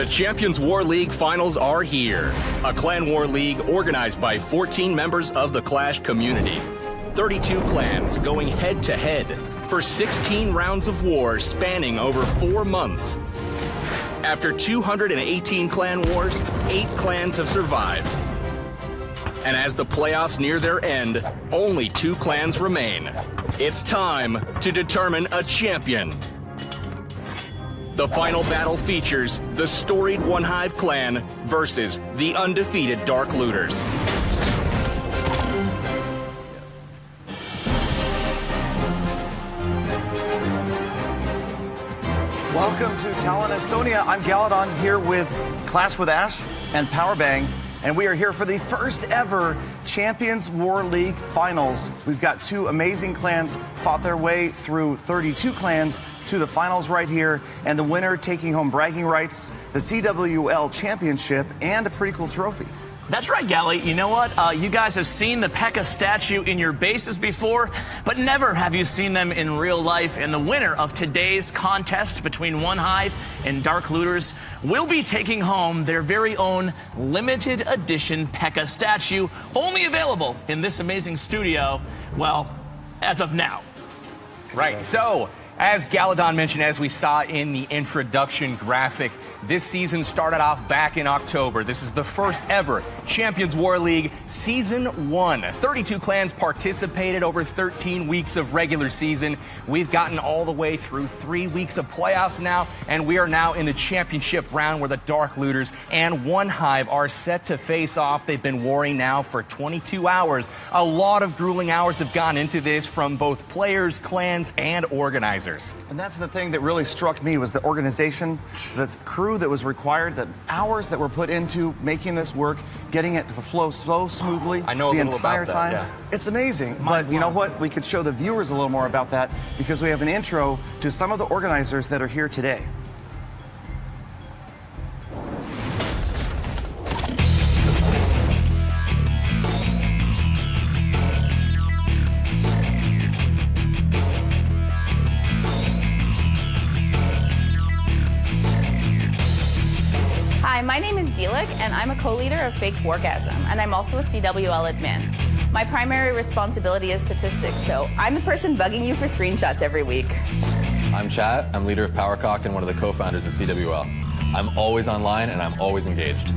The Champions War League finals are here. A Clan War League organized by 14 members of the Clash community. 32 clans going head to head for 16 rounds of war spanning over 4 months. After 218 clan wars, 8 clans have survived. And as the playoffs near their end, only 2 clans remain. It's time to determine a champion. The final battle features the storied One Hive clan versus the undefeated Dark Looters. Welcome to Tallinn, Estonia. I'm Galadon here with Clash with Ash and Powerbang, and we are here for the first ever Champions War League finals. We've got 2 amazing clans fought their way through 32 clans to the finals right here, and the winner taking home bragging rights, the CWL Championship, and a pretty cool trophy. That's right, Gally. You know what? You guys have seen the P.E.K.K.A. statue in your bases before, but never have you seen them in real life. And the winner of today's contest between One Hive and Dark Looters will be taking home their very own limited edition P.E.K.K.A. statue, only available in this amazing studio, well, as of now. Right, so as Galadon mentioned, as we saw in the introduction graphic, this season started off back in October. This is the first ever Champions War League Season 1. 32 clans participated over 13 weeks of regular season. We've gotten all the way through 3 weeks of playoffs now, and we are now in the championship round where the Dark Looters and One Hive are set to face off. They've been warring now for 22 hours. A lot of grueling hours have gone into this from both players, clans, and organizers. And that's the thing that really struck me was the organization, the crew that was required, the hours that were put into making this work, getting it to flow so smoothly I know the a little entire about that, time. yeah. It's amazing. But you know what? We could show the viewers a little more about that because we have an intro to some of the organizers that are here today. Hi, my name is Delik, and I'm a co-leader of Faked Wargasm, and I'm also a CWL admin. My primary responsibility is statistics, so I'm the person bugging you for screenshots every week. I'm Chat. I'm leader of Powercock and one of the co-founders of CWL. I'm always online, and I'm always engaged.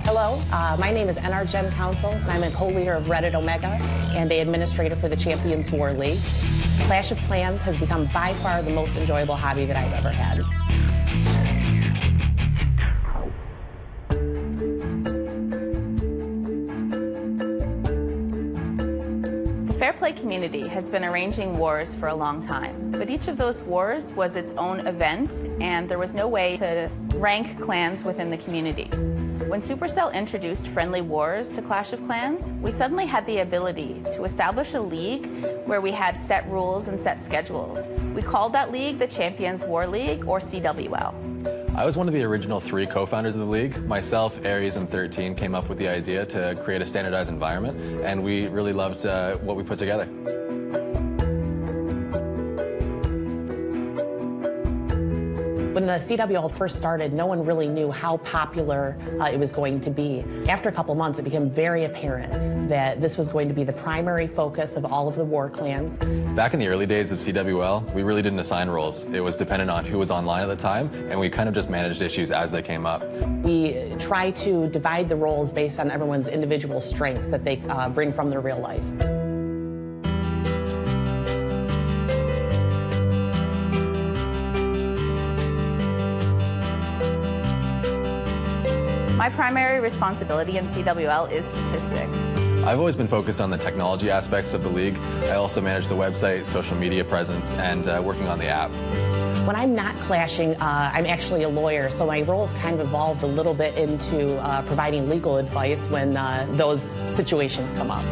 Hello, my name is NR Gen Council, and I'm a co-leader of Reddit Omega and an administrator for the Champions War League. Clash of Clans has become by far the most enjoyable hobby that I've ever had. The Fair Play community has been arranging wars for a long time, but each of those wars was its own event, and there was no way to rank clans within the community. When Supercell introduced Friendly Wars to Clash of Clans, we suddenly had the ability to establish a league where we had set rules and set schedules. We called that league the Champions War League, or CWL. I was one of the original 3 co-founders of the league. Myself, Aries, and 13 came up with the idea to create a standardized environment, and we really loved what we put together. When the CWL first started, no one really knew how popular it was going to be. After a couple months, it became very apparent that this was going to be the primary focus of all of the war clans. Back in the early days of CWL, we really didn't assign roles. It was dependent on who was online at the time, and we kind of just managed issues as they came up. We try to divide the roles based on everyone's individual strengths that they bring from their real life. My primary responsibility in CWL is statistics. I've always been focused on the technology aspects of the league. I also manage the website, social media presence, and working on the app. When I'm not clashing, I'm actually a lawyer, so my role's kind of evolved a little bit into providing legal advice when those situations come up.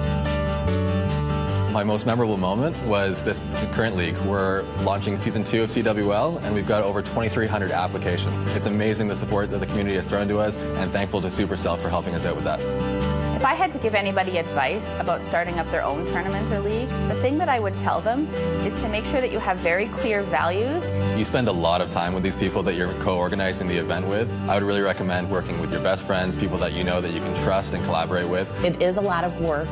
My most memorable moment was this current league. We're launching Season 2 of CWL, and we've got over 2,300 applications. It's amazing the support that the community has thrown to us, and thankful to Supercell for helping us out with that. If I had to give anybody advice about starting up their own tournament or league, the thing that I would tell them is to make sure that you have very clear values. You spend a lot of time with these people that you're co-organizing the event with. I would really recommend working with your best friends, people that you know that you can trust and collaborate with. It is a lot of work,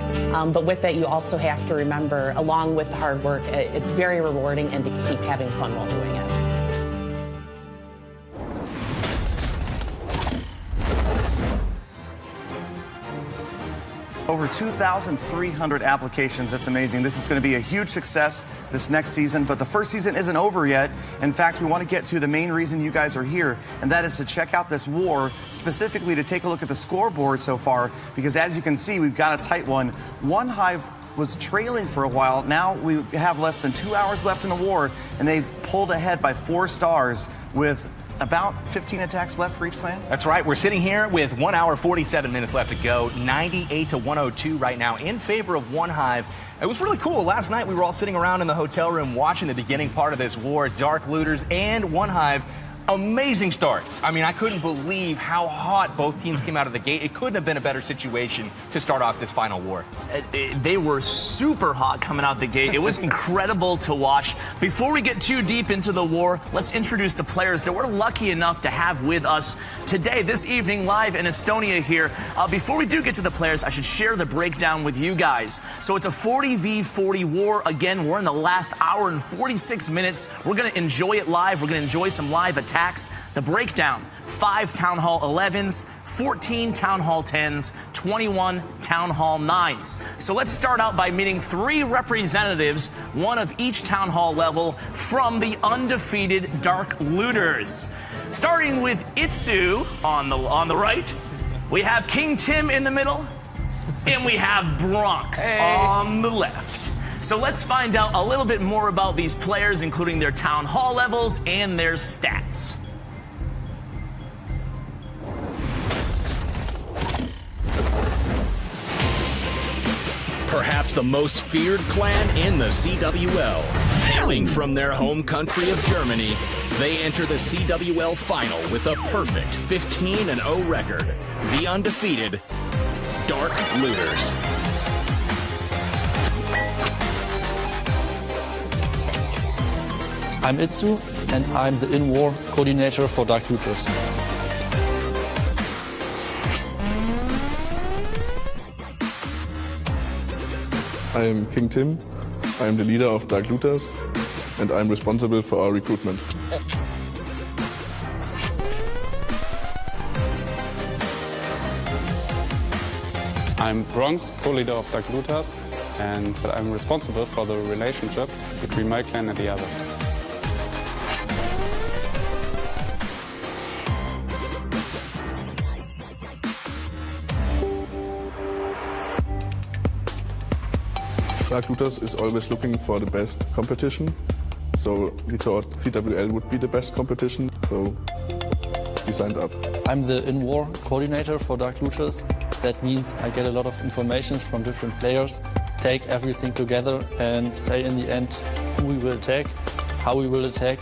but with that you also have to remember, along with the hard work, it's very rewarding and to keep having fun while doing it. Over 2,300 applications. That's amazing. This is going to be a huge success this next season, but the first season isn't over yet. In fact, we want to get to the main reason you guys are here, and that is to check out this war, specifically to take a look at the scoreboard so far, because as you can see, we've got a tight one. One Hive was trailing for a while. Now we have less than 2 hours left in the war, and they've pulled ahead by 4 stars with about 15 attacks left for each clan? That's right. We're sitting here with 1 hour, 47 minutes left to go. 98 to 102 right now in favor of One Hive. It was really cool. Last night we were all sitting around in the hotel room watching the beginning part of this war. Dark Looters and One Hive. Amazing starts. I mean, I couldn't believe how hot both teams came out of the gate. It couldn't have been a better situation to start off this final war. They were super hot coming out the gate. It was incredible to watch. Before we get too deep into the war, let's introduce the players that we're lucky enough to have with us today, this evening, live in Estonia here. Before we do get to the players, I should share the breakdown with you guys. So it's a 40v40 war. Again, we're in the last hour and 46 minutes. We're going to enjoy it live. We're going to enjoy some live attacks. The breakdown: 5 Town Hall 11s, 14 Town Hall 10s, 21 Town Hall 9s. So let's start out by meeting 3 representatives, one of each Town Hall level, from the undefeated Dark Looters. Starting with Itsu on the right, we have King Tim in the middle, and we have Bronx on the left. So let's find out a little bit more about these players, including their Town Hall levels and their stats. Perhaps the most feared clan in the CWL. Hailing from their home country of Germany, they enter the CWL final with a perfect 15-0 record. The undefeated Dark Looters. I'm Itsu, and I'm the in-war coordinator for Dark Looters. I am King Tim. I am the leader of Dark Looters, and I'm responsible for our recruitment. I'm Bronx, co-leader of Dark Looters, and I'm responsible for the relationship between my clan and the other. Dark Looters is always looking for the best competition, so we thought CWL would be the best competition, so we signed up. I'm the in-war coordinator for Dark Looters. That means I get a lot of information from different players, take everything together and say in the end who we will attack, how we will attack.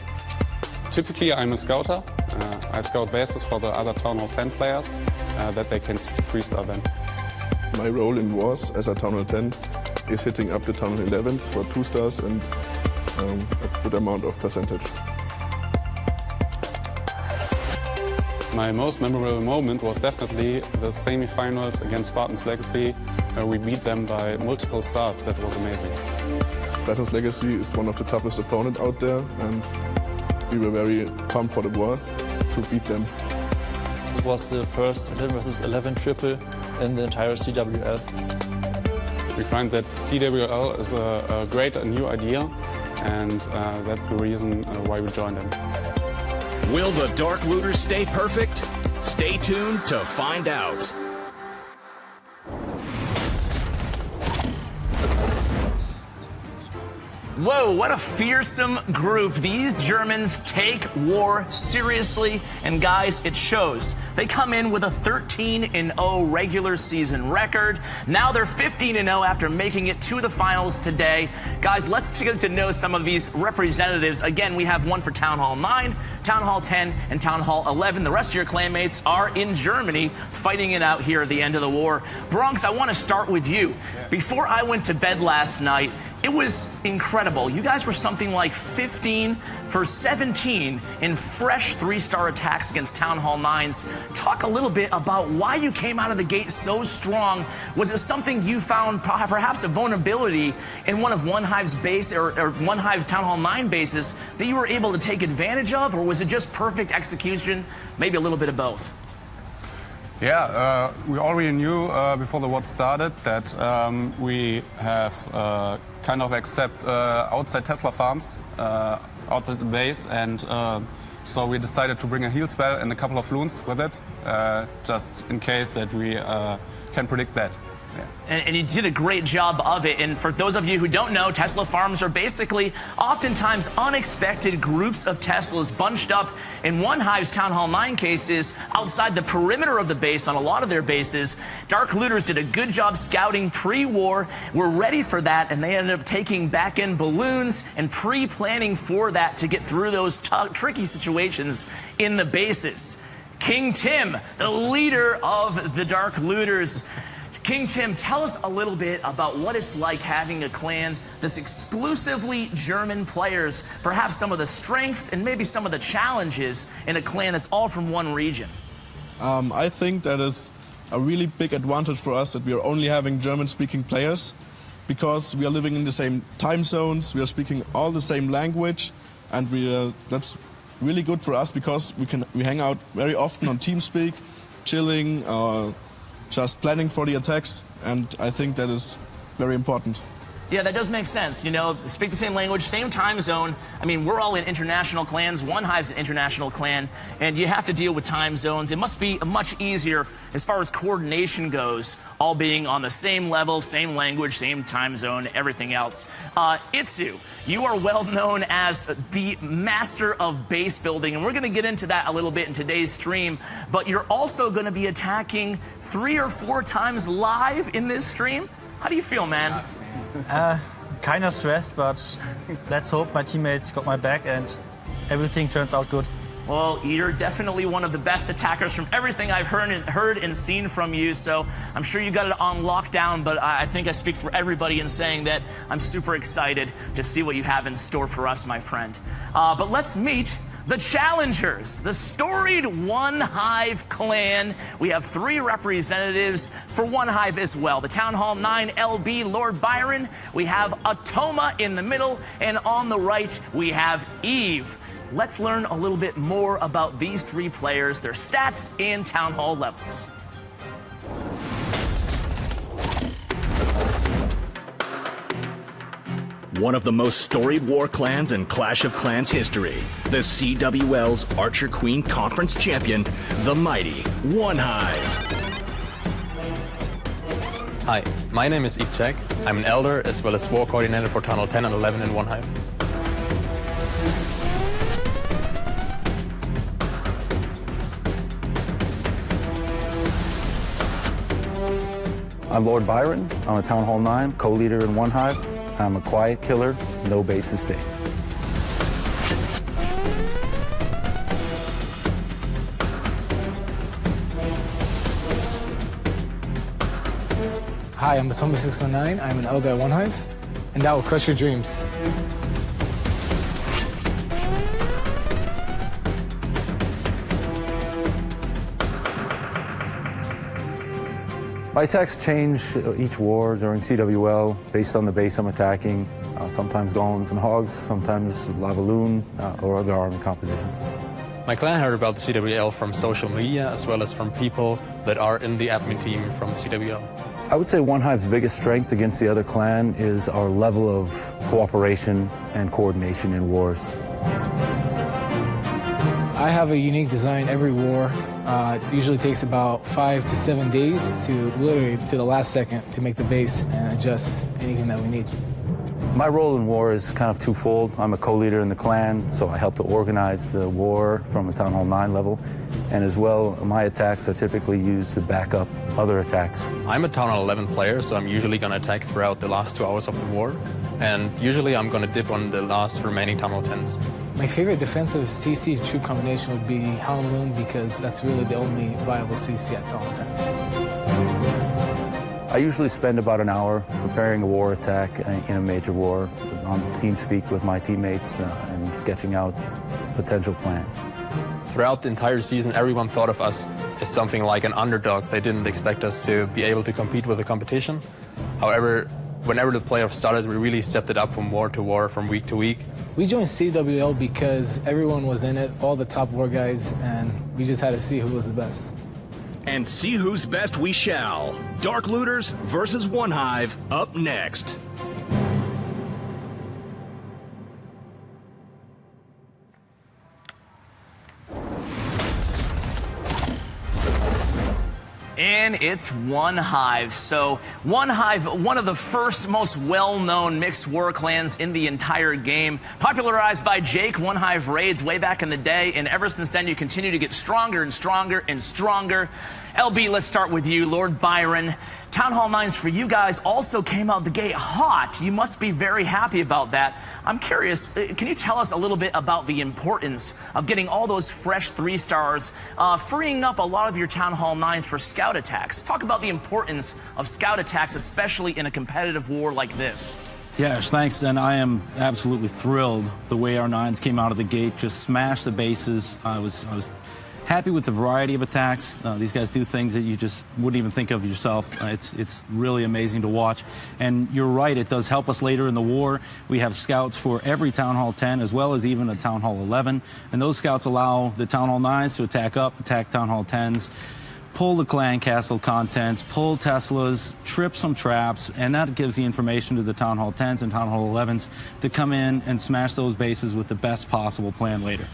Typically I'm a scouter. I scout bases for the other Town Hall 10 players that they can 3-star them. My role in wars as a Town Hall 10 is hitting up the Town Hall 11s for 2 stars and a good amount of percentage. My most memorable moment was definitely the semi-finals against Spartan's Legacy. We beat them by multiple stars. That was amazing. Spartan's Legacy is one of the toughest opponents out there, and we were very pumped for the war to beat them. It was the first 11 vs 11 triple in the entire CWL. We find that CWL is a great new idea, and that's the reason why we joined them. Will the Dark Looters stay perfect? Stay tuned to find out. Whoa, what a fearsome group. These Germans take war seriously, and guys, it shows. They come in with a 13-0 regular season record. Now they're 15-0 after making it to the finals today. Guys, let's get to know some of these representatives. Again, we have one for Town Hall 9, Town Hall 10, and Town Hall 11. The rest of your clanmates are in Germany fighting it out here at the end of the war. Bronx, I want to start with you. Before I went to bed last night, it was incredible. You guys were something like 15 for 17 in fresh 3-star attacks against Town Hall 9s. Talk a little bit about why you came out of the gate so strong. Was it something you found perhaps a vulnerability in one of OneHive's base or OneHive's Town Hall 9 bases that you were able to take advantage of, or was it just perfect execution? Maybe a little bit of both. Yeah, we already knew before the war started that we have kind of accept outside Tesla farms out of the base, and so we decided to bring a heal spell and a couple of loons with it, just in case that we can predict that. Yeah. And you did a great job of it. And for those of you who don't know, Tesla farms are basically oftentimes unexpected groups of Teslas bunched up in OneHive's Town Hall 9 cases outside the perimeter of the base on a lot of their bases. Dark Looters did a good job scouting pre-war. We're ready for that, and they ended up taking back-end balloons and pre-planning for that to get through those tricky situations in the bases. King Tim, the leader of the Dark Looters. King Tim, tell us a little bit about what it's like having a clan that's exclusively German players, perhaps some of the strengths and maybe some of the challenges in a clan that's all from one region. I think that is a really big advantage for us that we are only having German-speaking players, because we are living in the same time zones, we are speaking all the same language, and that's really good for us because we hang out very often on TeamSpeak, chilling, just planning for the attacks, and I think that is very important. Yeah, that does make sense. You know, speak the same language, same time zone. I mean, we're all in international clans. OneHive's an international clan, and you have to deal with time zones. It must be much easier as far as coordination goes, all being on the same level, same language, same time zone, everything else. Itsu, you are well known as the master of base building, and we're going to get into that a little bit in today's stream, but you're also going to be attacking 3 or 4 times live in this stream. How do you feel, man? Kind of stressed, but let's hope my teammates got my back and everything turns out good. Well, you're definitely one of the best attackers from everything I've heard and seen from you, so I'm sure you got it on lockdown, but I think I speak for everybody in saying that I'm super excited to see what you have in store for us, my friend. But let's meet the challengers, the storied OneHive clan. We have 3 representatives for OneHive as well. The Town Hall 9 LB, Lord Byron. We have Atoma in the middle, and on the right, we have Eve. Let's learn a little bit more about these 3 players, their stats, and Town Hall levels. One of the most storied war clans in Clash of Clans history, the CWL's Archer Queen Conference champion, the mighty OneHive. Hi, my name is Eve. I'm an elder as well as war coordinator for Town Hall 10 and 11 in OneHive. I'm Lord Byron. I'm a Town Hall 9 co-leader in OneHive. I'm a quiet killer, no base is safe. Hi, I'm Atoma 609. I'm an elder at OneHive, and that will crush your dreams. My attacks change each war during CWL based on the base I'm attacking. Sometimes golems and hogs, sometimes lava loon or other army compositions. My clan heard about the CWL from social media as well as from people that are in the admin team from the CWL. I would say OneHive's biggest strength against the other clan is our level of cooperation and coordination in wars. I have a unique design every war. It usually takes about 5 to 7 days to literally to the last second to make the base and adjust anything that we need. My role in war is kind of twofold. I'm a co-leader in the clan, so I help to organize the war from a Town Hall 9 level. And as well, my attacks are typically used to back up other attacks. I'm a Town Hall 11 player, so I'm usually going to attack throughout the last 2 hours of the war. And usually I'm going to dip on the last remaining Town Hall 10s. My favorite defensive CC's true combination would be Hound Loon because that's really the only viable CC at Town Hall 10. I usually spend about an hour preparing a war attack in a major war on TeamSpeak with my teammates and sketching out potential plans. Throughout the entire season, everyone thought of us as something like an underdog. They didn't expect us to be able to compete with the competition. However, whenever the playoffs started, we really stepped it up from war to war, from week to week. We joined CWL because everyone was in it, all the top war guys, and we just had to see who was the best. And see who's best we shall. Dark Looters versus One Hive up next. And it's One Hive. So One Hive, one of the first most well-known mixed war clans in the entire game, popularized by Jake, One Hive raids way back in the day, and ever since then you continue to get stronger and stronger and stronger. LB, let's start with you, Lord Byron. Town Hall 9s for you guys also came out the gate hot. You must be very happy about that. I'm curious, can you tell us a little bit about the importance of getting all those fresh 3-stars, freeing up a lot of your Town Hall 9s for scout attacks? Talk about the importance of scout attacks, especially in a competitive war like this. Yes, thanks, and I am absolutely thrilled the way our 9s came out of the gate, just smashed the bases. I was happy with the variety of attacks. These guys do things that you just wouldn't even think of yourself. It's really amazing to watch. And you're right, it does help us later in the war. We have scouts for every Town Hall 10 as well as even a Town Hall 11. And those scouts allow the Town Hall 9s to attack up, attack Town Hall 10s, pull the clan castle contents, pull Teslas, trip some traps, and that gives the information to the Town Hall 10s and Town Hall 11s to come in and smash those bases with the best possible plan later.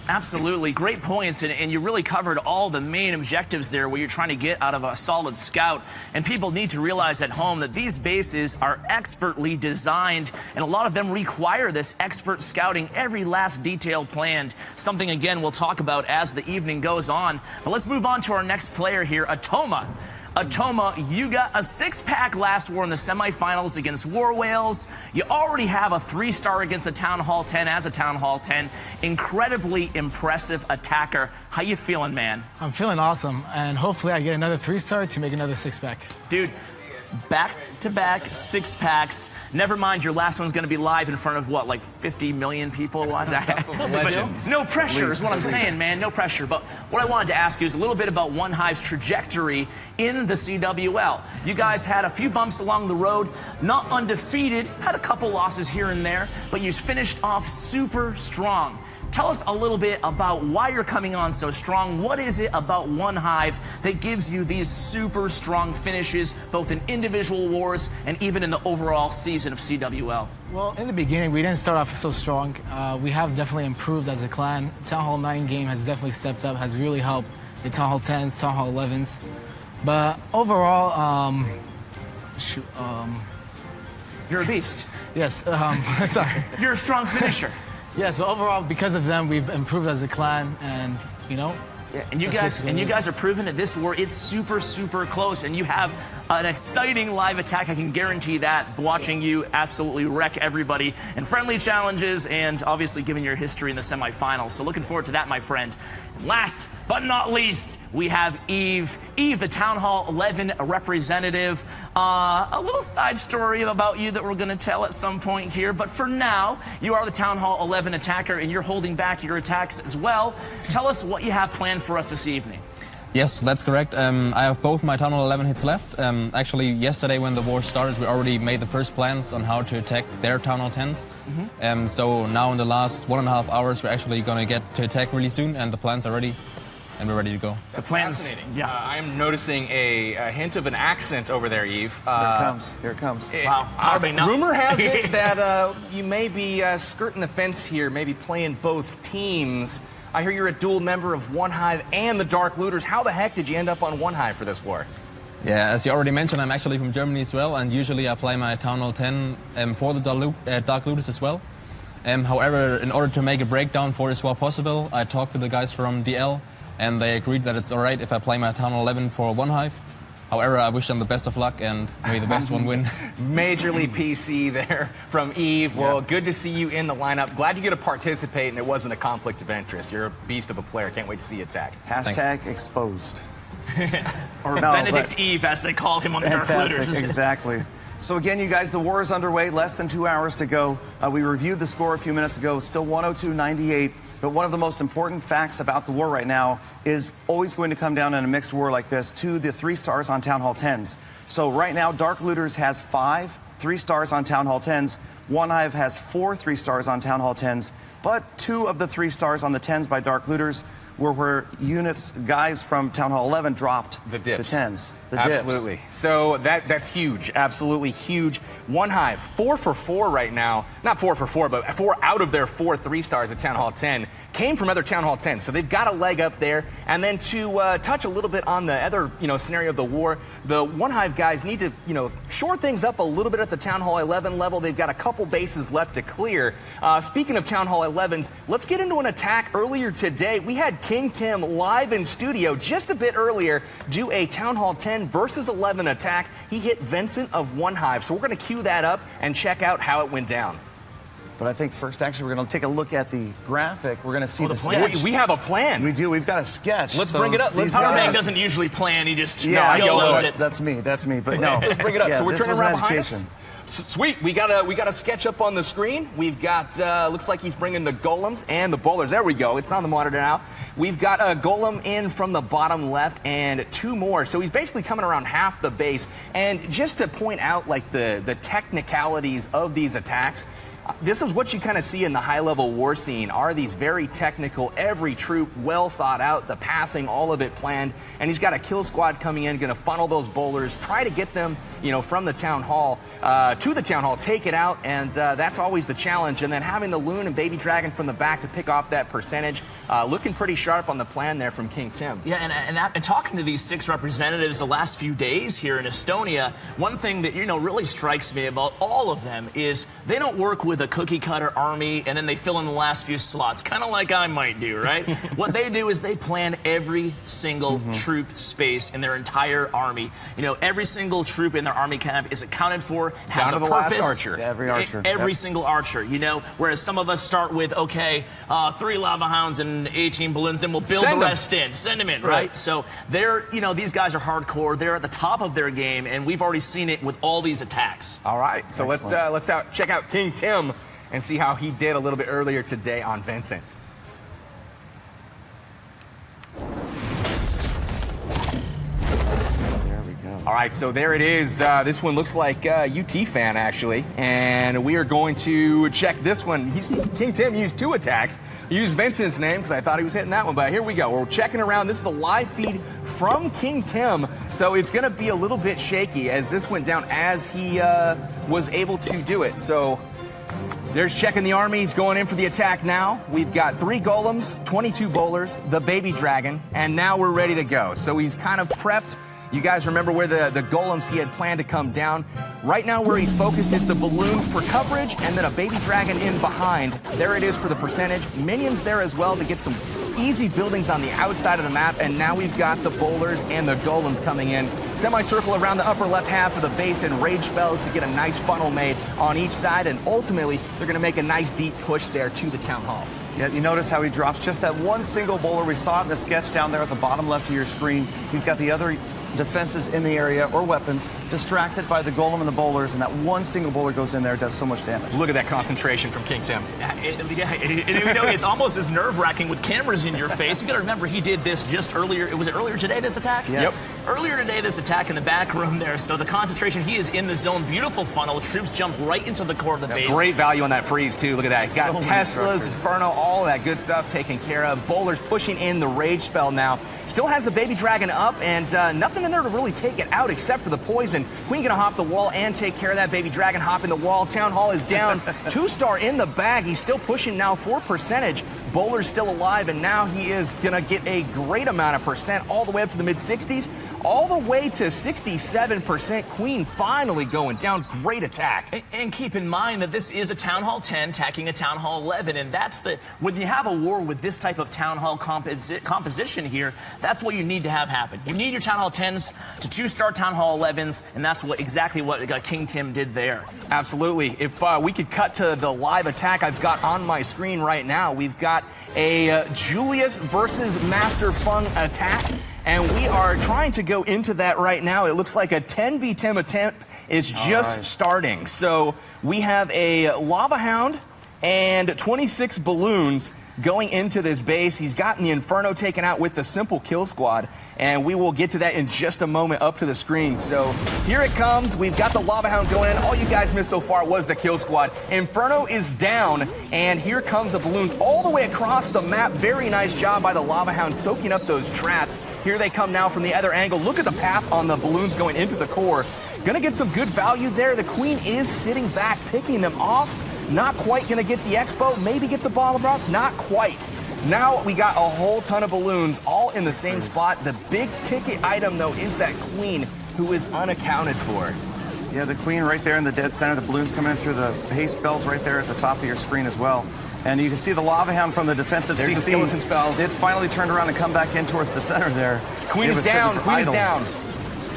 Absolutely. Great points, and you really covered all the main objectives there where you're trying to get out of a solid scout. And people need to realize at home that these bases are expertly designed, and a lot of them require this expert scouting, every last detail planned. Something, again, we'll talk about as the evening goes on. But let's move on to our next player here, Atoma. Atoma, you got a 6-pack last war in the semifinals against War Whales. You already have a 3-star against the Town Hall 10 as a Town Hall 10. Incredibly impressive attacker. How you feeling, man? I'm feeling awesome, and hopefully I get another 3-star to make another 6-pack. Dude, back-to-back 6-packs. Never mind, your last one's going to be live in front of, what, like 50 million people? No pressure is what I'm saying, man. No pressure. But what I wanted to ask you is a little bit about One Hive's trajectory in the CWL. You guys had a few bumps along the road, not undefeated, had a couple losses here and there, but you finished off super strong. Tell us a little bit about why you're coming on so strong. What is it about One Hive that gives you these super strong finishes, both in individual wars and even in the overall season of CWL? Well, in the beginning, we didn't start off so strong. We have definitely improved as a clan. Town Hall 9 game has definitely stepped up, has really helped the Town Hall 10s, Town Hall 11s. But overall, you're a beast. Yes, sorry. You're a strong finisher. Yes, but overall, because of them, we've improved as a clan, and you know. Yeah, and you guys are proving that this war, it's super, super close, and you have an exciting live attack. I can guarantee that, watching you absolutely wreck everybody in friendly challenges, and obviously given your history in the semifinals. So looking forward to that, my friend. Last but not least, we have Eve. Eve, the Town Hall 11 representative. A little side story about you that we're going to tell at some point here. But for now, you are the Town Hall 11 attacker, and you're holding back your attacks as well. Tell us what you have planned for us this evening. Yes, that's correct. I have both my Town Hall 11 hits left. Actually, yesterday when the war started, we already made the first plans on how to attack their Town Hall 10s. So now in the last 1.5 hours, we're actually going to get to attack really soon, and the plans are ready, and we're ready to go. That's fascinating. Yeah, I'm noticing a hint of an accent over there, Eve. Here it comes. Here it comes. Wow. Rumor has it that you may be skirting the fence here, maybe playing both teams. I hear you're a dual member of One Hive and the Dark Looters. How the heck did you end up on One Hive for this war? Yeah, as you already mentioned, I'm actually from Germany as well, and usually I play my Town Hall 10 for the Dark Looters as well. However, in order to make a breakdown for this war possible, I talked to the guys from DL, and they agreed that it's alright if I play my Town Hall 11 for one hive. However, I wish them the best of luck, and may the best one win. Majorly PC there from Eve. Well, good to see you in the lineup. Glad you get to participate, and it wasn't a conflict of interest. You're a beast of a player. Can't wait to see you attack. Hashtag exposed. Or no, Benedict Eve, as they call him on the Dark Looters. Exactly. So again, you guys, the war is underway. Less than 2 hours to go. We reviewed the score a few minutes ago. It's still 102-98. But one of the most important facts about the war right now is always going to come down in a mixed war like this to the 3 stars on Town Hall 10s. So right now, Dark Looters has 5 3 stars on Town Hall 10s. One Hive has 4 3 stars on Town Hall 10s. But 2 of the 3 stars on the 10s by Dark Looters were where units, guys from Town Hall 11 dropped the dips. to 10s. Absolutely. So that's huge. Absolutely huge. One Hive, 4 for 4 right now. Not 4 for 4, but 4 out of their 4 3 stars at Town Hall 10 came from other Town Hall 10s. So they've got a leg up there. And then to touch a little bit on the other scenario of the war, the One Hive guys need to shore things up a little bit at the Town Hall 11 level. They've got a couple bases left to clear. Speaking of Town Hall 11s, let's get into an attack earlier today. We had King Tim live in studio just a bit earlier do a Town Hall 10 versus 11 attack. He hit Vincent of One Hive. So we're going to cue that up and check out how it went down. But I think first, actually, we're going to take a look at the graphic. We're going to see the sketch. We have a plan. We do. We've got a sketch. Let's bring it up. Powerman doesn't usually plan. He just YOLOs it. That's me. That's me. But no. Let's bring it up. Yeah, so we're turning around behind education. us. Sweet. We got a sketch up on the screen. We've got looks like he's bringing the golems and the bowlers. There we go. It's on the monitor now. We've got a golem in from the bottom left and 2 more. So he's basically coming around half the base. And just to point out like the technicalities of these attacks, this is what you kind of see in the high-level war scene, are these very technical, every troop well thought out, the pathing, all of it planned. And he's got a kill squad coming in, going to funnel those bowlers, try to get them, from the Town Hall to the Town Hall, take it out, and that's always the challenge. And then having the Loon and Baby Dragon from the back to pick off that percentage, looking pretty sharp on the plan there from King Tim. Yeah, and talking to these 6 representatives the last few days here in Estonia, one thing that, really strikes me about all of them is they don't work with a cookie-cutter army and then they fill in the last few slots, kind of like I might do, right? What they do is they plan every single troop space in their entire army. Every single troop in their army camp is accounted for, has down a to the purpose. last archer. Every archer. Every single archer, whereas some of us start with, 3 lava hounds and 18 balloons, then we'll build the rest in. Send them in, right? So they're, these guys are hardcore. They're at the top of their game, and we've already seen it with all these attacks. All right, so let's check out King Tim and see how he did a little bit earlier today on Vincent. All right, so there it is. This one looks like UT fan, actually. And we are going to check this one. King Tim used 2 attacks. He used Vincent's name because I thought he was hitting that one. But here we go. We're checking around. This is a live feed from King Tim. So it's going to be a little bit shaky as this went down as he was able to do it. So there's checking the army. He's going in for the attack now. We've got 3 golems, 22 bowlers, the baby dragon, and now we're ready to go. So he's kind of prepped. You guys remember where the golems he had planned to come down. Right now where he's focused is the balloon for coverage and then a baby dragon in behind. There it is for the percentage. Minions there as well to get some easy buildings on the outside of the map. And now we've got the bowlers and the golems coming in. Semicircle around the upper left half of the base and rage spells to get a nice funnel made on each side. And ultimately, they're going to make a nice deep push there to the Town Hall. Yeah, you notice how he drops just that one single bowler. We saw it in the sketch down there at the bottom left of your screen. He's got the other defenses in the area or weapons distracted by the golem and the bowlers, and that one single bowler goes in there, does so much damage. Look at that concentration from King Tim. It's almost as nerve-wracking with cameras in your face. You got to remember he did this just earlier. Was it earlier today, this attack? Yes. Yep. Earlier today, this attack in the back room there. So the concentration, he is in the zone. Beautiful funnel. Troops jump right into the core of the base. Great value on that freeze too. Look at that. Got Teslas, Inferno, all that good stuff taken care of. Bowlers pushing in the rage spell now. Still has the baby dragon up and nothing in there to really take it out except for the poison. Queen gonna hop the wall and take care of that baby dragon. Hopping the wall. Town Hall is down. 2-star in the bag. He's still pushing now for percentage. Bowler's still alive, and now he is gonna get a great amount of percent all the way up to the mid-60s. all the way to 67%. Queen finally going down. Great attack. And keep in mind that this is a Town Hall 10 attacking a Town Hall 11, and that's when you have a war with this type of Town Hall composition here, that's what you need to have happen. You need your Town Hall 10s to 2-star Town Hall 11s, and that's exactly what King Tim did there. Absolutely. If we could cut to the live attack I've got on my screen right now, we've got a Julius versus Master Fung attack. And we are trying to go into that right now. It looks like a 10v10 attempt is just starting. So we have a Lava Hound and 26 balloons going into this base. He's gotten the Inferno taken out with the simple kill squad, and we will get to that in just a moment up to the screen. So here it comes. We've got the Lava Hound going in. All you guys missed so far was the kill squad. Inferno is down, and here comes the balloons all the way across the map. Very nice job by the Lava Hound soaking up those traps. Here they come now from the other angle. Look at the path on the balloons going into the core. Gonna get some good value there. The Queen is sitting back, picking them off. Not quite gonna get the Expo, maybe gets a bomb rock, not quite. Now we got a whole ton of balloons all in the same spot. The big ticket item though is that Queen who is unaccounted for. Yeah, the Queen right there in the dead center. The balloons coming in through the haste spells right there at the top of your screen as well. And you can see the Lava Hound from the defensive There's CC. the skeleton spells. It's finally turned around and come back in towards the center there. Queen is down, Queen is down.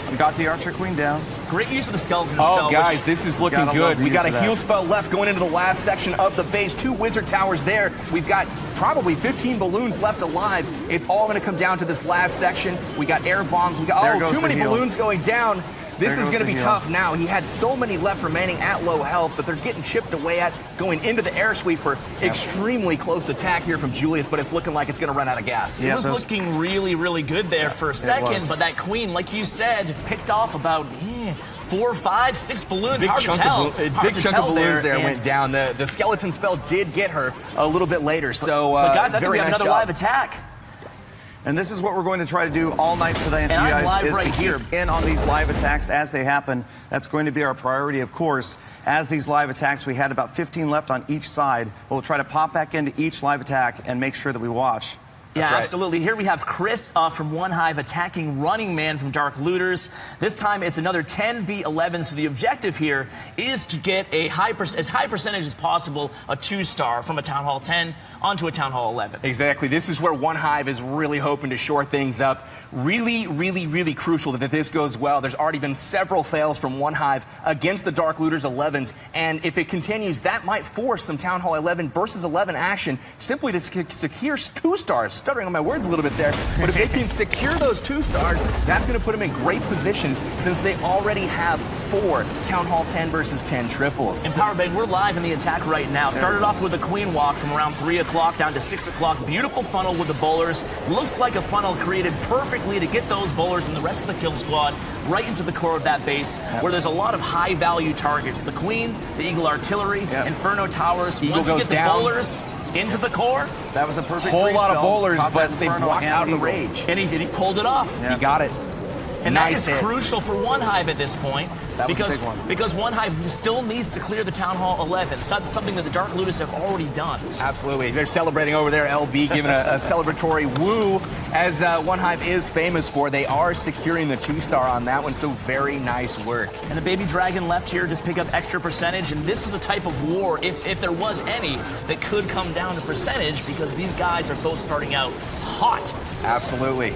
We got the Archer Queen down. Great use of the skeleton spell. Oh, guys, this is looking good. We got a heal spell left going into the last section of the base. 2 wizard towers there. We've got probably 15 balloons left alive. It's all going to come down to this last section. We got air bombs. We got too many balloons going down. This is going to be tough now. He had so many left remaining at low health, but they're getting chipped away at, going into the air sweeper. Extremely close attack here from Julius, but it's looking like it's going to run out of gas. It was looking really, really good there for a second, but that Queen, like you said, picked off about 4, 5, 6 balloons. Big hard chunk to tell. Of big chunk of balloons there went down. The skeleton spell did get her a little bit later. So, but guys, I think we have nice another live attack. And this is what we're going to try to do all night today, and you guys, is to keep in on these live attacks as they happen. That's going to be our priority, of course. As these live attacks, we had about 15 left on each side. We'll try to pop back into each live attack and make sure that we watch. Yeah, absolutely. Here we have Chris from One Hive attacking Running Man from Dark Looters. This time it's another 10v11, so the objective here is to get a as high percentage as possible, a 2-star from a Town Hall 10 onto a Town Hall 11. Exactly. This is where One Hive is really hoping to shore things up. Really, really, really crucial that this goes well. There's already been several fails from One Hive against the Dark Looters 11s, and if it continues, that might force some Town Hall 11 versus 11 action simply to secure 2-stars. Stuttering on my words a little bit there, but if they can secure those 2-stars, that's going to put them in great position since they already have 4 Town Hall 10 versus 10 triples. And Powerbang, we're live in the attack right now. Started off with a Queen Walk from around 3 o'clock down to 6 o'clock. Beautiful funnel with the bowlers. Looks like a funnel created perfectly to get those bowlers and the rest of the kill squad right into the core of that base, where there's a lot of high-value targets. The Queen, the Eagle Artillery, Inferno Towers. Eagle Once you goes get the bowlers into the core. That was a perfect whole lot of bowlers, Pop but they blocked out the rage. And he pulled it off. He got it. And nice that is crucial for One Hive at this point. That was a big one. Because One Hive still needs to clear the Town Hall 11. So that's something that the Dark Looters have already done. Absolutely. They're celebrating over there, LB, giving a celebratory woo, as One Hive is famous for. They are securing the 2-star on that one, so very nice work. And the Baby Dragon left here, just pick up extra percentage, and this is a type of war, if there was any, that could come down to percentage, because these guys are both starting out hot. Absolutely.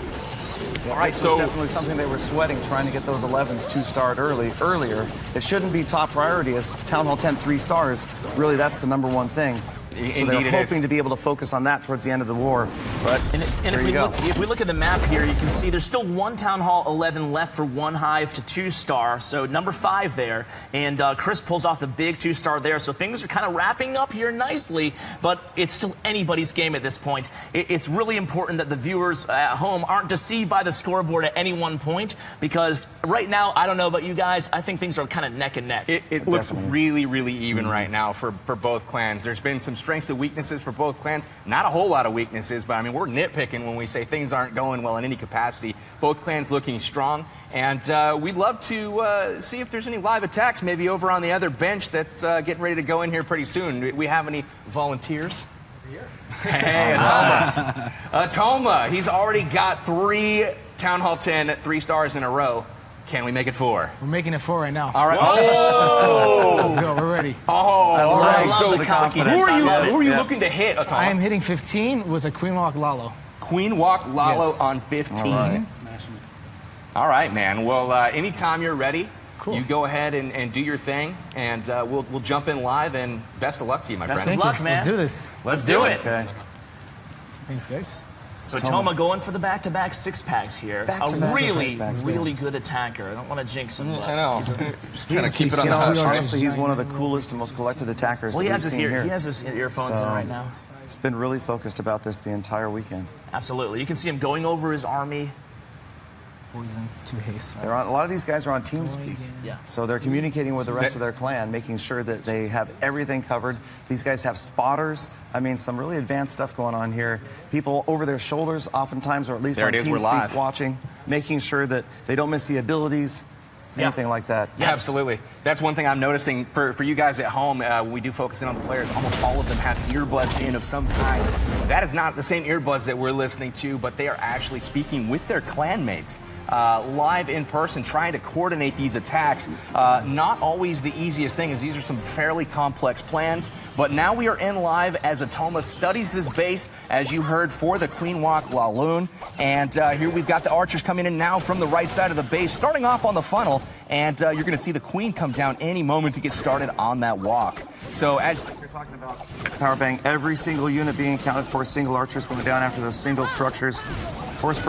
All right, so definitely something they were sweating, trying to get those 11s 2-starred earlier. It shouldn't be top priority as Town Hall 10 3 stars. Really, that's the #1 thing. So they're hoping to be able to focus on that towards the end of the war. But if we look at the map here, you can see there's still 1 Town Hall 11 left for One Hive to 2-star. So number 5 there. And Chris pulls off the big 2-star there. So things are kind of wrapping up here nicely, but it's still anybody's game at this point. It's really important that the viewers at home aren't deceived by the scoreboard at any one point, because right now, I don't know about you guys, I think things are kind of neck and neck. It looks really, really even right now for both clans. There's been some strengths and weaknesses for both clans. Not a whole lot of weaknesses, but I mean, we're nitpicking when we say things aren't going well in any capacity. Both clans looking strong, and we'd love to see if there's any live attacks maybe over on the other bench that's getting ready to go in here pretty soon. Do we have any volunteers? Hey, Atoma. Atoma, he's already got 3 Town Hall 10, 3 stars in a row. Can we make it 4? We're making it 4 right now. All right. Oh! Let's go. We're ready. Oh, all right. So the confidence. who are you looking to hit, Atama? I am hitting 15 with a Queen Walk Lalo. Queen Walk Lalo Yes. on 15. All right. All right, man. Well, anytime you're ready, Cool. you go ahead and do your thing, and we'll jump in live. And best of luck to you, my Best friend. of luck, man. Let's do this. Let's do it. Okay. Thanks, guys. So Toma going for the back-to-back six-packs here. Back-to-back A really, six-packs, really good attacker. I don't want to jinx him. But I know. He's, keep it on you the know, hush. honestly, he's one of the coolest and most collected attackers Well, he that has we've his seen here. he has his earphones in right now. He's been really focused about this the entire weekend. Absolutely. You can see him going over his army. Poison to haste. They're on, a lot of these guys are on TeamSpeak. Yeah. So they're communicating with the rest of their clan, making sure that they have everything covered. These guys have spotters. I mean, some really advanced stuff going on here. People over their shoulders oftentimes, or at least There on it is, we're live. TeamSpeak watching, making sure that they don't miss the abilities, anything like that. Yeah, absolutely. That's one thing I'm noticing for you guys at home. We do focus in on the players. Almost all of them have earbuds in of some kind. That is not the same earbuds that we're listening to, but they are actually speaking with their clanmates. Live in person, trying to coordinate these attacks. Not always the easiest thing, as these are some fairly complex plans. But now we are in live as Atoma studies this base, as you heard, for the Queen Walk Laloon. And here we've got the archers coming in now from the right side of the base, starting off on the funnel. And you're going to see the Queen come down any moment to get started on that walk. So as You're talking about power bang, every single unit being accounted for, single archers going down after those single structures. Force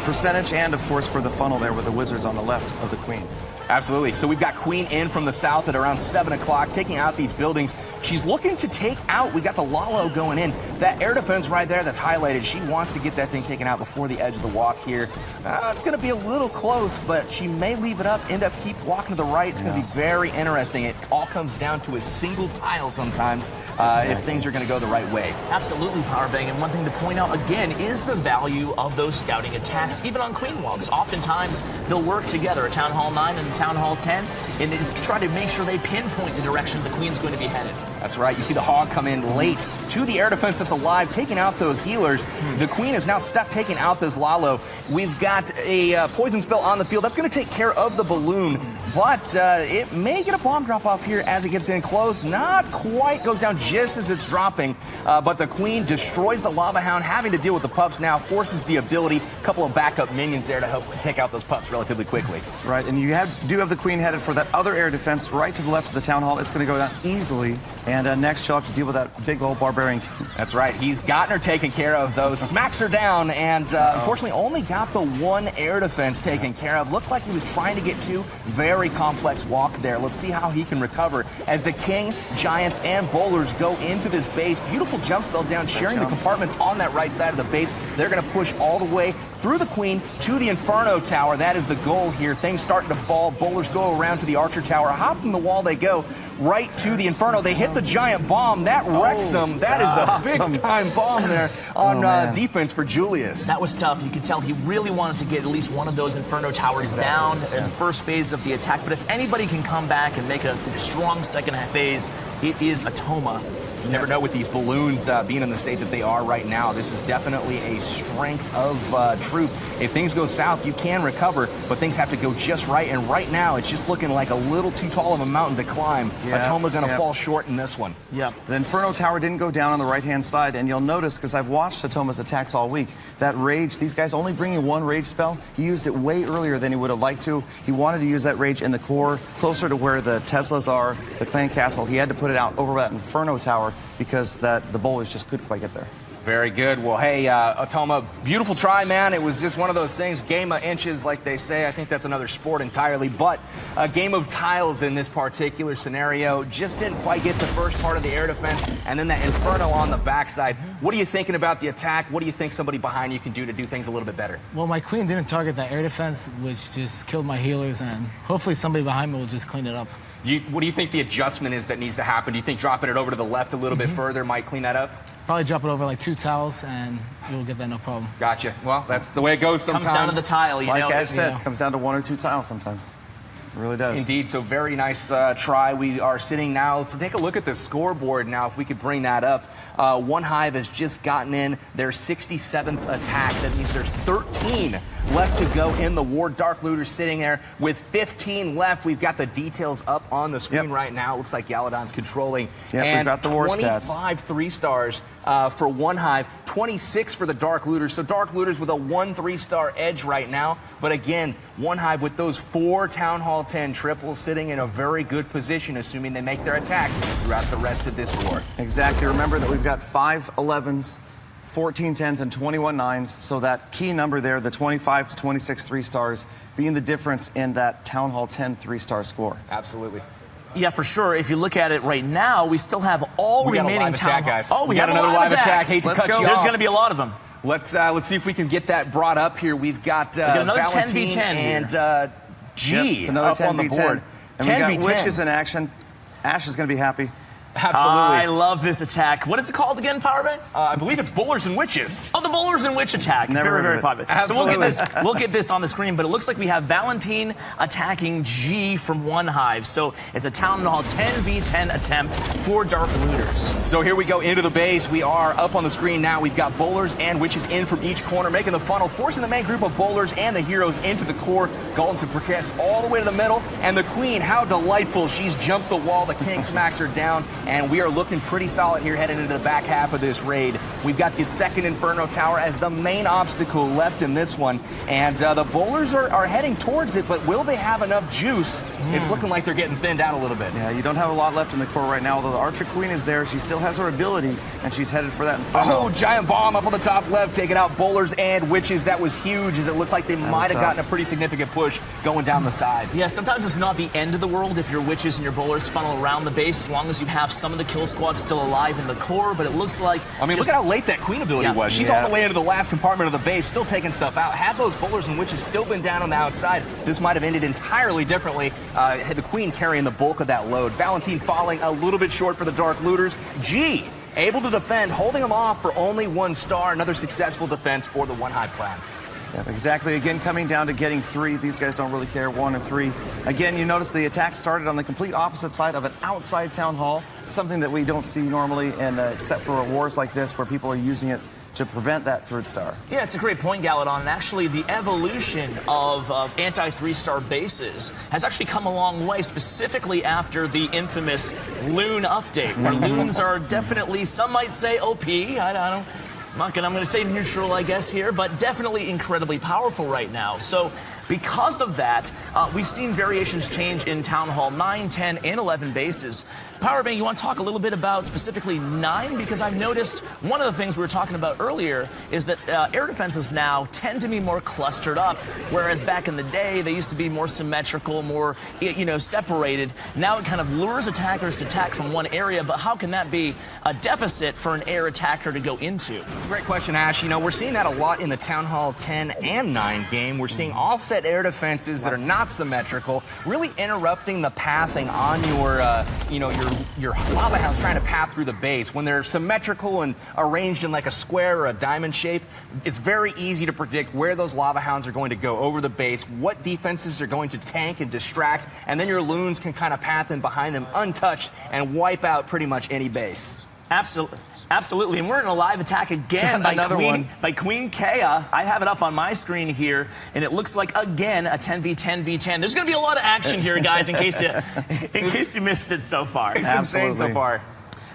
percentage, and of course for the funnel there with the wizards on the left of the Queen. Absolutely. So we've got Queen in from the south at around 7 o'clock, taking out these buildings. She's looking to take out, we got the Lalo going in. That air defense right there that's highlighted, she wants to get that thing taken out before the edge of the walk here. It's going to be a little close, but she may leave it up, end up keep walking to the right. It's going to be very interesting. It all comes down to a single tile sometimes if things are going to go the right way. Absolutely, Powerbang. And one thing to point out again is the value of those scouting attacks, even on Queen Walks. Oftentimes, they'll work together, a Town Hall 9 and a Town Hall 10, and it's try to make sure they pinpoint the direction the Queen's going to be headed. That's right. You see the Hog come in late to the air defense that's alive, taking out those healers. The Queen is now stuck taking out this Lalo. We've got a poison spell on the field. That's going to take care of the balloon, but it may get a bomb drop off here as it gets in close. Not quite. Goes down just as it's dropping, but the Queen destroys the Lava Hound, having to deal with the pups now, forces the ability. A couple of backup minions there to help pick out those pups relatively quickly. Right, and you do have the Queen headed for that other air defense right to the left of the Town Hall. It's going to go down easily, and next she'll have to deal with that big old barbarian. That's right. He's gotten her taken care of, though. Smacks her down, and unfortunately only got the one air defense taken care of. Looked like he was trying to get to. Very complex walk there. Let's see how he can recover as the King, Giants, and Bowlers go into this base. Beautiful jump spell down, sharing the compartments on that right side of the base. They're going to push all the way through the Queen to the Inferno Tower. That is the goal here. Things starting to fall. Bowlers go around to the Archer Tower. Hopping the wall they go. Right to the Inferno. They hit the giant bomb. That wrecks them. That is a big-time bomb there on defense for Julius. That was tough. You could tell he really wanted to get at least one of those Inferno Towers down in the first phase of the attack. But if anybody can come back and make a strong second phase, it is Atoma. You never know with these balloons being in the state that they are right now. This is definitely a strength of troop. If things go south, you can recover, but things have to go just right. And right now, it's just looking like a little too tall of a mountain to climb. Atoma going to fall short in this one. Yeah. The Inferno Tower didn't go down on the right-hand side, and you'll notice, because I've watched Atoma's attacks all week, that rage, these guys only bringing one rage spell. He used it way earlier than he would have liked to. He wanted to use that rage in the core, closer to where the Teslas are, the clan castle. He had to put it out over that Inferno Tower because the bowlers just couldn't quite get there. Very good. Well, hey, Atoma, beautiful try, man. It was just one of those things, game of inches, like they say. I think that's another sport entirely, but a game of tiles in this particular scenario. Just didn't quite get the first part of the air defense, and then that Inferno on the backside. What are you thinking about the attack? What do you think somebody behind you can do to do things a little bit better? Well, my Queen didn't target that air defense, which just killed my healers, and hopefully somebody behind me will just clean it up. What do you think the adjustment is that needs to happen? Do you think dropping it over to the left a little bit further might clean that up? Probably drop it over like 2 tiles, and you'll get that no problem. Gotcha. Well, that's the way it goes sometimes. Comes down to the tile, you know. Like I said, comes down to 1 or 2 tiles sometimes. really does. Indeed, so very nice try. We are sitting now, so take a look at the scoreboard now, if we could bring that up. One Hive has just gotten in their 67th attack. That means there's 13 left to go in the war. Dark Looters sitting there with 15 left. We've got the details up on the screen right now. It looks like Galadon's controlling. Yep, and we've got the war 25 stats. 3-stars for One Hive, 26 for the Dark Looters. So Dark Looters with a 1 3-star edge right now. But again, One Hive with those 4 Town Hall 10 triples sitting in a very good position, assuming they make their attacks throughout the rest of this war. Exactly. Remember that we've got 5 11s, 14 10s, and 21 9s. So that key number there, the 25 to 26 3-stars, being the difference in that Town Hall 10 3-star score. Absolutely. Yeah, for sure. If you look at it right now, we still have all remaining Town Hall. Oh, we got another live attack. Hate to cut you off. There's going to be a lot of them. Let's see if we can get that brought up here. We've got another Valentine 10v10 and G it's another up 10v10. on the board. And we got Witches in action. Ash is going to be happy. Absolutely. I love this attack. What is it called again, Powerbang? I believe it's Bowlers and Witches. Oh, the Bowlers and Witch attack. Never very, heard of very it. popular. Absolutely. So we'll get this on the screen, but it looks like we have Valentine attacking G from One Hive. So it's a Town Hall 10v10 attempt for Dark Looters. So here we go into the base. We are up on the screen now. We've got Bowlers and Witches in from each corner, making the funnel, forcing the main group of Bowlers and the heroes into the core, going to progress all the way to the middle. And the Queen, how delightful. She's jumped the wall. The King smacks her down, and we are looking pretty solid here heading into the back half of this raid. We've got the second Inferno Tower as the main obstacle left in this one, and the Bowlers are heading towards it, but will they have enough juice? It's looking like they're getting thinned out a little bit. Yeah, you don't have a lot left in the core right now, although the Archer Queen is there. She still has her ability, and she's headed for that Inferno. Oh, giant bomb up on the top left, taking out Bowlers and Witches. That was huge, as it looked like they might have gotten a pretty significant push going down the side. Yeah, sometimes it's not the end of the world if your Witches and your Bowlers funnel around the base, as long as you have some of the kill squad still alive in the core, but it looks like... I mean, look at how late that Queen ability was. She's all the way into the last compartment of the base, still taking stuff out. Had those Bowlers and Witches still been down on the outside, this might have ended entirely differently. Had the Queen carrying the bulk of that load. Valentine falling a little bit short for the Dark Looters. G able to defend, holding them off for only 1 star. Another successful defense for the One Hive clan. Yep, exactly. Again, coming down to getting 3. These guys don't really care, 1 or 3. Again, you notice the attack started on the complete opposite side of an outside town hall, something that we don't see normally, and except for wars like this where people are using it to prevent that 3rd star. Yeah, it's a great point, Galadon. And actually, the evolution of anti-3-star bases has actually come a long way, specifically after the infamous Loon update, where Loons are definitely, some might say OP. I'm going to say neutral, I guess, here, but definitely incredibly powerful right now. So because of that, we've seen variations change in Town Hall 9, 10, and 11 bases. Powerbang, you want to talk a little bit about specifically 9? Because I've noticed one of the things we were talking about earlier is that air defenses now tend to be more clustered up, whereas back in the day, they used to be more symmetrical, more, separated. Now it kind of lures attackers to attack from one area, but how can that be a deficit for an air attacker to go into? It's a great question, Ash. We're seeing that a lot in the Town Hall 10 and 9 game. We're seeing offset air defenses that are not symmetrical, really interrupting the pathing on your lava hounds trying to path through the base. When they're symmetrical and arranged in like a square or a diamond shape, it's very easy to predict where those lava hounds are going to go over the base, what defenses are going to tank and distract, and then your loons can kind of path in behind them untouched and wipe out pretty much any base. Absolutely, and we're in a live attack again by Queen Kaya. I have it up on my screen here, and it looks like, again, a 10v10v10. There's going to be a lot of action here, guys, in case you missed it so far. It's insane so far.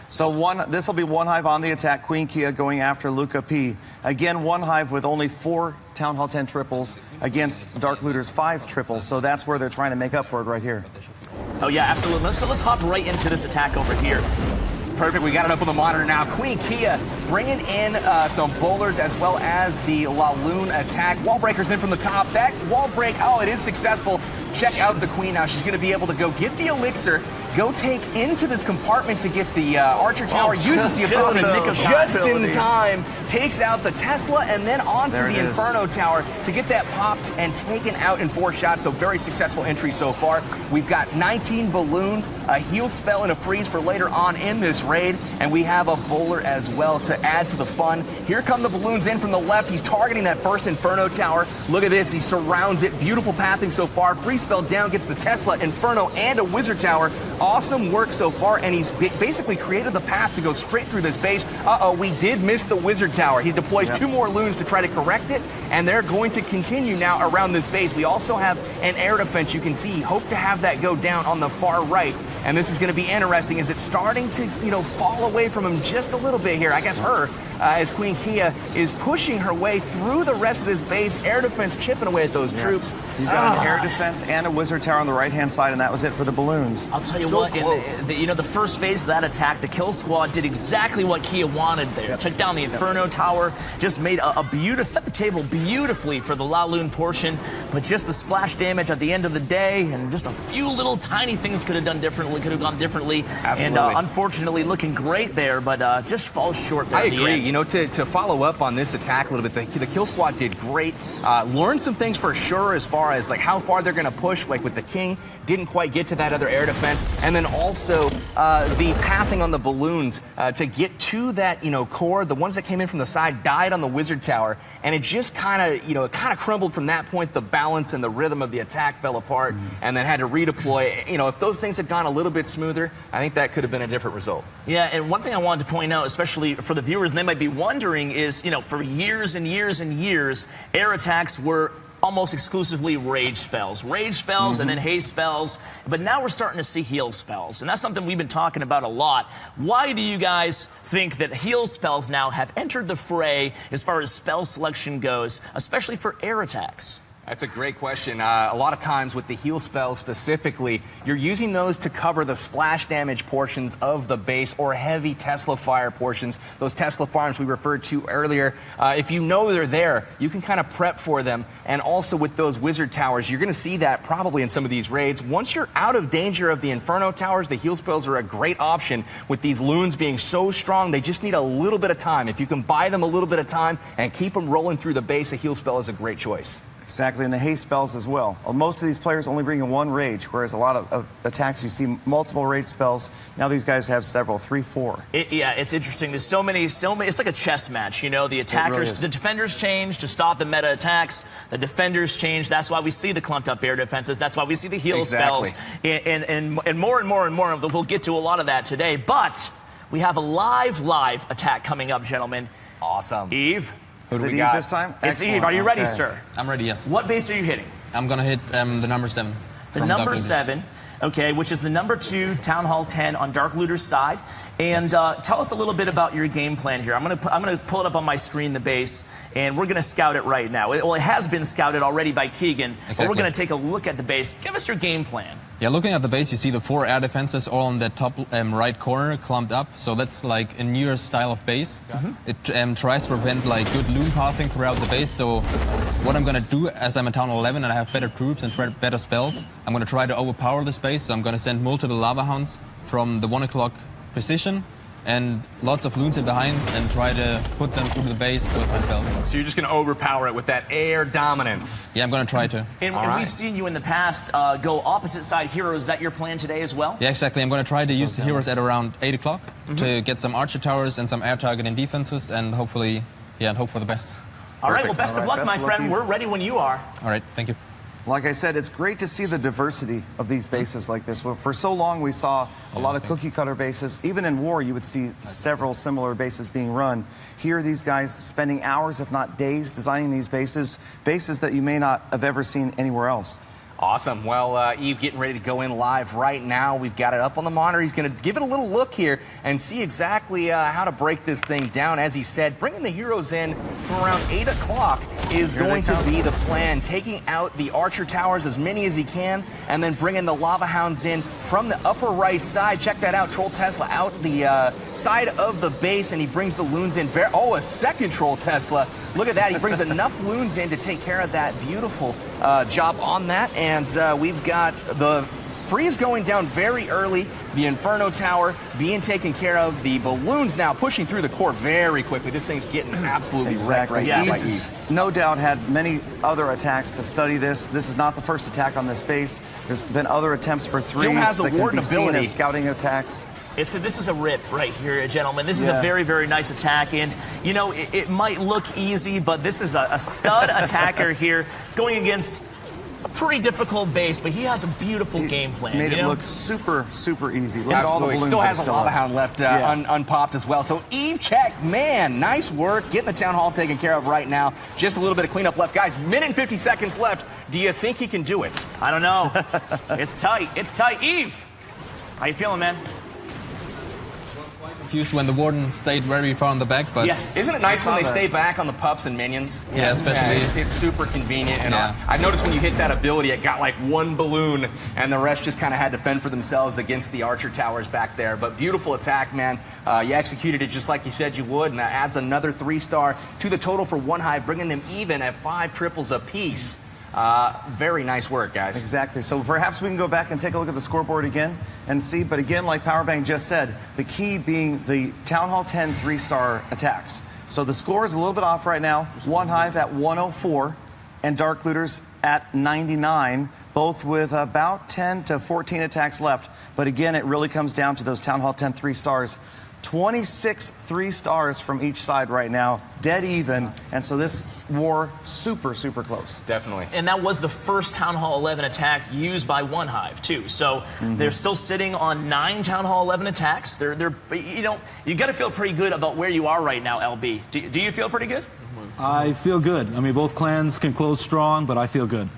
So this will be One Hive on the attack. Queen Kia going after Luca P. Again, One Hive with only 4 Town Hall 10 triples against Dark Looters 5 triples. So that's where they're trying to make up for it right here. Oh, yeah, absolutely. Let's hop right into this attack over here. Perfect. We got it up on the monitor now. Queen Kia bringing in some Bowlers as well as the Laloon attack. Wall breakers in from the top. That wall break, it is successful. Check out the Queen now. She's going to be able to go get the elixir, go take into this compartment to get the Archer Tower, uses the ability just in time, takes out the Tesla, and then onto the Inferno Tower to get that popped and taken out in 4 shots. So very successful entry so far. We've got 19 balloons, a heal spell, and a freeze for later on in this raid, and we have a Bowler as well to add to the fun. Here come the balloons in from the left. He's targeting that first Inferno Tower. Look at this. He surrounds it. Beautiful pathing so far. Freeze spell down, gets the Tesla, Inferno, and a Wizard Tower. Awesome work so far, and he's basically created the path to go straight through this base. Uh-oh, we did miss the Wizard Tower. He deploys 2 more loons to try to correct it, and they're going to continue now around this base. We also have an air defense. You can see he hoped to have that go down on the far right, and this is going to be interesting as it's starting to, fall away from him just a little bit here. I guess as Queen Kia is pushing her way through the rest of this base, air defense chipping away at those troops. You've got an air defense and a Wizard Tower on the right-hand side, and that was it for the balloons. I'll tell you what, the first phase of that attack, the kill squad did exactly what Kia wanted there. Took down the Inferno Tower, just made a beautiful, set the table beautifully for the La Lune portion, but just the splash damage at the end of the day, and just a few little tiny things could have gone differently. Absolutely. And unfortunately looking great there, but just falls short there. I at the agree. end. To follow up on this attack a little bit, the kill squad did great. Learned some things for sure as far as like how far they're going to push, like with the King. Didn't quite get to that other air defense. And then also the pathing on the balloons to get to that, core. The ones that came in from the side died on the Wizard Tower. And it just kind of crumbled from that point. The balance and the rhythm of the attack fell apart and then had to redeploy. If those things had gone a little bit smoother, I think that could have been a different result. Yeah, and one thing I wanted to point out, especially for the viewers, and they might be wondering, is, for years and years and years, air attacks were almost exclusively rage spells, and then haste spells, but now we're starting to see heal spells, and that's something we've been talking about a lot. Why do you guys think that heal spells now have entered the fray as far as spell selection goes, especially for air attacks? That's a great question. A lot of times with the heal spells specifically, you're using those to cover the splash damage portions of the base or heavy Tesla fire portions. Those Tesla farms we referred to earlier. If you know they're there, you can kind of prep for them. And also with those Wizard Towers, you're going to see that probably in some of these raids. Once you're out of danger of the Inferno Towers, the heal spells are a great option. With these loons being so strong, they just need a little bit of time. If you can buy them a little bit of time and keep them rolling through the base, a heal spell is a great choice. Exactly, and the haste spells as well. Most of these players only bring in 1 rage, whereas a lot of attacks you see multiple rage spells. Now these guys have several, 3, 4. Yeah, it's interesting. There's so many. It's like a chess match. The attackers, really the defenders change to stop the meta attacks. The defenders change. That's why we see the clumped up air defenses. That's why we see the heal spells, and more of them. We'll get to a lot of that today. But we have a live attack coming up, gentlemen. Awesome. Eve. Is it Eve this time? It's Excellent. Eve. Are you ready, sir? I'm ready, yes. What base are you hitting? I'm going to hit the number 7. The number 7, okay, which is the number 2 Town Hall 10 on Dark Looter's side. And tell us a little bit about your game plan here. I'm gonna pull it up on my screen, the base, and we're gonna scout it right now. It has been scouted already by Keegan, but we're gonna take a look at the base. Give us your game plan. Yeah, looking at the base, you see the 4 air defenses all on the top right corner, clumped up. So that's like a newer style of base. It tries to prevent like good loon pathing throughout the base. So what I'm gonna do, as I'm a Town Hall 11 and I have better troops and better spells, I'm gonna try to overpower the space. So I'm gonna send multiple lava hounds from the 1 o'clock position and lots of loons in behind and try to put them through the base with my spells. So you're just going to overpower it with that air dominance. Yeah, I'm going to try to. And we've seen you in the past go opposite side heroes. Is that your plan today as well? Yeah, exactly. I'm going to try to use the heroes at around 8 o'clock to get some archer towers and some air targeting defenses and hopefully, and hope for the best. All right, well, best of luck, my friend. We're ready when you are. All right, thank you. Like I said, it's great to see the diversity of these bases like this. For so long, we saw a lot of cookie-cutter bases. Even in war, you would see several similar bases being run. Here, these guys spending hours, if not days, designing these bases that you may not have ever seen anywhere else. Awesome. Well, Eve getting ready to go in live right now. We've got it up on the monitor. He's going to give it a little look here and see exactly how to break this thing down. As he said, bringing the heroes in from around 8 o'clock is going to be the plan. Taking out the archer towers, as many as he can, and then bringing the lava hounds in from the upper right side. Check that out. Troll Tesla out the side of the base, and he brings the loons in. Oh, a second Troll Tesla. Look at that. He brings enough loons in to take care of that. Beautiful job on that. And we've got the freeze going down very early. The Inferno Tower being taken care of. The balloons now pushing through the core very quickly. This thing's getting absolutely wrecked right now. He's no doubt had many other attacks to study this. This is not the first attack on this base. There's been other attempts for threes. Still has a that can warden be seen ability. as scouting attacks. This is a rip right here, gentlemen. This is a very, very nice attack. And, you know, it might look easy, but this is a stud attacker here going against pretty difficult base, but he has a beautiful game plan. Made it look super, super easy. Look at all the balloons. Still has a lava up. hound left unpopped as well. So Eve check, man, nice work. Getting the town hall taken care of right now. Just a little bit of cleanup left. Guys, minute and 50 seconds left. Do you think he can do it? I don't know. It's tight. It's tight. Eve, how you feeling, man? When the warden stayed very far on the back, but yes, isn't it nice when they stay back on the pups and minions? Yeah, especially it's super convenient. And I noticed when you hit that ability, it got like one balloon, and the rest just kind of had to fend for themselves against the archer towers back there. But beautiful attack, man. You executed it just like you said you would, and that adds another 3-star to the total for One Hive, bringing them even at 5 triples apiece. Very nice work, guys. Exactly. So perhaps we can go back and take a look at the scoreboard again and see. But again, like Powerbang just said, the key being the Town Hall 10 3-star attacks. So the score is a little bit off right now. One Hive at 104 and Dark Looters at 99, both with about 10 to 14 attacks left. But again, it really comes down to those Town Hall 10 3-stars. 26 3-stars from each side right now, dead even, and so this war super, super close. Definitely. And that was the first Town Hall 11 attack used by One Hive too. So they're still sitting on 9 Town Hall 11 attacks. They're you know, you got to feel pretty good about where you are right now, LB. Do you feel pretty good? I feel good. I mean, both clans can close strong, but I feel good.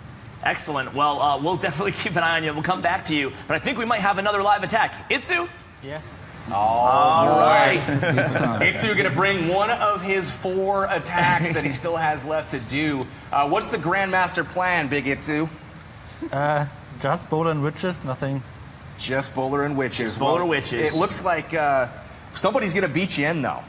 Excellent. Well, we'll definitely keep an eye on you. We'll come back to you, but I think we might have another live attack. Itsu? Yes. All right. Itsu going to bring one of his 4 attacks that he still has left to do. What's the Grandmaster plan, Big Itsu? Just bowler and witches, nothing. Just bowler and witches. Just bowler witches. It looks like somebody's going to beat you in, though.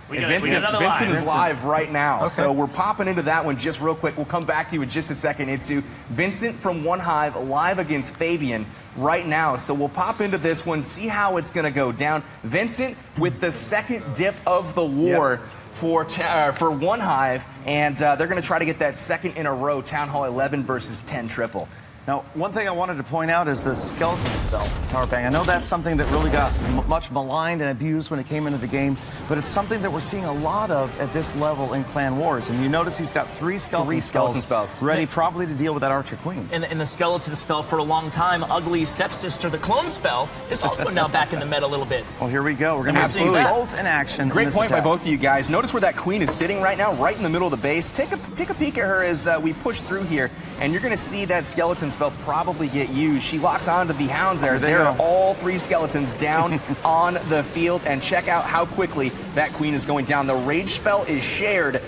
Vincent is live right now, okay. So we're popping into that one just real quick. We'll come back to you in just a second, Itsu. Vincent from One Hive live against Fabian right now, so we'll pop into this one, see how it's going to go down. Vincent with the second dip of the war for One Hive, and they're going to try to get that second in a row, Town Hall 11 versus 10 triple. Now, one thing I wanted to point out is the skeleton spell, Powerbang. I know that's something that really got much maligned and abused when it came into the game, but it's something that we're seeing a lot of at this level in Clan Wars. And you notice he's got 3 skeleton spells ready probably to deal with that Archer Queen. And the skeleton spell for a long time, Ugly Stepsister, the clone spell, is also now back in the meta a little bit. Well, here we go. We're going to see both in action. Great point by both of you guys. Notice where that queen is sitting right now, right in the middle of the base. Take a peek at her as we push through here, and you're going to see that skeleton spell probably get used. She locks onto the hounds there. There are all 3 skeletons down on the field, and check out how quickly that queen is going down. The rage spell is shared.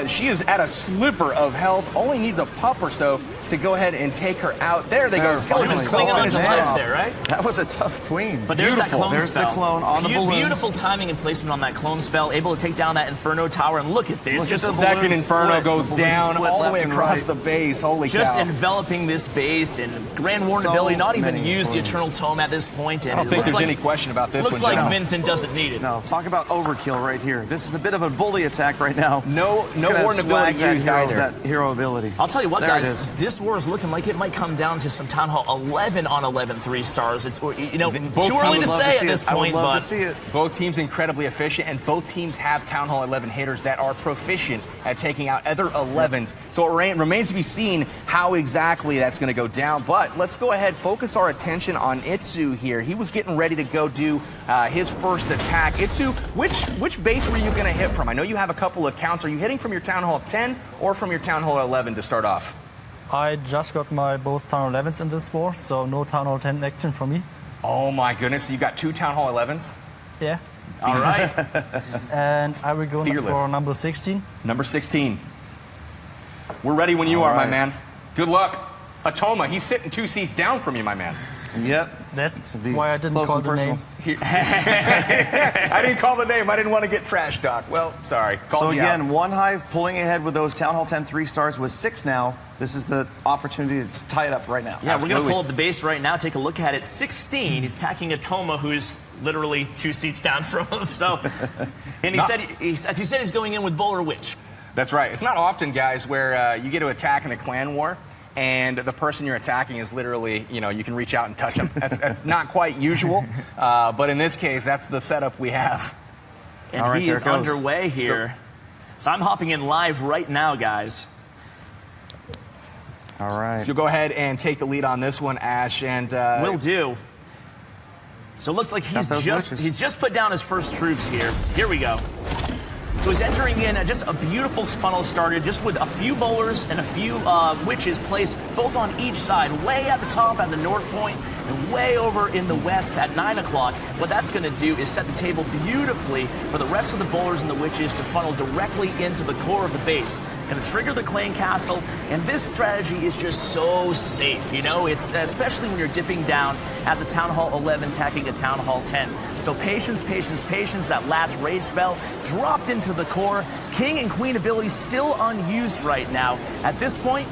She is at a sliver of health, only needs a pup or so to go ahead and take her out. There they go. Skeletons clinging on to life there, right? That was a tough queen. But there's that clone spell. There's the clone on the balloons. Beautiful timing and placement on that clone spell, able to take down that Inferno tower, and look at this. Just the second Inferno goes down all the way across the base. Holy cow. Just enveloping this base, and Grand War ability, not even use the Eternal Tome at this point. And I don't think there's any question about this one. Looks like Vincent doesn't need it. No, talk about overkill right here. This is a bit of a bully attack right now. No Warden ability used either. That hero ability. I'll tell you what, guys, this war is looking like it might come down to some Town Hall 11 on 11 3-stars. It's, you know, too early to say at this point, but to see it. Both teams incredibly efficient, and both teams have Town Hall 11 hitters that are proficient at taking out other 11s. So it remains to be seen how exactly that's going to go down. But let's go ahead, focus our attention on Itsu here. He was getting ready to go do his first attack. Itsu, which base were you going to hit from? I know you have a couple of counts. Are you hitting from your Town Hall 10 or from your Town Hall 11 to start off? I just got my both Town Hall 11s in this war, so no Town Hall 10 action for me. Oh my goodness, so you got 2 Town Hall 11s? Yeah. All right. And I will go for number 16. Number 16. We're ready when you are, my man. Good luck. Atoma, he's sitting 2 seats down from you, my man. Yep. That's why I didn't call the name. I didn't call the name. I didn't want to get trash talk. Well, sorry. So again, One Hive pulling ahead with those Town Hall 10 3-stars with 6 now. This is the opportunity to tie it up right now. Yeah, we're going to pull up the base right now, take a look at it. 16, he's attacking Atoma, who's literally 2 seats down from him. So, and he said he's going in with Bowler Witch. That's right. It's not often, guys, where you get to attack in a clan war, and the person you're attacking is literally, you know, you can reach out and touch them. That's not quite usual, but in this case, that's the setup we have. And he is underway here. So I'm hopping in live right now, guys. All right. So you'll go ahead and take the lead on this one, Ash, and will do. So it looks like he's just put down his first troops here. Here we go. So he's entering in just a beautiful funnel started, just with a few bowlers and a few witches placed both on each side, way at the top at the north point and way over in the west at 9 o'clock. What that's going to do is set the table beautifully for the rest of the bowlers and the witches to funnel directly into the core of the base. Going to trigger the clan castle, and this strategy is just so safe, you know? It's especially when you're dipping down as a Town Hall 11 attacking a Town Hall 10. So patience, patience, patience. That last rage spell dropped into the core. King and Queen abilities still unused right now. At this point,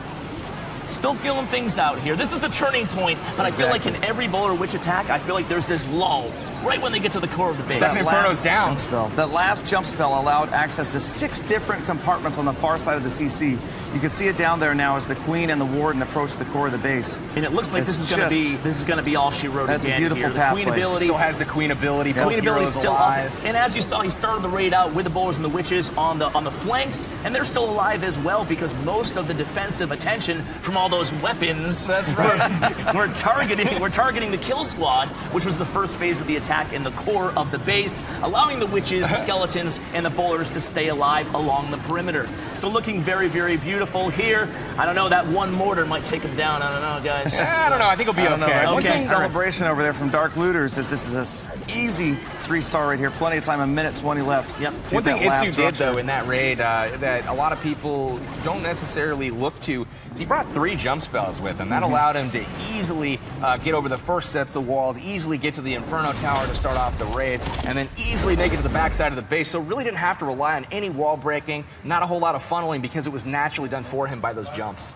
still feeling things out here. This is the turning point, but I feel like in every bowler witch attack, I feel like there's this lull right when they get to the core of the base. Second Inferno's down. That last jump spell allowed access to 6 different compartments on the far side of the CC. You can see it down there now as the Queen and the Warden approach the core of the base. And it looks like this is going to be all she wrote that's again. That's a beautiful here. pathway. The Queen ability still has the Queen ability. The Queen ability still alive. And as you saw, he started the raid out with the bowlers and the witches on the flanks, and they're still alive as well because most of the defensive attention from all those weapons. That's right. we're targeting the kill squad, which was the first phase of the attack in the core of the base, allowing the witches, the skeletons, and the bowlers to stay alive along the perimeter. So looking very, very beautiful here. I don't know, that one mortar might take him down. I don't know, guys. I don't know. I think it'll be okay. I see celebration over there from Dark Looters as this is an easy 3-star right here. Plenty of time, 1:20 left. Yep. One thing Itsu did, though, in that raid that a lot of people don't necessarily look to is he brought 3 jump spells with him. That allowed him to easily get over the first sets of walls, easily get to the Inferno Tower to start off the raid, and then easily make it to the backside of the base. So really didn't have to rely on any wall breaking, not a whole lot of funneling because it was naturally done for him by those jumps.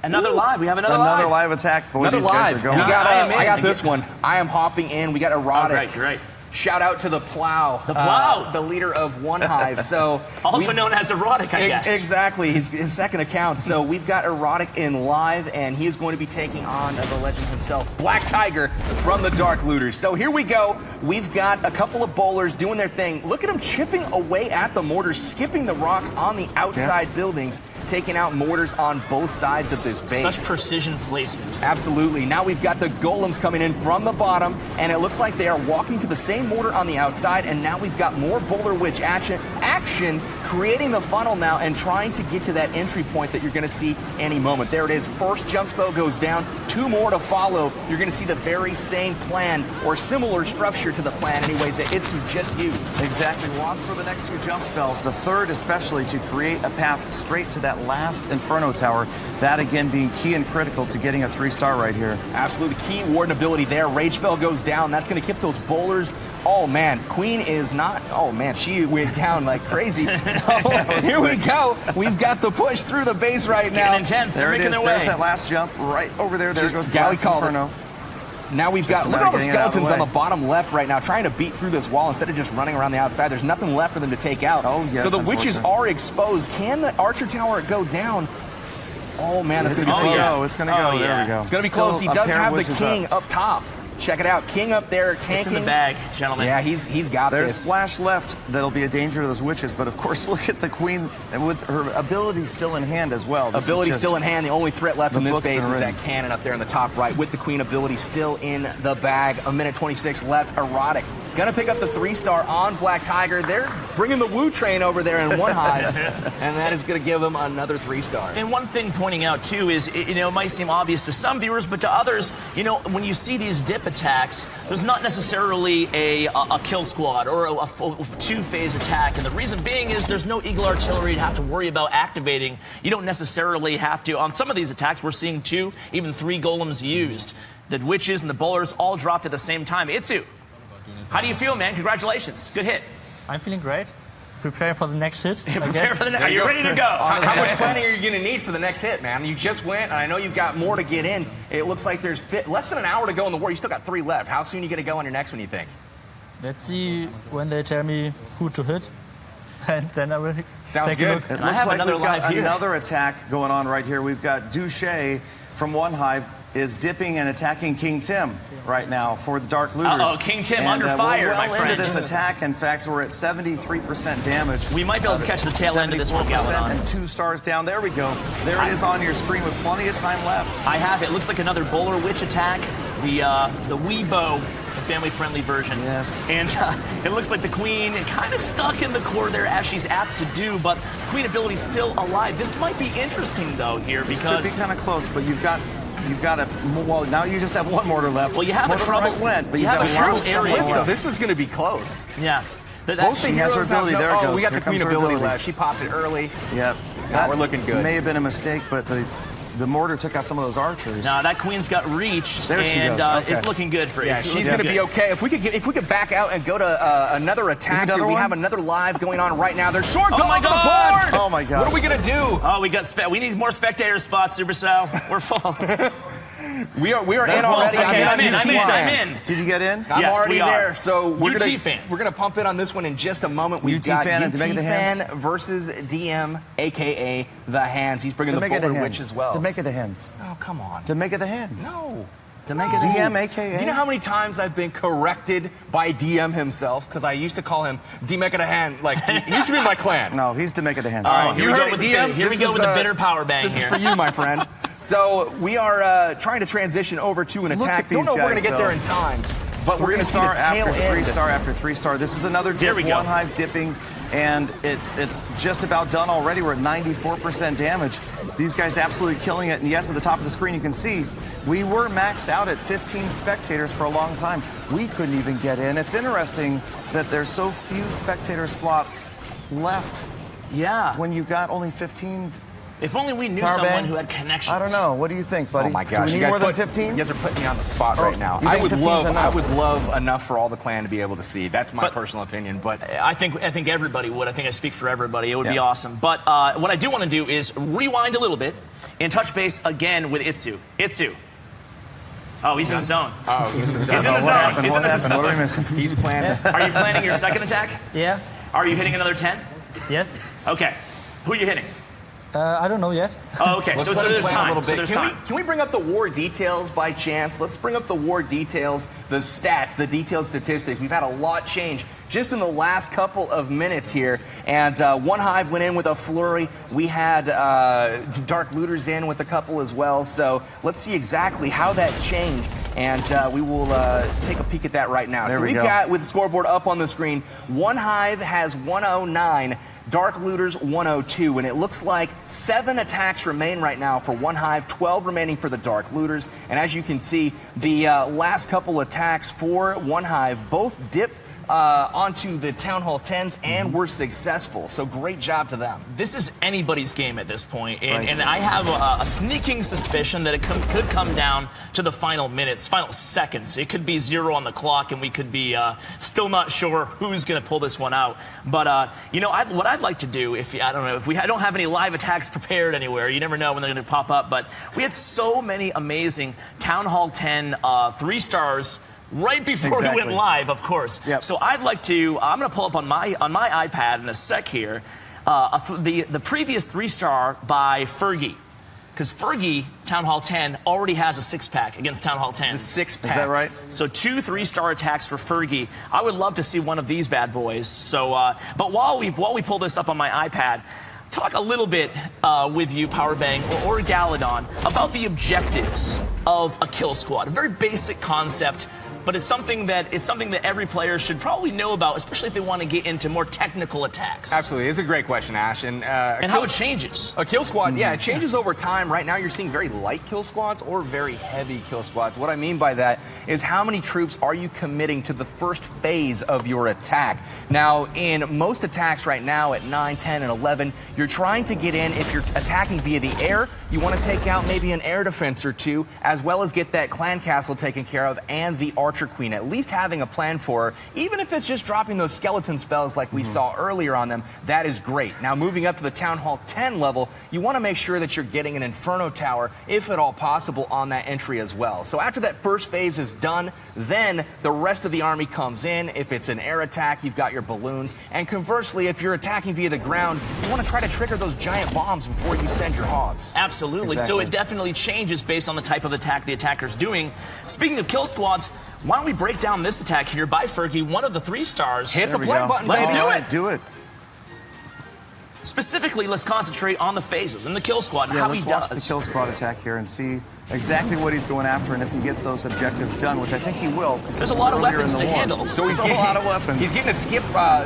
Another live. We have another live attack. Boy, another these guys live. are going. I got this one. I am hopping in. We got erotic. Right. Shout out to the Plow. The Plow. The leader of One Hive. So also known as Erotic, I guess. Exactly. His second account. So we've got Erotic in live, and he is going to be taking on the legend himself, Black Tiger from the Dark Looters. So here we go. We've got a couple of bowlers doing their thing. Look at them chipping away at the mortars, skipping the rocks on the outside buildings, taking out mortars on both sides of this base. Such precision placement. Absolutely. Now we've got the golems coming in from the bottom, and it looks like they are walking to the same mortar on the outside, and now we've got more bowler witch action creating the funnel now and trying to get to that entry point that you're going to see any moment. There it is. First jump spell goes down. 2 more to follow. You're going to see the very same plan or similar structure to the plan anyways that Itsu just used. Exactly. Watch for the next 2 jump spells. The third especially to create a path straight to that last Inferno Tower. That again being key and critical to getting a 3-star right here. Absolutely. Key Warden ability there. Rage spell goes down. That's going to keep those bowlers. Oh man, Queen is not. Oh man, she went down like crazy. So here we go. We've got the push through the base right now. Intense. There it is. There's that last jump right over there. There goes the last Inferno. Now we've got, look at all the skeletons on the bottom left right now trying to beat through this wall instead of just running around the outside. There's nothing left for them to take out. Oh, yeah, so the witches are exposed. Can the Archer Tower go down? Oh man, that's going to be close. It's going to go. There we go. It's going to be close. He does have the King up top. Check it out. King up there tanking. It's in the bag, gentlemen. Yeah, he's got There's this. There's Splash left that'll be a danger to those witches, but of course look at the Queen and with her ability still in hand as well. Ability still in hand. The only threat left in this base is that cannon up there in the top right with the Queen ability still in the bag. 1:26 left. Erotic. Gonna pick up the 3-star on Black Tiger. They're bringing the Woo train over there in One Hive, and that is gonna give them another 3-star. And one thing pointing out too is, it might seem obvious to some viewers, but to others, when you see these dip attacks, there's not necessarily a kill squad or a 2-phase attack, and the reason being is there's no Eagle Artillery to have to worry about activating. You don't necessarily have to. On some of these attacks, we're seeing 2, even 3 golems used. The witches and the bowlers all dropped at the same time. Itsu, how do you feel, man? Congratulations. Good hit. I'm feeling great. Preparing for the next hit. Are you ready to go? How much planning are you going to need for the next hit, man? You just went, and I know you've got more to get in. It looks like there's less than an hour to go in the war. You still got 3 left. How soon are you going to go on your next one, you think? Let's see when they tell me who to hit. And then I will Sounds take good. a look. It looks like we've got another attack going on right here. We've got Douche from One Hive is dipping and attacking King Tim right now for the Dark Looters. Uh-oh, King Tim under fire, we're well my friend. into this attack. In fact, we're at 73% damage. We might be able to catch the tail end of this one, Galladon. And 2 stars down. There we go. There it is on your screen with plenty of time left. I have it. Looks like another Bowler Witch attack. The Weebo, the family-friendly version. Yes. And it looks like the Queen kind of stuck in the core there, as she's apt to do, but Queen ability's still alive. This might be interesting, though, here, because... This could be kind of close, but you've got a... Well, now you just have 1 mortar left. Well, you have a trouble... went, but you have a trouble area though. This is going to be close. Yeah. Both the heroes have no... Oh, we got the Queen ability left. She popped it early. Yep. Now we're looking good. May have been a mistake, but the mortar took out some of those archers. No, that Queen's got reach, there she and goes. Okay. it's looking good for you. Yeah, she's going to be okay. If we could back out and go to another attack, we have another live going on right now. There's swords all over the board. Oh my God! What are we going to do? Oh, we need more spectator spots, Supercell. We're full. We are in already. Okay, I'm in. Did you get in? I'm yes, already there. So we're gonna pump it on this one in just a moment. We've got UT Fan versus DM, aka the Hands. He's bringing the Bowler Witch as well. To make it the Hands. Oh, come on. To make it the Hands. No. To make it DM, aka. Do you know how many times I've been corrected by DM himself? Because I used to call him D-Make-It a Hand. Like, he used to be in my clan. No, he's to-make-it a Hands. All right, here we go with DM. Here we go with the bitter power bang this here. This is for you, my friend. So we are trying to transition over to an attack. Don't know if we're going to get there in time, but we're going to see the tail end. 3-star after 3-star. This is another dip, 1 hive dipping, and it's just about done already. We're at 94% damage. These guys absolutely killing it. And yes, at the top of the screen you can see we were maxed out at 15 spectators for a long time. We couldn't even get in. It's interesting that there's so few spectator slots left. Yeah. When you've got only 15. If only we knew someone who had connections. I don't know. What do you think, buddy? Oh my gosh, do we need more than 15? You guys are putting me on the spot right now. I would love enough for all the clan to be able to see. That's my personal opinion, but I think everybody would. I think I speak for everybody. It would be awesome. But what I do want to do is rewind a little bit and touch base again with Itsu. Itsu. Oh, he's in the zone. Oh, he's in the zone. He's in the zone. What happened? What are we missing? He's planning. Are you planning your second attack? Yeah. Are you hitting another 10? Yes. Okay. Who are you hitting? I don't know yet. Oh, okay. So there's time. A little bit. So Can we bring up the war details by chance? Let's bring up the war details, the stats, the detailed statistics. We've had a lot change just in the last couple of minutes here. And 1 hive went in with a flurry. We had Dark Looters in with a couple as well. So let's see exactly how that changed. And we will take a peek at that right now. There so we we've go. got, with the scoreboard up on the screen, 1 hive has 109. Dark Looters 102, and it looks like 7 attacks remain right now for 1 hive, 12 remaining for the Dark Looters. And as you can see, the last couple attacks for 1 hive both dip onto the Town Hall 10s and were successful. So great job to them. This is anybody's game at this point, and I have a sneaking suspicion that it could come down to the final minutes, final seconds. It could be 0 on the clock, and we could be still not sure who's going to pull this one out. But you know, what I'd like to do, I don't have any live attacks prepared anywhere. You never know when they're going to pop up. But we had so many amazing Town Hall 10 3 stars. Right before we went live, of course. Yep. So I'd like to. I'm going to pull up on my iPad in a sec here the previous 3-star by Fergie, because Fergie Town Hall 10 already has a 6-pack against Town Hall 10. The 6-pack. Is that right? So 2 3-star attacks for Fergie. I would love to see one of these bad boys. So, but while we pull this up on my iPad, talk a little bit with you, Powerbang or Galladon, about the objectives of a kill squad. A very basic concept. But it's something that every player should probably know about, especially if they want to get into more technical attacks. Absolutely, it's a great question, Ash. And how it changes. A kill squad, yeah, it changes over time. Right now, you're seeing very light kill squads or very heavy kill squads. What I mean by that is how many troops are you committing to the first phase of your attack? Now, in most attacks right now at 9, 10, and 11, you're trying to get in. If you're attacking via the air, you want to take out maybe an air defense or 2, as well as get that clan castle taken care of and the archer Archer Queen, at least having a plan for her, even if it's just dropping those skeleton spells like we saw earlier on them, that is great. Now, moving up to the Town Hall 10 level, you want to make sure that you're getting an Inferno Tower, if at all possible, on that entry as well. So after that first phase is done, then the rest of the army comes in. If it's an air attack, you've got your balloons. And conversely, if you're attacking via the ground, you want to try to trigger those giant bombs before you send your hogs. Absolutely. Exactly. So it definitely changes based on the type of attack the attacker's doing. Speaking of kill squads, why don't we break down this attack here by Fergie, one of the 3 stars. Hit the play button, Let's baby. do it. Do it. Specifically, let's concentrate on the phases and the kill squad, Yeah, how let's he watch does. the kill squad attack here and see exactly what he's going after and if he gets those objectives done, which I think he will. There's a lot of weapons to handle. So There's a lot of weapons. He's getting a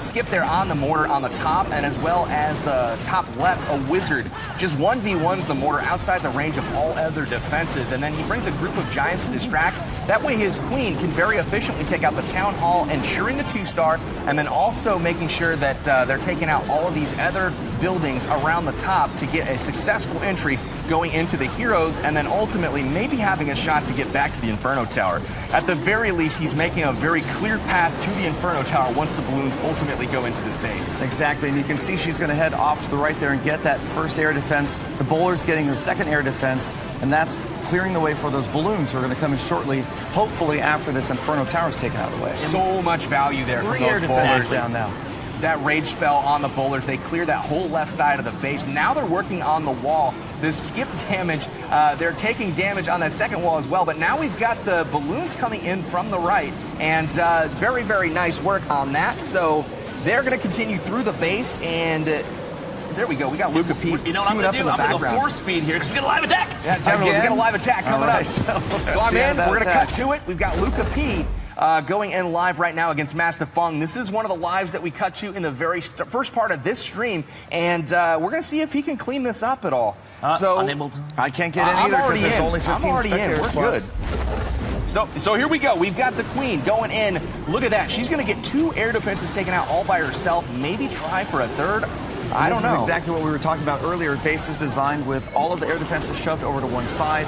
skip there on the mortar on the top, and as well as the top left, a wizard. Just 1v1s the mortar outside the range of all other defenses, and then he brings a group of giants to distract. That way his queen can very efficiently take out the town hall, ensuring the 2-star, and then also making sure that they're taking out all of these other buildings around the top to get a successful entry going into the heroes, and then ultimately maybe having a shot to get back to the Inferno Tower. At the very least, he's making a very clear path to the Inferno Tower once the balloons ultimately go into this base. Exactly, and you can see she's going to head off to the right there and get that first air defense. The bowler's getting the second air defense, and that's clearing the way for those balloons who are going to come in shortly, hopefully after this Inferno Tower is taken out of the way. So much value there for 3 air those defenses bowlers. down now. That rage spell on the bowlers, they clear that whole left side of the base. Now they're working on the wall. The skip damage, they're taking damage on that second wall as well, but now we've got the balloons coming in from the right, and very, very nice work on that. So they're going to continue through the base, and there we go. We got Luca P. You know what I'm going to do? I'm going to go 4-speed here because we got a live attack. Yeah, definitely. We got a live attack coming up. So I'm in. We're going to cut to it. We've got Luca P. Going in live right now against Master Fung. This is one of the lives that we cut to in the very first part of this stream, and we're going to see if he can clean this up at all. Unable to. I can't get in either because there's only 15 spectator We're spots. good. So here we go. We've got the queen going in. Look at that. She's going to get 2 air defenses taken out all by herself. Maybe try for a third. I don't know. This is exactly what we were talking about earlier. Base is designed with all of the air defenses shoved over to one side.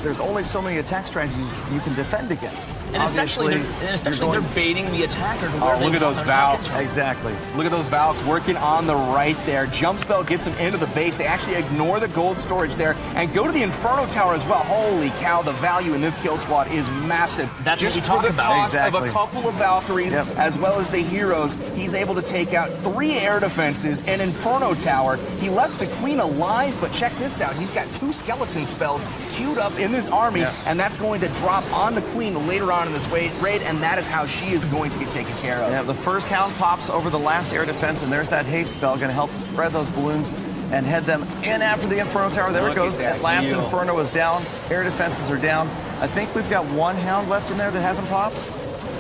There's only so many attack strategies you can defend against. And essentially they're baiting the attacker to where look at those valves. Exactly. Look at those valves working on the right there. Jump spell gets them into the base. They actually ignore the gold storage there and go to the Inferno Tower as well. Holy cow, the value in this kill squad is massive. That's just what we talk about. Cost of a couple of Valkyries as well as the heroes. He's able to take out 3 air defenses, an Inferno Tower. He left the queen alive, but check this out. He's got 2 skeleton spells queued up in this army, and that's going to drop on the queen later on in this raid, and that is how she is going to get taken care of. Yeah, the first hound pops over the last air defense, and there's that haste spell going to help spread those balloons and head them in after the Inferno Tower. There it goes. That last Inferno is down. Air defenses are down. I think we've got 1 hound left in there that hasn't popped.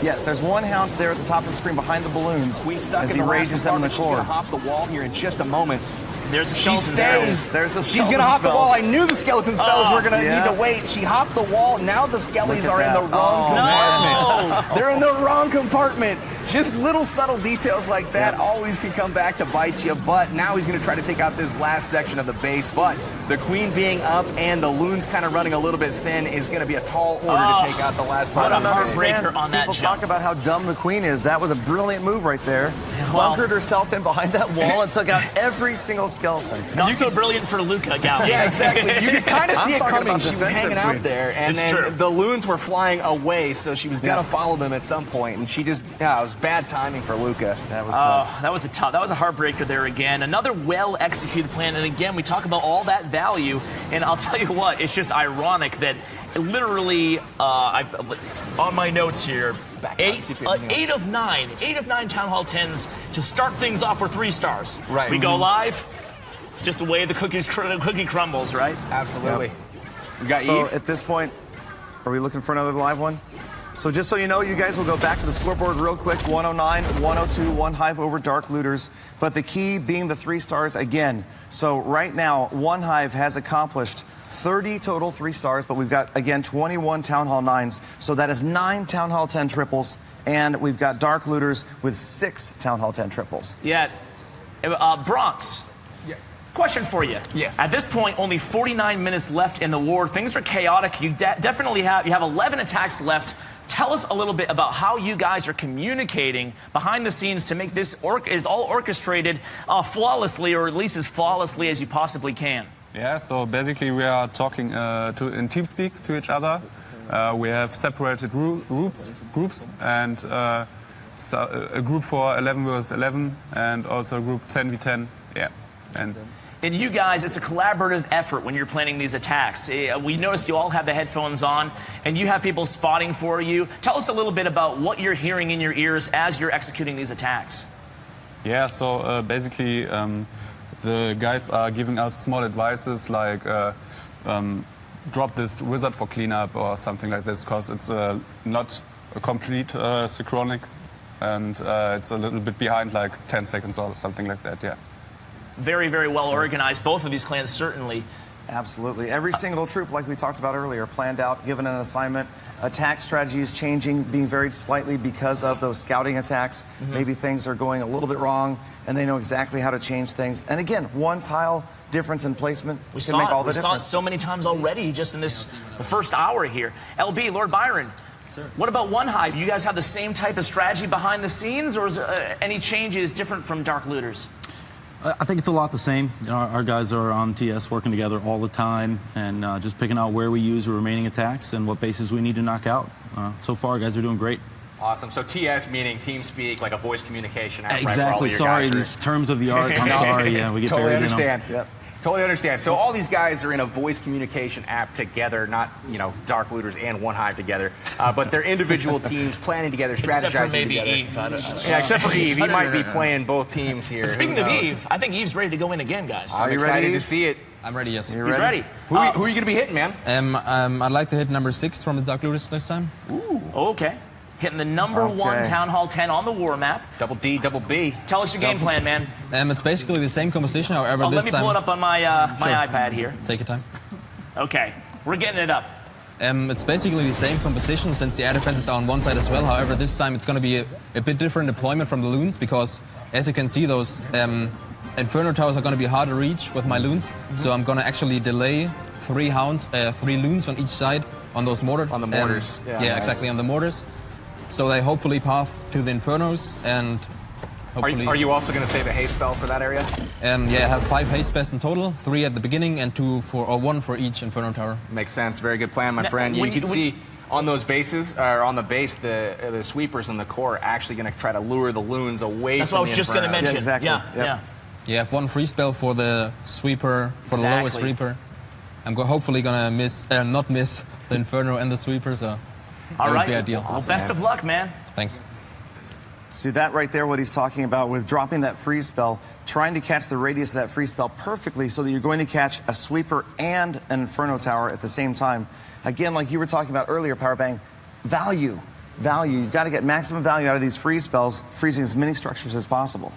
Yes, there's 1 hound there at the top of the screen behind the balloons. Queen stuck as in he the rages them in the She's going core. to hop the wall here in just a moment. There's a She skeleton stays. spells. There's a She's going to hop the wall. I knew the skeleton spells were going to need to wait. She hopped the wall. Now the skellies are in the wrong compartment. They're in the wrong compartment. Just little subtle details like that always can come back to bite you. But now he's going to try to take out this last section of the base. But the queen being up and the loons kind of running a little bit thin is going to be a tall order to take out the last part. I don't understand. understand. On that People jump. talk about how dumb the queen is. That was a brilliant move right there. Bunkered herself in behind that wall and took out every single skeleton. Not so brilliant for Luca, Gal. Yeah, exactly. You could kind of see I'm it talking coming. about She was defensive hanging out queens. there, and It's then true. the loons were flying away, so she was going to follow them at some point, and she just, it was bad timing for Luca. That was tough. That was a heartbreaker there again. Another well-executed plan, and again, we talk about all that value, and I'll tell you what, it's just ironic that literally, on my notes here, 8 of 9 Town Hall 10s to start things off with 3 stars. Right. We go live, just the way the cookie crumbles, right? Absolutely. We got So Eve. at this point, are we looking for another live one? So just so you know, you guys will go back to the scoreboard real quick. 109, 102, 1 hive over Dark Looters. But the key being the 3 stars again. So right now, 1 hive has accomplished 30 total 3 stars, but we've got, again, 21 Town Hall 9s. So that is 9 Town Hall 10 triples. And we've got Dark Looters with 6 Town Hall 10 triples. Yeah. Bronx. Question for you. Yeah. At this point, only 49 minutes left in the war. Things are chaotic. You definitely have 11 attacks left Tell us a little bit about how you guys are communicating behind the scenes to make this is all orchestrated flawlessly, or at least as flawlessly as you possibly can. Yeah, so basically we are talking in TeamSpeak to each other. We have separated groups and so a group for 11 versus 11 and also a group 10v10. Yeah. And you guys, it's a collaborative effort when you're planning these attacks. We noticed you all have the headphones on, and you have people spotting for you. Tell us a little bit about what you're hearing in your ears as you're executing these attacks. Yeah, so basically the guys are giving us small advices like drop this wizard for cleanup or something like this, because it's not a complete synchronic, and it's a little bit behind, like 10 seconds or something like that, yeah. Very, very well organized. Both of these clans, certainly. Absolutely. Every single troop, like we talked about earlier, planned out, given an assignment. Attack strategy is changing, being varied slightly because of those scouting attacks. Maybe things are going a little bit wrong, and they know exactly how to change things. And again, one tile difference in placement can make all the difference. We saw it so many times already just in the first hour here. LB, Lord Byron, what about One Hive? You guys have the same type of strategy behind the scenes, or is any changes different from Dark Looters? I think it's a lot the same. You know, our guys are on TS working together all the time and just picking out where we use the remaining attacks and what bases we need to knock out. So far, guys are doing great. Awesome. So TS meaning TeamSpeak, like a voice communication app, exactly. Right, sorry, these terms of the art. I'm sorry. Yeah, we get totally buried understand. in them. Yep. Totally understand. So all these guys are in a voice communication app together, not, you know, Dark Looters and One Hive together, but they're individual teams planning together, strategizing except for maybe together. Eve. Yeah, except for Eve. He might be playing both teams here. But speaking of Eve, I think Eve's ready to go in again, guys. I'm excited to see it. I'm ready, yes. He's ready. Who are you going to be hitting, man? I'd like to hit number 6 from the Dark Looters this time. Ooh. Okay. Hitting the number 1 Town Hall 10 on the war map. Double D, double B. Tell us your game plan, man. It's basically the same composition, however this time... Let me pull it up on my iPad here. Take your time. Okay, we're getting it up. It's basically the same composition since the air defenses are on one side as well. However, this time it's going to be a bit different deployment from the loons because, as you can see, those Inferno towers are going to be hard to reach with my loons. So I'm going to actually delay 3 loons on each side on those mortars. On the mortars. Yeah, exactly, on the mortars. So they hopefully path to the Infernos and hopefully... Are you also going to save a haste spell for that area? Yeah, I have 5 haste spells in total, 3 at the beginning and 1 for each Inferno tower. Makes sense. Very good plan, my friend. You can see on those bases, or on the base, the sweepers in the core are actually going to try to lure the loons away That's from what I was just going to mention. Yeah, exactly. Yeah. You have 1 free spell for the sweeper, for the lowest sweeper. I'm hopefully going to not miss the Inferno and the sweeper, so that would be ideal. Well, best of luck, man. Thanks. See that right there, what he's talking about with dropping that freeze spell, trying to catch the radius of that freeze spell perfectly so that you're going to catch a sweeper and an Inferno tower at the same time. Again, like you were talking about earlier, Powerbang, value. You've got to get maximum value out of these freeze spells, freezing as many structures as possible.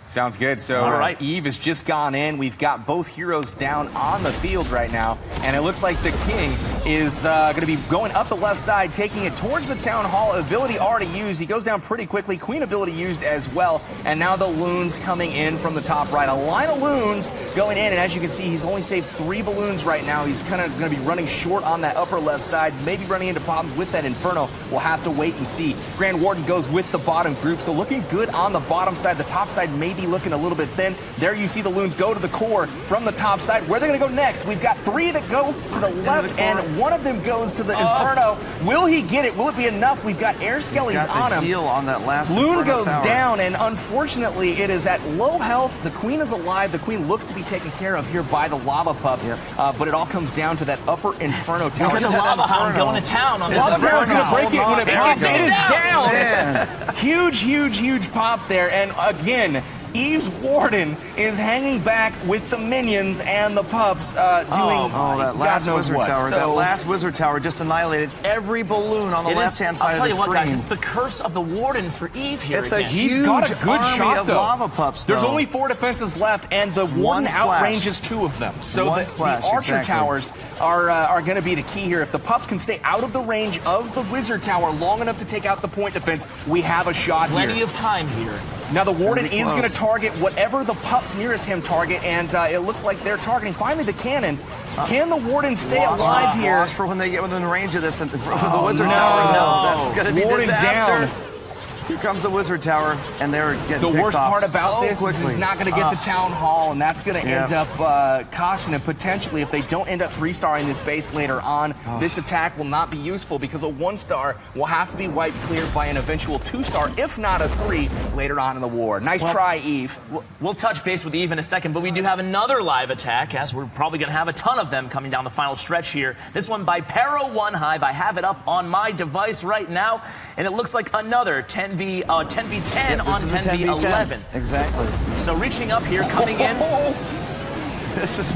Sounds good. So Eve has just gone in. We've got both heroes down on the field right now. And it looks like the King is going to be going up the left side, taking it towards the Town Hall. Ability already used. He goes down pretty quickly. Queen ability used as well. And now the loons coming in from the top right. A line of loons going in. And as you can see, he's only saved 3 balloons right now. He's kind of going to be running short on that upper left side, maybe running into problems with that Inferno. We'll have to wait and see. Grand Warden goes with the bottom group. So looking good on the bottom side. The top side maybe looking a little bit thin. There you see the loons go to the core from the top side. Where are they going to go next? We've got 3 that go to the left, and 1 of them goes to the Inferno. Will he get it? Will it be enough? We've got air skellies on him. Heal on that last Loon Inferno goes tower. down, and unfortunately, it is at low health. The Queen is alive. The Queen looks to be taken care of here by the lava pups, but it all comes down to that upper Inferno tower. Look at the lava hound going to town on this Lava Inferno. hound's going to break it when it is down. Man. Huge pop there, and again, Eve's Warden is hanging back with the minions and the pups doing that last God knows wizard what. tower. So, that last wizard tower just annihilated every balloon on the left-hand side of the screen. I'll tell you what, guys, it's the curse of the Warden for Eve here. It's again. a huge He's got a good army shot, of though. lava pups, though. There's only 4 defenses left, and the Warden outranges 2 of them. So the Archer towers are going to be the key here. If the pups can stay out of the range of the wizard tower long enough to take out the point defense, we have a shot here. Plenty of time here. Now the It's gonna Warden be is going to close. target whatever the pups nearest him target, and it looks like they're targeting finally the cannon. Can the Warden stay alive here? Watch for when they get within range of this and the Wizard no. Tower. No, that's going to be Warden disaster. down. Here comes the Wizard Tower, and they're getting The picked worst off part about so this is quickly. he's not going to get the Town Hall, and that's going to Yeah. end up costing him potentially if they don't end up 3-starring this base later on. This attack will not be useful because a 1-star will have to be wiped clear by an eventual 2-star, if not a 3, later on in the war. Nice try, Eve. We'll touch base with Eve in a second, but we do have another live attack, as we're probably going to have a ton of them coming down the final stretch here. This one by Pero One Hive. I have it up on my device right now, and it looks like another 10v10 Yep, on this is a 10v11. Exactly. So reaching up here, coming in. This is.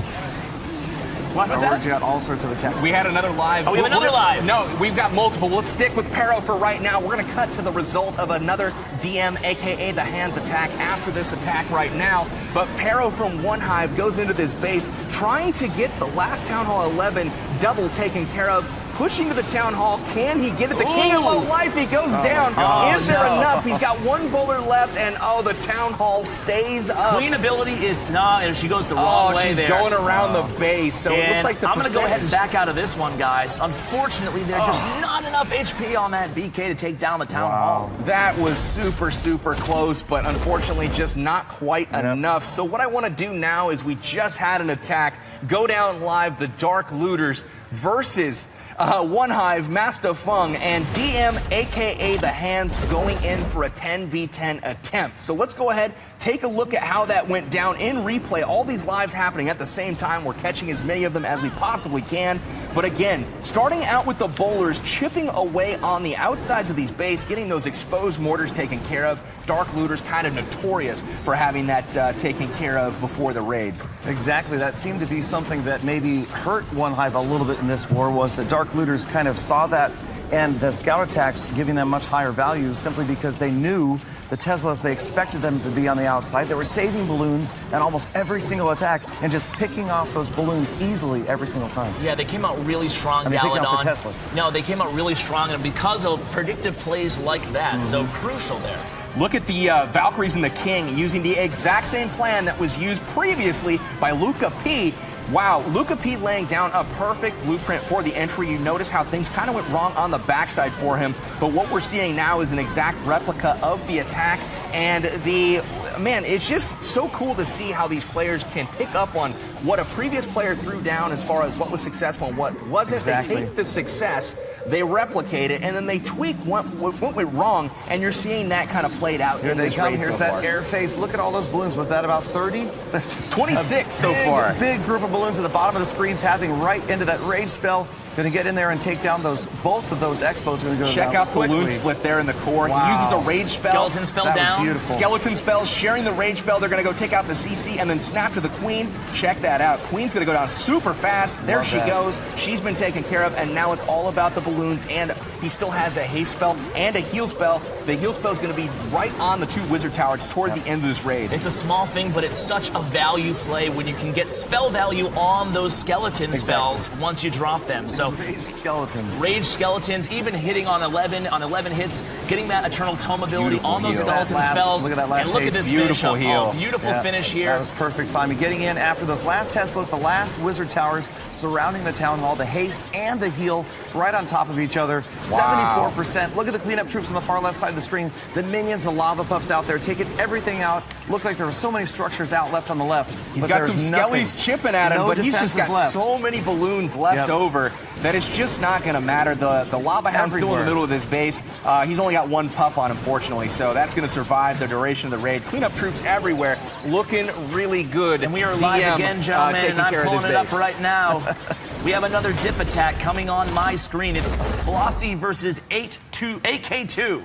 What was that? We got all sorts of attacks. We had another live. Oh, we have another live. No, we've got multiple. Let's stick with Pero for right now. We're going to cut to the result of another DM, aka the hands attack, after this attack right now. But Pero from One Hive goes into this base, trying to get the last Town Hall 11 double taken care of. Pushing to the Town Hall. Can he get it? The King of Low Life, he goes down. Is there enough? He's got one bowler left, and the Town Hall stays up. Queen ability is, no, she goes the wrong way she's there. going around the base, so it looks like the I'm going to go ahead and percentage- back out of this one, guys. Unfortunately, there's just not enough HP on that BK to take down the Town Hall. That was super, super close, but unfortunately just not quite enough. So what I want to do now is we just had an attack go down live, the Dark Looters versus One Hive, Master Fung, and DM, aka the Hands, going in for a 10v10 attempt. So let's go ahead, take a look at how that went down in replay. All these lives happening at the same time. We're catching as many of them as we possibly can. But again, starting out with the bowlers, chipping away on the outsides of these bases, getting those exposed mortars taken care of. Dark Looters kind of notorious for having that taken care of before the raids. Exactly. That seemed to be something that maybe hurt One Hive a little bit in this war, was the Dark Looters kind of saw that, and the scout attacks giving them much higher value simply because they knew the Teslas, they expected them to be on the outside. They were saving balloons in almost every single attack and just picking off those balloons easily every single time. Yeah, they came out really strong, I mean, picking off the Galadon. Teslas. No, they came out really strong, and because of predictive plays like that, so crucial there. Look at the Valkyries and the King using the exact same plan that was used previously by Luca P. Wow, Luca P laying down a perfect blueprint for the entry. You notice how things kind of went wrong on the backside for him, but what we're seeing now is an exact replica of the attack, and man, it's just so cool to see how these players can pick up on what a previous player threw down as far as what was successful and what wasn't. Exactly. They take the success, they replicate it, and then they tweak what went wrong, and you're seeing that kind of played out Here in they this come. raid Here's so that far. air face. Look at all those balloons. Was that about 30? That's 26 so big, far. Big group of balloons at the bottom of the screen, pathing right into that rage spell. Going to get in there and take down both of those expos. Going to go Check down out the quickly. balloon split there in the core. Wow. He uses a rage spell. Skeleton spell That was down. beautiful. Skeleton spell, sharing the rage spell. They're going to go take out the CC and then snap to the Queen. Check that out. Queen's going to go down super fast. There Love she that. goes. She's been taken care of, and now it's all about the balloons. And he still has a haste spell and a heal spell. The heal spell is going to be right on the 2 wizard towers toward the end of this raid. It's a small thing, but it's such a value play when you can get spell value on those skeleton spells once you drop them. So Rage skeletons. rage skeletons, even hitting on 11 hits, getting that eternal tome ability Beautiful on those heal. skeleton spells. Look at that last and look at haste. this Beautiful finish. heal. Beautiful Yeah, finish here. That was perfect timing. Getting in after those last Teslas, the last wizard towers surrounding the town hall, the haste and the heal right on top of each other. 74%. Look at the cleanup troops on the far left side of the screen. The minions, the lava pups out there, taking everything out. Looked like there were so many structures out left on the left. He's but got some there's nothing. skellies chipping at him, No but he's just got defenses left. so many balloons left over that it's just not going to matter. The lava hound's still in the Everywhere. middle of this base. He's only got 1 pup on him, fortunately, so that's going to survive the duration of the raid. Cleanup troops everywhere, looking really good. And we are live DM, again, gentlemen, taking and I'm care of pulling this it up base. right now. We have another dip attack coming on my screen. It's Flossie versus 8K2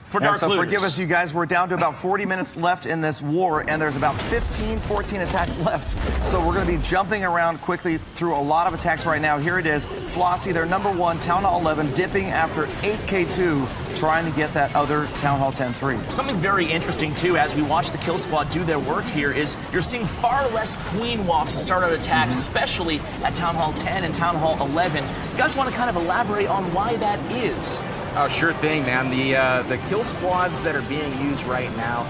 for And Dark so Looters. forgive us, you guys. We're down to about 40 minutes left in this war, and there's about 14 attacks left. So we're going to be jumping around quickly through a lot of attacks right now. Here it is. Flossie, their number 1, Town Hall 11, dipping after 8K2, trying to get that other Town Hall 10-3. Something very interesting, too, as we watch the kill squad do their work here, is you're seeing far less queen walks to start out attacks, especially at Town Hall 10 and Town Hall 11. You guys want to kind of elaborate on why that is? Oh, sure thing, man. The kill squads that are being used right now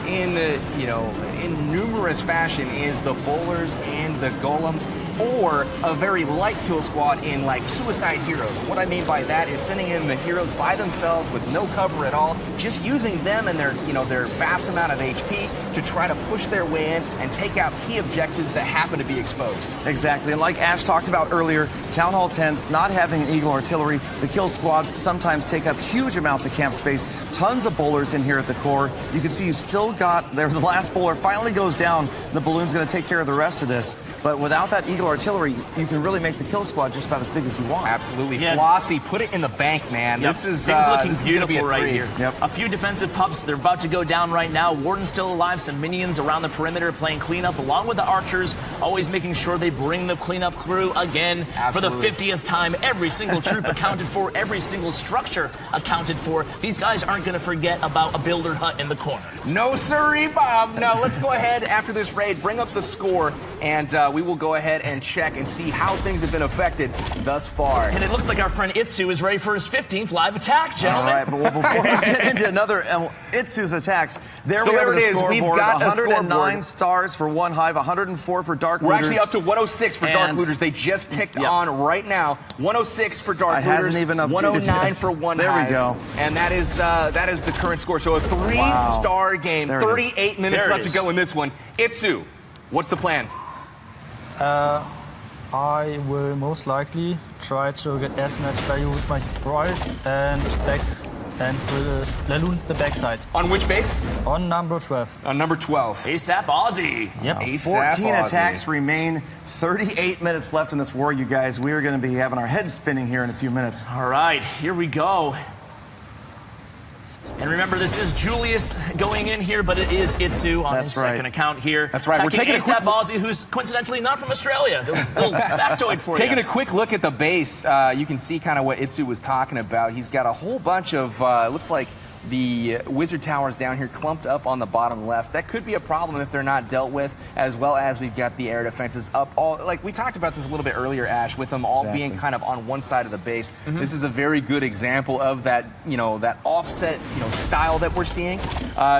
in numerous fashion is the bowlers and the golems, or a very light kill squad in like suicide heroes. What I mean by that is sending in the heroes by themselves with no cover at all, just using them and their vast amount of HP to try to push their way in and take out key objectives that happen to be exposed. Exactly, and like Ash talked about earlier, Town Hall 10s not having an Eagle artillery, the kill squads sometimes take up huge amounts of camp space, tons of bowlers in here at the core. You can see you still got there. The last bowler finally goes down. The balloon's going to take care of the rest of this, but without that Eagle artillery, you can really make the kill squad just about as big as you want. Absolutely. Yeah. Flossie, put it in the bank, man. Yep. This is things looking this beautiful is right here. Yep. A few defensive pups. They're about to go down right now. Warden's still alive. Some minions around the perimeter playing cleanup along with the archers, always making sure they bring the cleanup crew again. Absolutely. For the 50th time. Every single troop accounted for, every single structure accounted for. These guys aren't going to forget about a builder hut in the corner. No sirree, Bob. No, let's go ahead after this raid, bring up the score, and we will go ahead and check and see how things have been affected thus far. And it looks like our friend Itsu is ready for his 15th live attack, gentlemen. All right, but before we get into another Itsu's attacks, there so we are there with it the is. scoreboard. We've got 109 stars for One Hive, 104 for Dark We're Looters. actually up to 106 for Dark Looters. They just ticked on right now. 106 for Dark Looters, even 109 for One There Hive. we go. And that is the current score. So a three-star game, 38 minutes left to go in this one. Itsu, what's the plan? I will most likely try to get as much value with my right and back and with Laloon the backside. On which base? On number 12. On number 12. ASAP Aussie. Yep. 14 attacks remain. 38 minutes left in this war, you guys. We are going to be having our heads spinning here in a few minutes. All right, here we go. And remember, this is Julius going in here, but it is Itsu on his second account here. That's right. We're taking a quick Aussie, who's coincidentally not from Australia. A little factoid for you. Taking a quick look at the base, you can see kind of what Itsu was talking about. He's got a whole bunch of, looks like the wizard towers down here clumped up on the bottom left. That could be a problem if they're not dealt with, as well as we've got the air defenses up. All like we talked about this a little bit earlier, Ash, with them all being kind of on one side of the base. This is a very good example of that, that offset, style that we're seeing.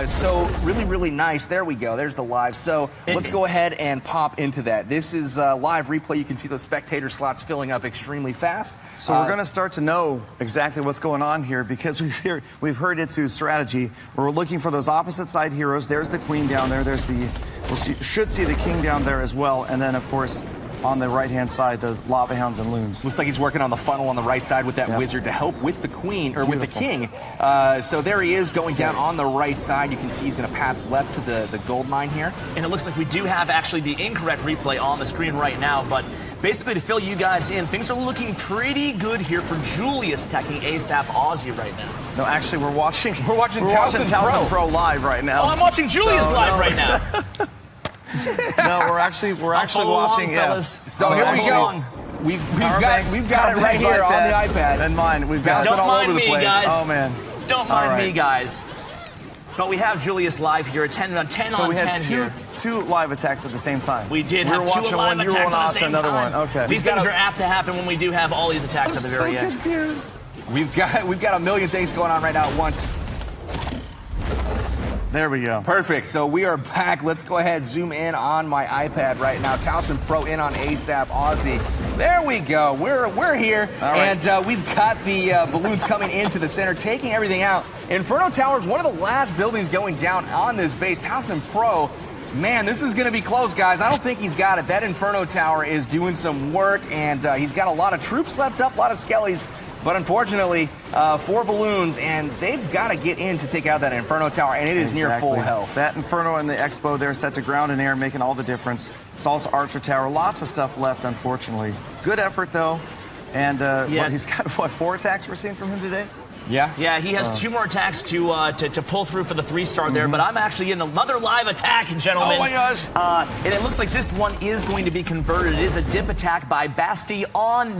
So really, really nice. There we go. There's the live. So let's go ahead and pop into that. This is live replay. You can see the spectator slots filling up extremely fast. So we're going to start to know exactly what's going on here because we've heard Itsu's strategy. We're looking for those opposite side heroes. There's the queen down there. There's should see the king down there as well. And then, of course, on the right-hand side, the lava hounds and loons. Looks like he's working on the funnel on the right side with that wizard to help with the queen, or with the king. So there he is going down on the right side. You can see he's going to path left to the gold mine here. And it looks like we do have actually the incorrect replay on the screen right now, but basically to fill you guys in, things are looking pretty good here for Julius attacking ASAP Aussie right now. No, actually, we're watching Towson Pro live right now. Oh, I'm watching Julius live right now. No, we're actually watching. So here we go. We've got it right here on the iPad. And mine. We've got it all over the place. Guys. Oh man. Don't mind me, guys. But we have Julius live here. It's 10 on 10 so we had here. two live attacks at the same time. We did have two live attacks at the same time. Okay. These things are apt to happen when we do have all these attacks at the very end. I'm so confused. We've got a million things going on right now at once. There we go. Perfect. So we are back. Let's go ahead, zoom in on my iPad right now. Towson Pro in on ASAP Aussie. There we go. We're here, and we've got the balloons coming into the center, taking everything out. Inferno Tower is one of the last buildings going down on this base. Towson Pro, man, this is going to be close, guys. I don't think he's got it. That Inferno Tower is doing some work, and he's got a lot of troops left up, a lot of skellies. But unfortunately, 4 balloons, and they've got to get in to take out that Inferno Tower, and it is near full health. That Inferno and the Expo there set to ground and air, making all the difference. It's also Archer Tower. Lots of stuff left, unfortunately. Good effort, though. And he's got, 4 attacks we're seeing from him today? Yeah, he has 2 more attacks to pull through for the 3-star there, but I'm actually in another live attack, gentlemen. Oh my gosh! And it looks like this one is going to be converted. It is a dip attack by Bastion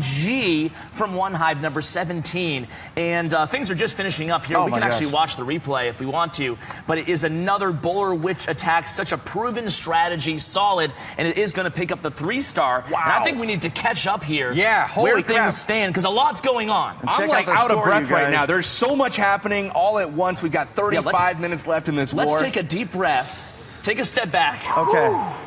G from One Hive number 17. And things are just finishing up here. We can actually watch the replay if we want to, but it is another Bowler Witch attack, such a proven strategy, solid, and it is going to pick up the 3-star. Wow. And I think we need to catch up here where things stand, because a lot's going on. I'm like out of breath right now. There's so much happening all at once. We've got 35 minutes left in this war. Let's take a deep breath. Take a step back. Okay.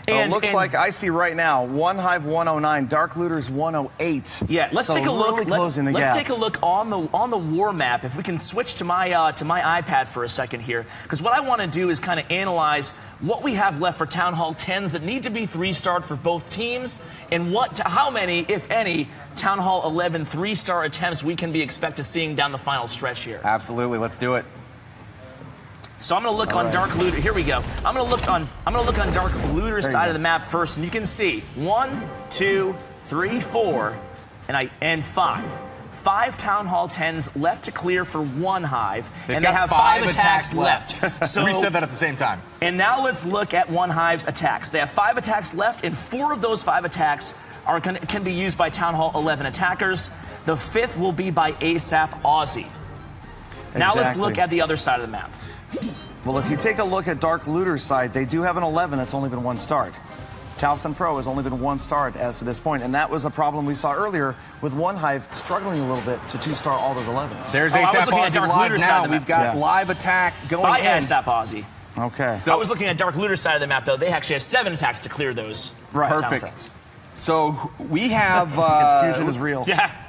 And it looks like I see right now, One Hive 109, Dark Looters 108. Yeah, let's take a look. Really let's take a look on the war map. If we can switch to my iPad for a second here, because what I want to do is kind of analyze what we have left for Town Hall 10s that need to be 3-starred for both teams, and how many, if any, Town Hall 11 3-star attempts we can be expected seeing down the final stretch here. Absolutely, let's do it. So I'm going to look on Dark Looter. Here we go. I'm going to look on Dark Looter's side of the map first, and you can see 1, 2, 3, 4, and 5. 5 Town Hall 10s left to clear for one Hive, and they have 5 attacks left. So we said that at the same time. And now let's look at one Hive's attacks. They have 5 attacks left, and 4 of those 5 attacks can be used by Town Hall 11 attackers. The 5th will be by ASAP Aussie. Now let's look at the other side of the map. Well, if you take a look at Dark Looter's side, they do have an 11 that's only been 1 start. Towson Pro has only been 1 start as to this point, and that was a problem we saw earlier with One Hive struggling a little bit to 2-star all those 11s. There's ASAP Aussie live now. We've got live attack going by in. ASAP Aussie. Okay. So I was looking at Dark Looter's side of the map, though. They actually have 7 attacks to clear those. Right. Perfect. So we have... confusion is real. Yeah.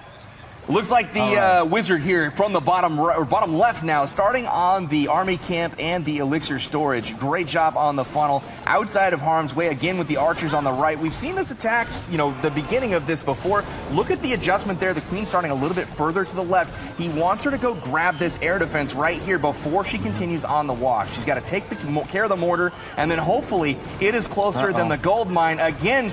Looks like the wizard here from the bottom left now, starting on the army camp and the elixir storage. Great job on the funnel, outside of harm's way, again with the archers on the right. We've seen this attack, you know, the beginning of this before. Look at the adjustment there. The queen starting a little bit further to the left. He wants her to go grab this air defense right here before she continues on the walk. She's got to take care of the mortar, and then hopefully it is closer than the gold mine. Again,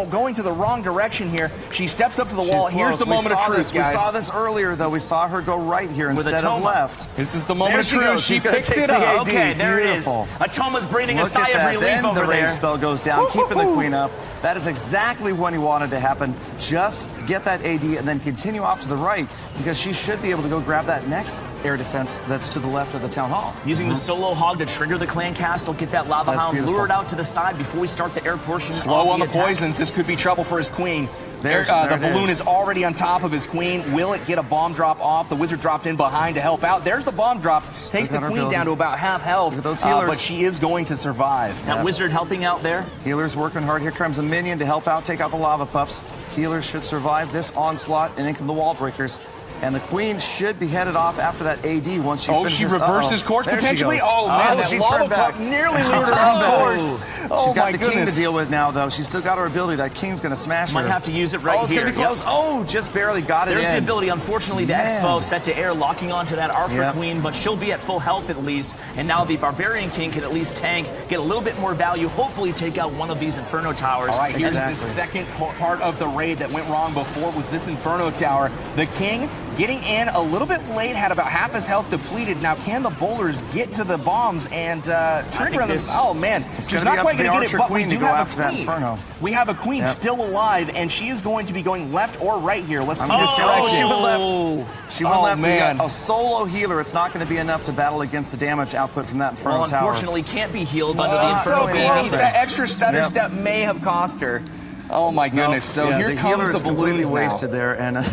going to the wrong direction here. She steps up to the wall. Here's the moment of truth, guys. We saw this earlier, though. We saw her go right here instead of left. This is the moment of truth. She picks it up. Okay, there it is. Atoma's breathing a sigh of relief over there. The rage spell goes down, keeping the queen up. That is exactly what he wanted to happen. Just get that AD and then continue off to the right, because she should be able to go grab that next air defense that's to the left of the town hall. Using the solo hog to trigger the clan castle, get that lava hound lured out to the side before we start the air portion. Slow on the poisons. This could be trouble for his queen. The balloon is already on top of his queen. Will it get a bomb drop off? The wizard dropped in behind to help out. There's the bomb drop. Takes the queen down to about half health. Look at those healers. But she is going to survive. That wizard helping out there. Healers working hard. Here comes a minion to help out, take out the lava pups. Healers should survive this onslaught, and in come the wall breakers. And the queen should be headed off after that AD once she finishes. She reverses course there potentially? Oh, man, that lava pup nearly lured her off course. She's got the king to deal with now, though. She's still got her ability. That king's going to smash her. Might have to use it right here. Oh, it's going to be close. Oh, just barely got it in. There's the ability. Unfortunately, the Expo set to air, locking onto that Archer Queen, but she'll be at full health at least. And now the Barbarian King can at least tank, get a little bit more value, hopefully take out one of these Inferno Towers. All right, here's the second part of the raid that went wrong before was this Inferno Tower. The king getting in a little bit late, had about half his health depleted. Now, can the bowlers get to the bombs and trigger them? Oh, man. She's not quite going to get it, but we do have a queen. We have a queen still alive, and she is going to be going left or right here. Let's see this direction. She went left. She went left. Man. A solo healer. It's not going to be enough to battle against the damage output from that Inferno Tower. Unfortunately, can't be healed under the Inferno Queen. That extra stutter step may have cost her. Oh, my goodness. So here comes the balloons wasted there, and...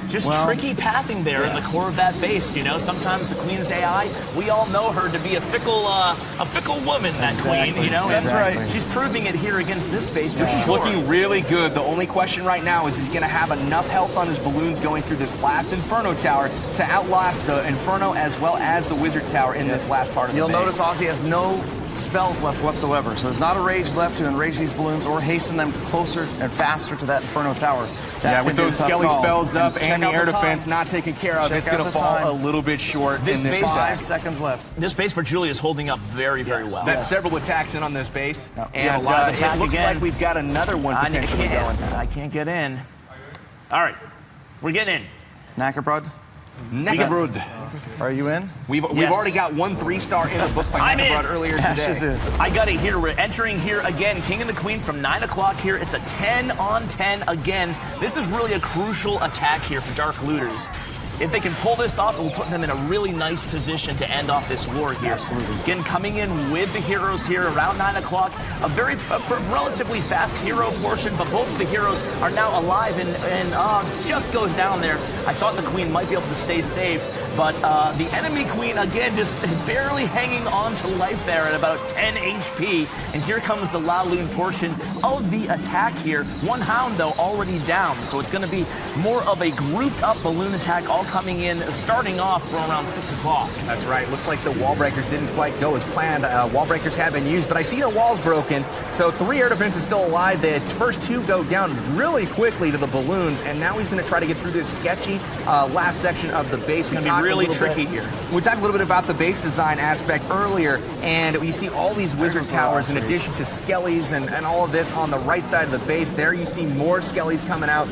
Just tricky pathing there in the core of that base, you know. Sometimes the Queen's AI, we all know her to be a fickle woman, that Queen, you know. That's right. She's proving it here against this base. This is looking really good. The only question right now is he's going to have enough health on his balloons going through this last Inferno Tower to outlast the Inferno as well as the Wizard Tower in this last part of the base. You'll notice Aussie has no spells left whatsoever, so there's not a rage left to enrage these balloons or hasten them closer and faster to that Inferno Tower. That's with those skelly spells up and the air defense not taken care of, it's going to fall a little bit short in this base. 5 seconds left. This base for Julia is holding up very, very well. That's several attacks in on this base, and it looks like we've got another one potentially going. I can't get in. All right, we're getting in. Knackerbrod? Knackerbrod. Are you in? We've already got 1 3-star in the book by Knackerbrod earlier today. I got it here. We're entering here again. King and the Queen from 9 o'clock here. It's a 10 on 10 again. This is really a crucial attack here for Dark Looters. if they can pull this off, it will put them in a really nice position to end off this war here. Absolutely. Again, coming in with the heroes here around 9 o'clock, a relatively fast hero portion, but both of the heroes are now alive and just goes down there. I thought the queen might be able to stay safe, but the enemy queen, again, just barely hanging on to life there at about 10 HP. And here comes the La Lune portion of the attack here. One hound, though, already down, so it's going to be more of a grouped-up balloon attack all coming in, starting off from around 6 o'clock. That's right. Looks like the wall breakers didn't quite go as planned. Wall breakers have been used, but I see your walls broken. So 3 air defenses still alive. The first 2 go down really quickly to the balloons, and now he's going to try to get through this sketchy last section of the base. It's going to be really tricky here. We talked a little bit about the base design aspect earlier, and you see all these wizard towers in addition to skellies and all of this on the right side of the base. There you see more skellies coming out,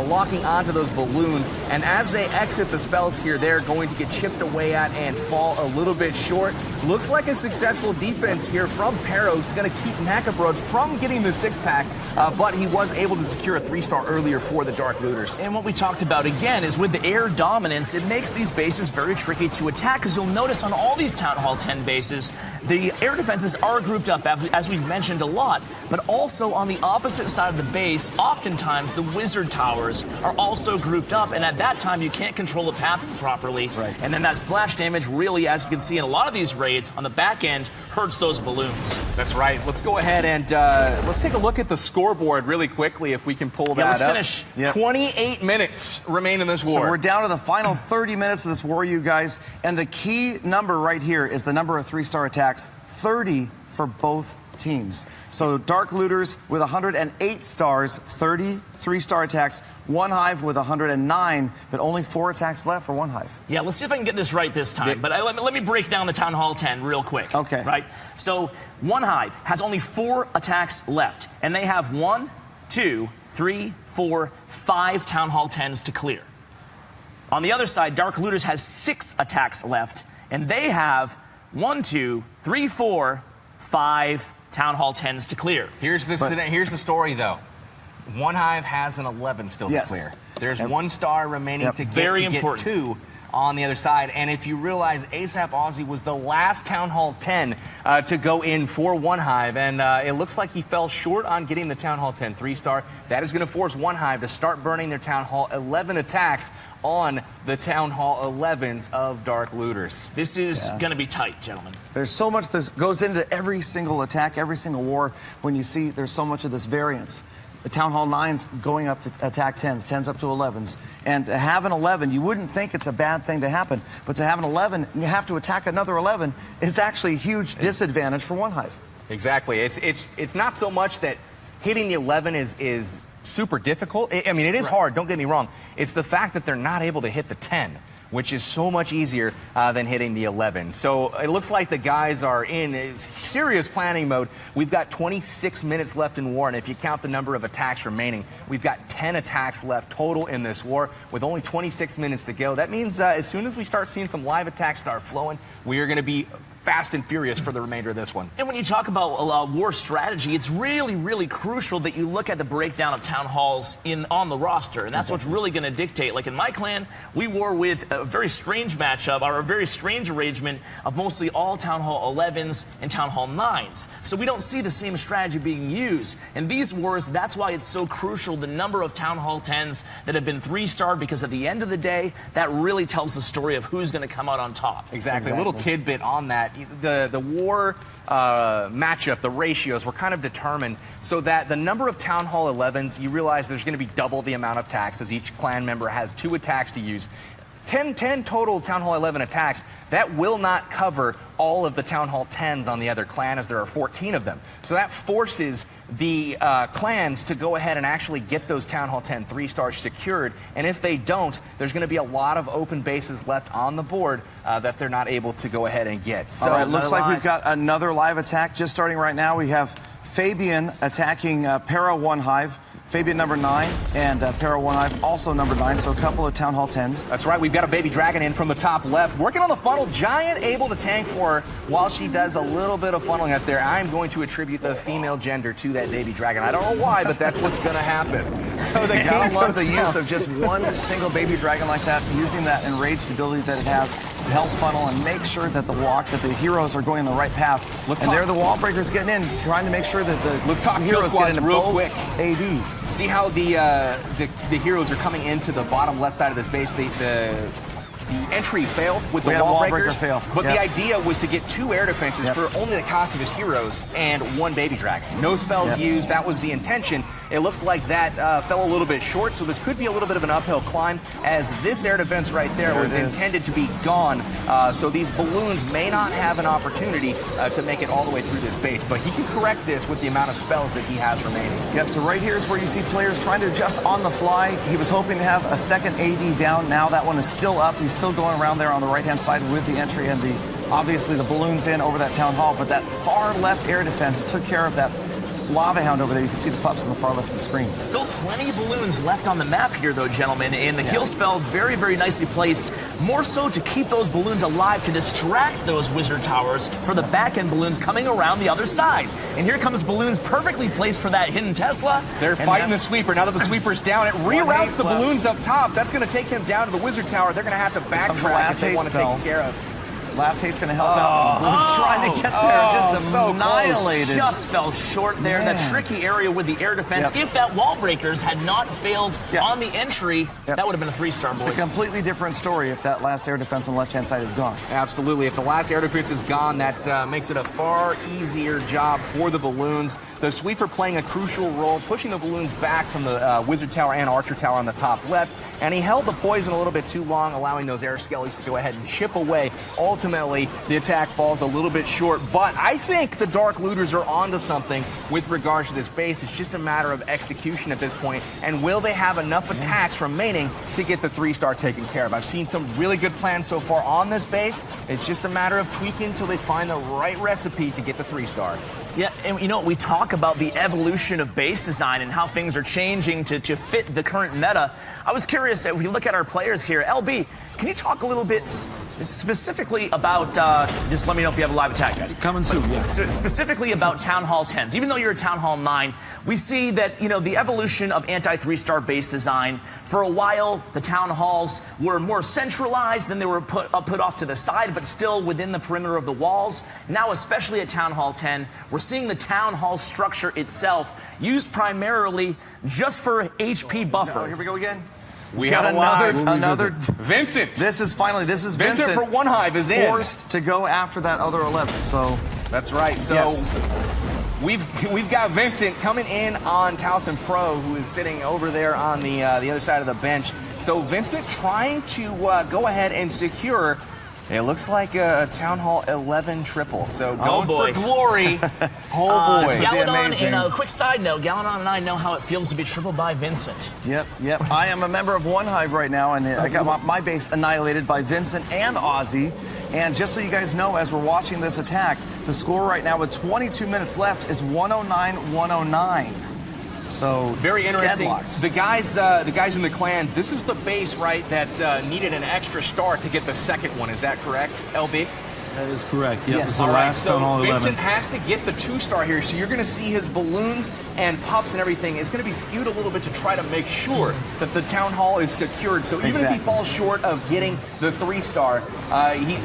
locking onto those balloons, and as they exit the spells here, they're going to get chipped away at and fall a little bit short. Looks like a successful defense here from Pero. He's going to keep Nakabrod from getting the 6-pack, but he was able to secure a 3-star earlier for the Dark Looters. And what we talked about again is with the air dominance, it makes these bases very tricky to attack, because you'll notice on all these Town Hall 10 bases, the air defenses are grouped up, as we've mentioned a lot, but also on the opposite side of the base, oftentimes the wizard towers are also grouped up, and at that time you can't control the pathing properly. Right. And then that splash damage really, as you can see in a lot of these raids, on the back end, hurts those balloons. That's right. Let's go ahead and let's take a look at the scoreboard really quickly if we can pull that let's up. finish. Yep. 28 minutes remain in this war. So we're down to the final 30 minutes of this war, you guys. And the key number right here is the number of 3-star attacks, 30 for both teams. So Dark Looters with 108 stars, 30 3-star attacks, One Hive with 109, but only 4 attacks left for One Hive. Yeah, let's see if I can get this right this time. But let me break down the Town Hall 10 real quick. Okay. Right? So One Hive has only 4 attacks left, and they have 1, 2, 3, 4, 5 Town Hall 10s to clear. On the other side, Dark Looters has 6 attacks left, and they have 1, 2, 3, 4, 5 Town Hall 10s to clear. Here's the story, though. One Hive has an 11 still to clear. There's 1 star remaining to get 2 on the other side. And if you realize, ASAP Aussie was the last Town Hall 10 to go in for One Hive, and it looks like he fell short on getting the Town Hall 10 3-star. That is going to force One Hive to start burning their Town Hall 11 attacks on the Town Hall 11s of Dark Looters. This is going to be tight, gentlemen. There's so much that goes into every single attack, every single war, when you see there's so much of this variance. The Town Hall 9s going up to attack 10s, 10s up to 11s. And to have an 11, you wouldn't think it's a bad thing to happen, but to have an 11 and you have to attack another 11 is actually a huge disadvantage for One Hive. Exactly. It's not so much that hitting the 11 is super difficult. I mean, it is hard, don't get me wrong. It's the fact that they're not able to hit the 10, which is so much easier than hitting the 11. So it looks like the guys are in serious planning mode. We've got 26 minutes left in war, and if you count the number of attacks remaining, we've got 10 attacks left total in this war with only 26 minutes to go. That means as soon as we start seeing some live attacks start flowing, we are going to be fast and furious for the remainder of this one. And when you talk about war strategy, it's really, really crucial that you look at the breakdown of town halls on the roster, and that's what's really going to dictate. Like in my clan, we war with a very strange matchup, or a very strange arrangement of mostly all Town Hall 11s and Town Hall 9s. So we don't see the same strategy being used. In these wars, that's why it's so crucial, the number of Town Hall 10s that have been 3-star, because at the end of the day, that really tells the story of who's going to come out on top. Exactly. A little tidbit on that. The war matchup, the ratios were kind of determined so that the number of Town Hall 11s, you realize there's going to be double the amount of attacks, as each clan member has 2 attacks to use. 10 total Town Hall 11 attacks, that will not cover all of the Town Hall 10s on the other clan, as there are 14 of them. So that forces the clans to go ahead and actually get those Town Hall 10 3-stars secured, and if they don't, there's going to be a lot of open bases left on the board that they're not able to go ahead and get. So all right, looks like we've got another live attack just starting right now. We have Fabian attacking Para One Hive. Fabian number 9, and Para 1 also number 9, so a couple of Town Hall 10s. That's right, we've got a baby dragon in from the top left, working on the funnel. Giant able to tank for her while she does a little bit of funneling up there. I'm going to attribute the female gender to that baby dragon. I don't know why, but that's what's going to happen. So the I love the use of just one single baby dragon like that, using that enraged ability that it has to help funnel and make sure that the heroes are going in the right path. There the wall breakers getting in, trying to make sure that the heroes get into real both quick. ADs. See how the heroes are coming into the bottom left side of this base. The entry failed with the wall breakers, but the idea was to get 2 air defenses for only the cost of his heroes and 1 baby dragon. No spells used. That was the intention. It looks like that fell a little bit short, so this could be a little bit of an uphill climb, as this air defense right there was intended to be gone. So these balloons may not have an opportunity to make it all the way through this base, but he can correct this with the amount of spells that he has remaining. Yep, so right here is where you see players trying to adjust on the fly. He was hoping to have a second AD down. Now that one is still up. He's still going around there on the right-hand side with the entry and obviously the balloons in over that Town Hall, but that far left air defense took care of that lava hound over there. You can see the pups on the far left of the screen. Still plenty of balloons left on the map here, though, gentlemen, and the heal spell very, very nicely placed, more so to keep those balloons alive, to distract those wizard towers for the back-end balloons coming around the other side. And here comes balloons perfectly placed for that hidden Tesla. They're fighting the sweeper. Now that the sweeper's down, it reroutes the balloons up top. That's going to take them down to the wizard tower. They're going to have to backtrack if they want to take it care of. Last hate's going to help out. Balloons trying to get there, just annihilated. Just fell short there. That tricky area with the air defense. If that wall breakers had not failed on the entry, that would have been a 3-star, boys. It's a completely different story if that last air defense on the left-hand side is gone. Absolutely. If the last air defense is gone, that makes it a far easier job for the balloons. The sweeper playing a crucial role, pushing the balloons back from the wizard tower and archer tower on the top left, and he held the poison a little bit too long, allowing those air skellies to go ahead and chip away. Ultimately, the attack falls a little bit short, but I think the Dark Looters are onto something with regards to this base. It's just a matter of execution at this point, and will they have enough attacks remaining to get the 3-star taken care of? I've seen some really good plans so far on this base. It's just a matter of tweaking until they find the right recipe to get the 3-star. Yeah, and you know, we talk about the evolution of base design and how things are changing to fit the current meta. I was curious, if we look at our players here, LB, can you talk a little bit specifically about, just let me know if you have a live attack, guys. Coming soon, yeah. Specifically about Town Hall 10s. Even though you're a Town Hall 9, we see that, you know, the evolution of anti-3-star base design. For a while, the Town Halls were more centralized, then they were put off to the side, but still within the perimeter of the walls. Now, especially at Town Hall 10, we're seeing the Town Hall structure itself used primarily just for HP buffer. Here we go again. We got another Vincent. This is Vincent for one hive is forced to go after that other 11. So that's right. So we've got Vincent coming in on Towson Pro, who is sitting over there on the other side of the bench. So Vincent trying to go ahead and secure. It looks like a Town Hall 11 triple, so going for glory. Galadon, and a quick side note, Galadon and I know how it feels to be tripled by Vincent. Yep. I am a member of One Hive right now, and I got my base annihilated by Vincent and Ozzy. And just so you guys know, as we're watching this attack, the score right now with 22 minutes left is 109-109. So very interesting. Deadlocked. The guys in the clans. This is the base, right? That needed an extra star to get the second one. Is that correct, LB? That is correct. Yep, yes. All right. So Vincent has to get the 2-star here. So you're going to see his balloons and pups and everything. It's going to be skewed a little bit to try to make sure that the Town Hall is secured. So even if he falls short of getting the 3-star,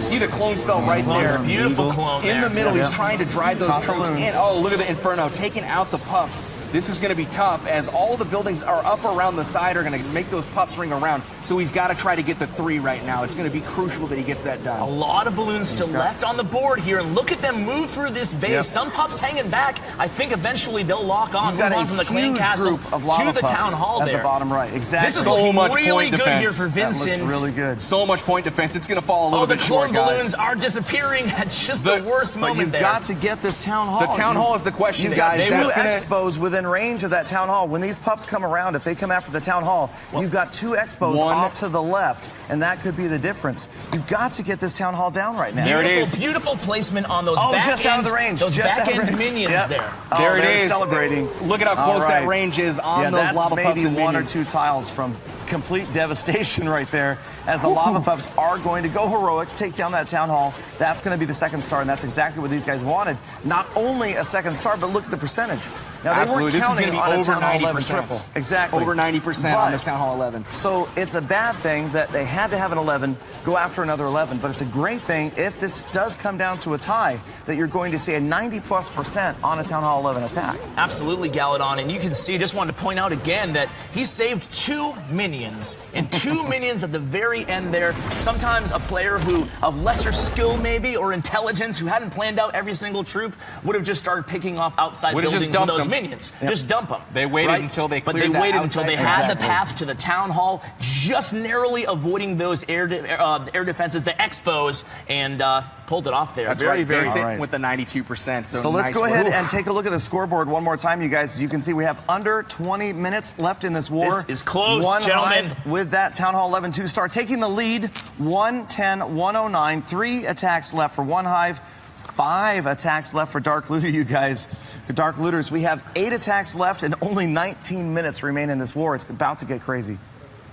see the clone spell right there. It's beautiful clone in the middle. He's trying to drive those troops in. Oh, look at the Inferno taking out the pups. This is going to be tough, as all the buildings are up around the side are going to make those pups ring around. So he's got to try to get the 3 right now. It's going to be crucial that he gets that done. A lot of balloons still left on the board here, and look at them move through this base. Some pups hanging back. I think eventually they'll lock on, move on from the clan castle to the Town Hall at there. the bottom right. Exactly. This is looking really good here for Vincent. That looks really good. So much point defense. It's going to fall a little bit short, guys. The balloons are disappearing at just the worst moment there. But you've got to get this Town Hall. The Town Hall is the question, guys. They will expose within within range of that town hall. When these pups come around, if they come after the town hall, you've got 2 expos off to the left, and that could be the difference. You've got to get this town hall down right now. There it is. Beautiful placement on those back just out of the range. Those just back-end minions there. There it is. Celebrating. Look at how close that range is on those lava pups and maybe 1 or minions. 2 tiles from complete devastation right there, as the lava pups are going to go heroic, take down that town hall. That's going to be the second star, and that's exactly what these guys wanted. Not only a second star, but look at the percentage. Now, they weren't counting on a town hall 11 triple. Exactly. Over 90% on this town hall 11. So it's a bad thing that they had to have an 11, go after another 11, but it's a great thing if this does come down to a tie that you're going to see a 90+% on a town hall 11 attack. Absolutely, Galadon, and you can see, just wanted to point out again that he saved 2 minions, and 2 minions at the very end there. Sometimes a player who, of lesser skill maybe, or intelligence, who hadn't planned out every single troop, would have just started picking off outside buildings with those minions. Just dump them. They waited until they cleared that outside. But they waited until they had the path to the town hall, just narrowly avoiding those air defenses, the expos, and pulled it off there. That's very, right. very Right. With the 92%. So let's go ahead and take a look at the scoreboard one more time, you guys. As you can see, we have under 20 minutes left in this war. This is close, One gentlemen. Hive with that Town Hall 11 2-star taking the lead, 110-109. 3 attacks left for One Hive. 5 attacks left for Dark Looter, you guys. Dark Looters, we have 8 attacks left and only 19 minutes remain in this war. It's about to get crazy.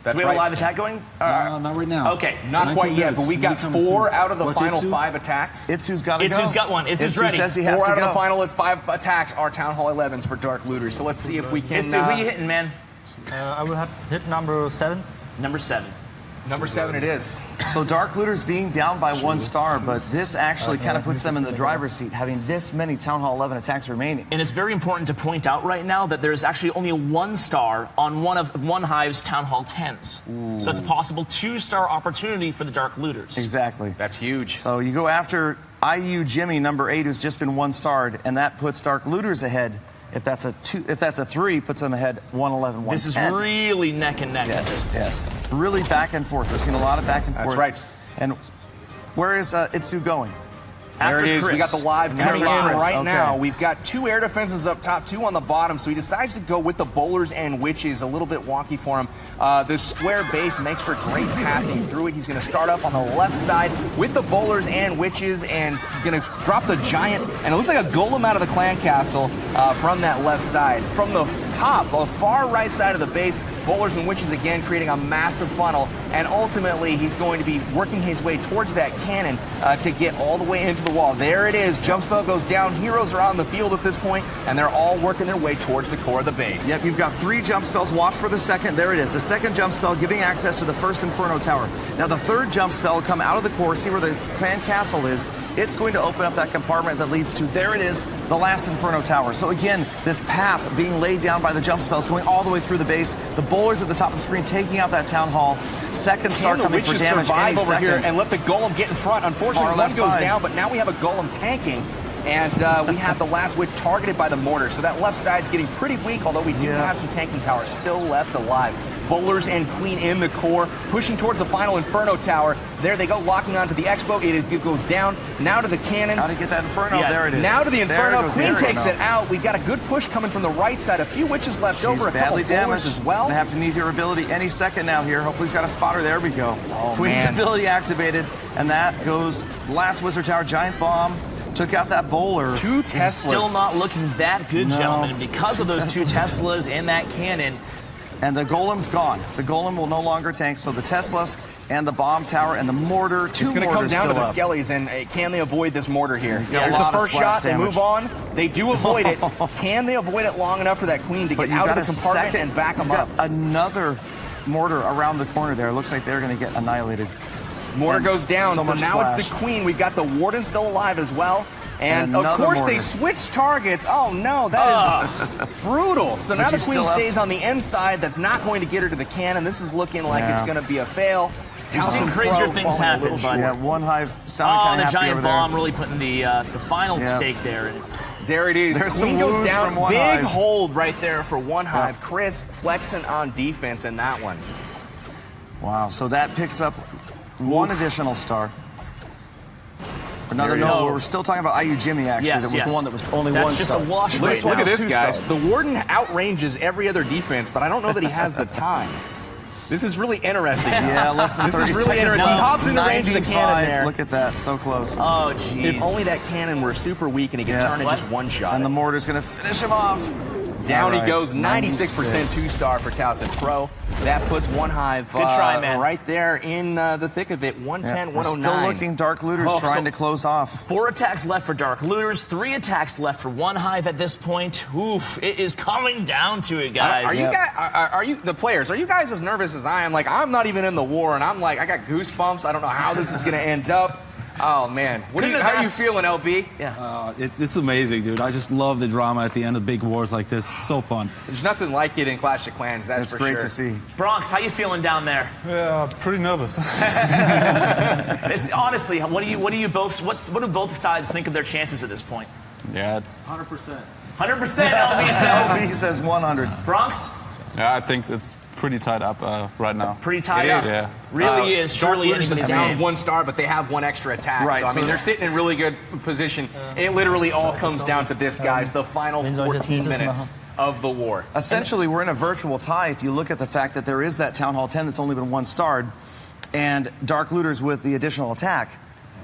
Do we have a live attack going? Not right now. Okay. Not quite yet, but we got 4 out of the final 5 attacks. Itsu's got to go. Itsu's got one. Itsu's ready. Says he has 4 to out go. of the final 5 attacks are Town Hall 11s for Dark Looters. So let's see if we can... Itsu, who you hitting, man? I will hit number 7. Number 7. Number 7 it is. So Dark Looters being down by 1 star, but this actually kind of puts them in the driver's seat, having this many Town Hall 11 attacks remaining. And it's very important to point out right now that there's actually only a 1 star on One Hive's Town Hall 10s. Ooh. So it's a possible 2-star opportunity for the Dark Looters. Exactly. That's huge. So you go after IU Jimmy, number 8, who's just been 1-starred, and that puts Dark Looters ahead. If that's a 3, puts them ahead 111, 110. This is really neck and neck. Yes. Really back and forth. We've seen a lot of back and forth. That's right. And where is Itsu going? There it is. Chris. We got the live coming in right Okay. now. We've got 2 air defenses up top, 2 on the bottom. So he decides to go with the bowlers and witches. A little bit wonky for him. The square base makes for great pathing through it. He's going to start up on the left side with the bowlers and witches and going to drop the giant. And it looks like a golem out of the clan castle from that left side. From the top, the far right side of the base, bowlers and witches again creating a massive funnel. And ultimately, he's going to be working his way towards that cannon to get all the way into the wall. There it is. Jump spell goes down. Heroes are on the field at this point, and they're all working their way towards the core of the base. Yep, you've got 3 jump spells. Watch for the second. There it is. The second jump spell giving access to the first Inferno Tower. Now the third jump spell will come out of the core, see where the clan castle is. It's going to open up that compartment that leads to, there it is, the last Inferno Tower. So again, this path being laid down by the jump spells going all the way through the base. The bowlers at the top of the screen taking out that town hall. Second star coming for damage survive any over second. here and let the golem get in front. Unfortunately, one goes down, but now we have a golem tanking. And we have the last witch targeted by the mortar. So that left side's getting pretty weak, although we do have some tanking power still left alive. Bowlers and Queen in the core, pushing towards the final Inferno Tower. There they go, locking onto the Expo. It goes down. Now to the cannon. How to get that Inferno? There it is. Now to the Inferno. Queen takes it it out. We've got a good push coming from the right side. A few witches left over. A couple badly damaged as well. Gonna have to need your ability any second now here. Hopefully he's got a spotter. There we go. Oh, Queen's man. ability activated, and that goes last Wizard Tower. Giant bomb. Took out that bowler. 2 Teslas. Still not looking that good, gentlemen, because of those 2 Teslas and that cannon. And the golem's gone. The golem will no longer tank, so the Teslas and the bomb tower and the mortar, 2 It's going to come down to the up. skellies, and can they avoid this mortar here? There's the first shot. They move on. They do avoid it. Can they avoid it long enough for that Queen to get out of the compartment and back them up? Another mortar around the corner there. It looks like they're going to get annihilated. Mortar goes down, so now splash. it's the Queen. We've got the Warden still alive as well. And of course mortar. they switch targets. Oh no, that is brutal. So now the Queen stays on the inside. That's not going to get her to the cannon. This is looking like it's going to be a fail. We've seen crazier things happen, but yeah, One Hive sounded kind of happy the giant over there. bomb really putting the final stake there. There it is. There's Queen some goes woos down. from One Big Hive. hold right there for One Hive. Chris flexing on defense in that one. Wow, so that picks up 1 additional star. Another There he no. is. We're still talking about IU Jimmy, actually. Yes, that was yes. the one that was only That's one just star. a wash. Look at this, two guys. star. The Warden outranges every other defense, but I don't know that he has the time. This is really interesting. Yeah, less than 30 This is really seconds. interesting. He Now, hops into range of the cannon 95. there. Look at that, so close. Oh, jeez. If only that cannon were super weak and he could turn it just one shot. And the mortar's going to finish him off. Down All he goes, 96% 96. two-star for Towson Pro. That puts One Hive Good try, man. right there in the thick of it, 110, We're 109. still looking Dark Looters trying to close off. 4 attacks left for Dark Looters, 3 attacks left for One Hive at this point. Oof, it is coming down to it, guys. Are you the players? Are you guys as nervous as I am? Like, I'm not even in the war, and I'm like, I got goosebumps. I don't know how this is going to end up. Oh man, how are you feeling, LB? Yeah, it's amazing, dude. I just love the drama at the end of big wars like this. It's so fun. There's nothing like it in Clash of Clans. That's for great sure. to see. Bronx, how you feeling down there? Yeah, pretty nervous. Honestly, what do both sides think of their chances at this point? Yeah, it's 100%. 100%, LB says. LB says 100. Bronx? Yeah, I think it's pretty tied up right now. Pretty tied up. Yeah. Really is. Surely anybody's down game. 1 star, but they have 1 extra attack. Right, So, I mean, so they're sitting in really good position. It literally all comes down to this, guys. The final 14 minutes of the war. Essentially, we're in a virtual tie if you look at the fact that there is that Town Hall 10 that's only been 1-starred, and Dark Looters with the additional attack.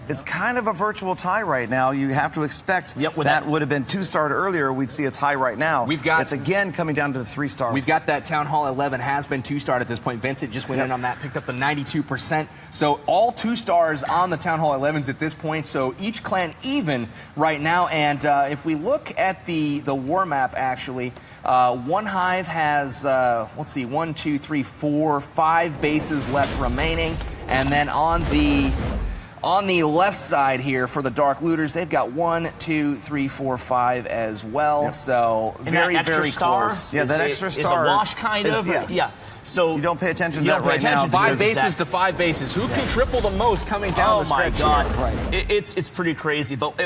It's kind of a virtual tie right now. You have to expect that would have been 2-starred earlier. We'd see a tie right now. It's again coming down to the 3 stars. We've got that Town Hall 11 has been 2-starred at this point. Vincent just went in on that, picked up the 92%. So all 2 stars on the Town Hall 11s at this point. So each clan even right now. And if we look at the war map, actually, One Hive has, let's see, 1, 2, 3, 4, 5 bases left remaining. And then on the left side here for the Dark Looters, they've got 1, 2, 3, 4, 5 as well. So very, very close. Yeah, that extra star is a wash, kind of. Yeah. So you don't pay attention to that right now. 5 bases to 5 bases. Who can triple the most coming down the stretch? Oh my God! Right. It's pretty crazy. But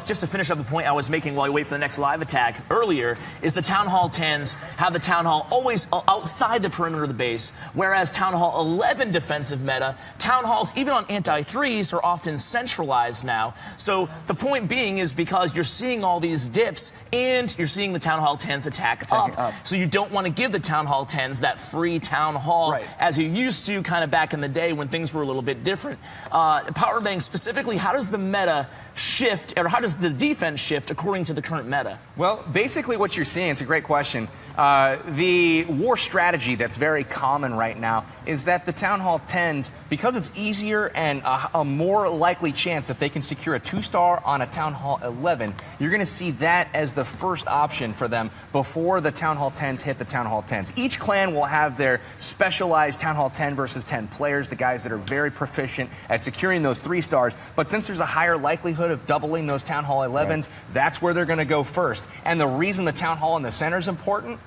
just to finish up the point I was making while you wait for the next live attack earlier, is the Town Hall 10s have the Town Hall always outside the perimeter of the base, whereas Town Hall 11 defensive meta, Town Halls even on anti-3s are often centralized now. So the point being is because you're seeing all these dips and you're seeing the Town Hall 10s attack up. So you don't want to give the Town Hall 10s that free Town Hall as you used to kind of back in the day when things were a little bit different. Powerbang specifically, how does the meta shift, or how does the defense shift according to the current meta? Well, basically what you're seeing, it's a great question. The war strategy that's very common right now is that the Town Hall 10s, because it's easier and a more likely chance that they can secure a 2-star on a Town Hall 11, you're going to see that as the first option for them before the Town Hall 10s hit the Town Hall 10s. Each clan will have their specialized Town Hall 10 versus 10 players, the guys that are very proficient at securing those 3 stars. But since there's a higher likelihood of doubling those Town Hall 11s, that's where they're going to go first. And the reason the Town Hall in the center is important,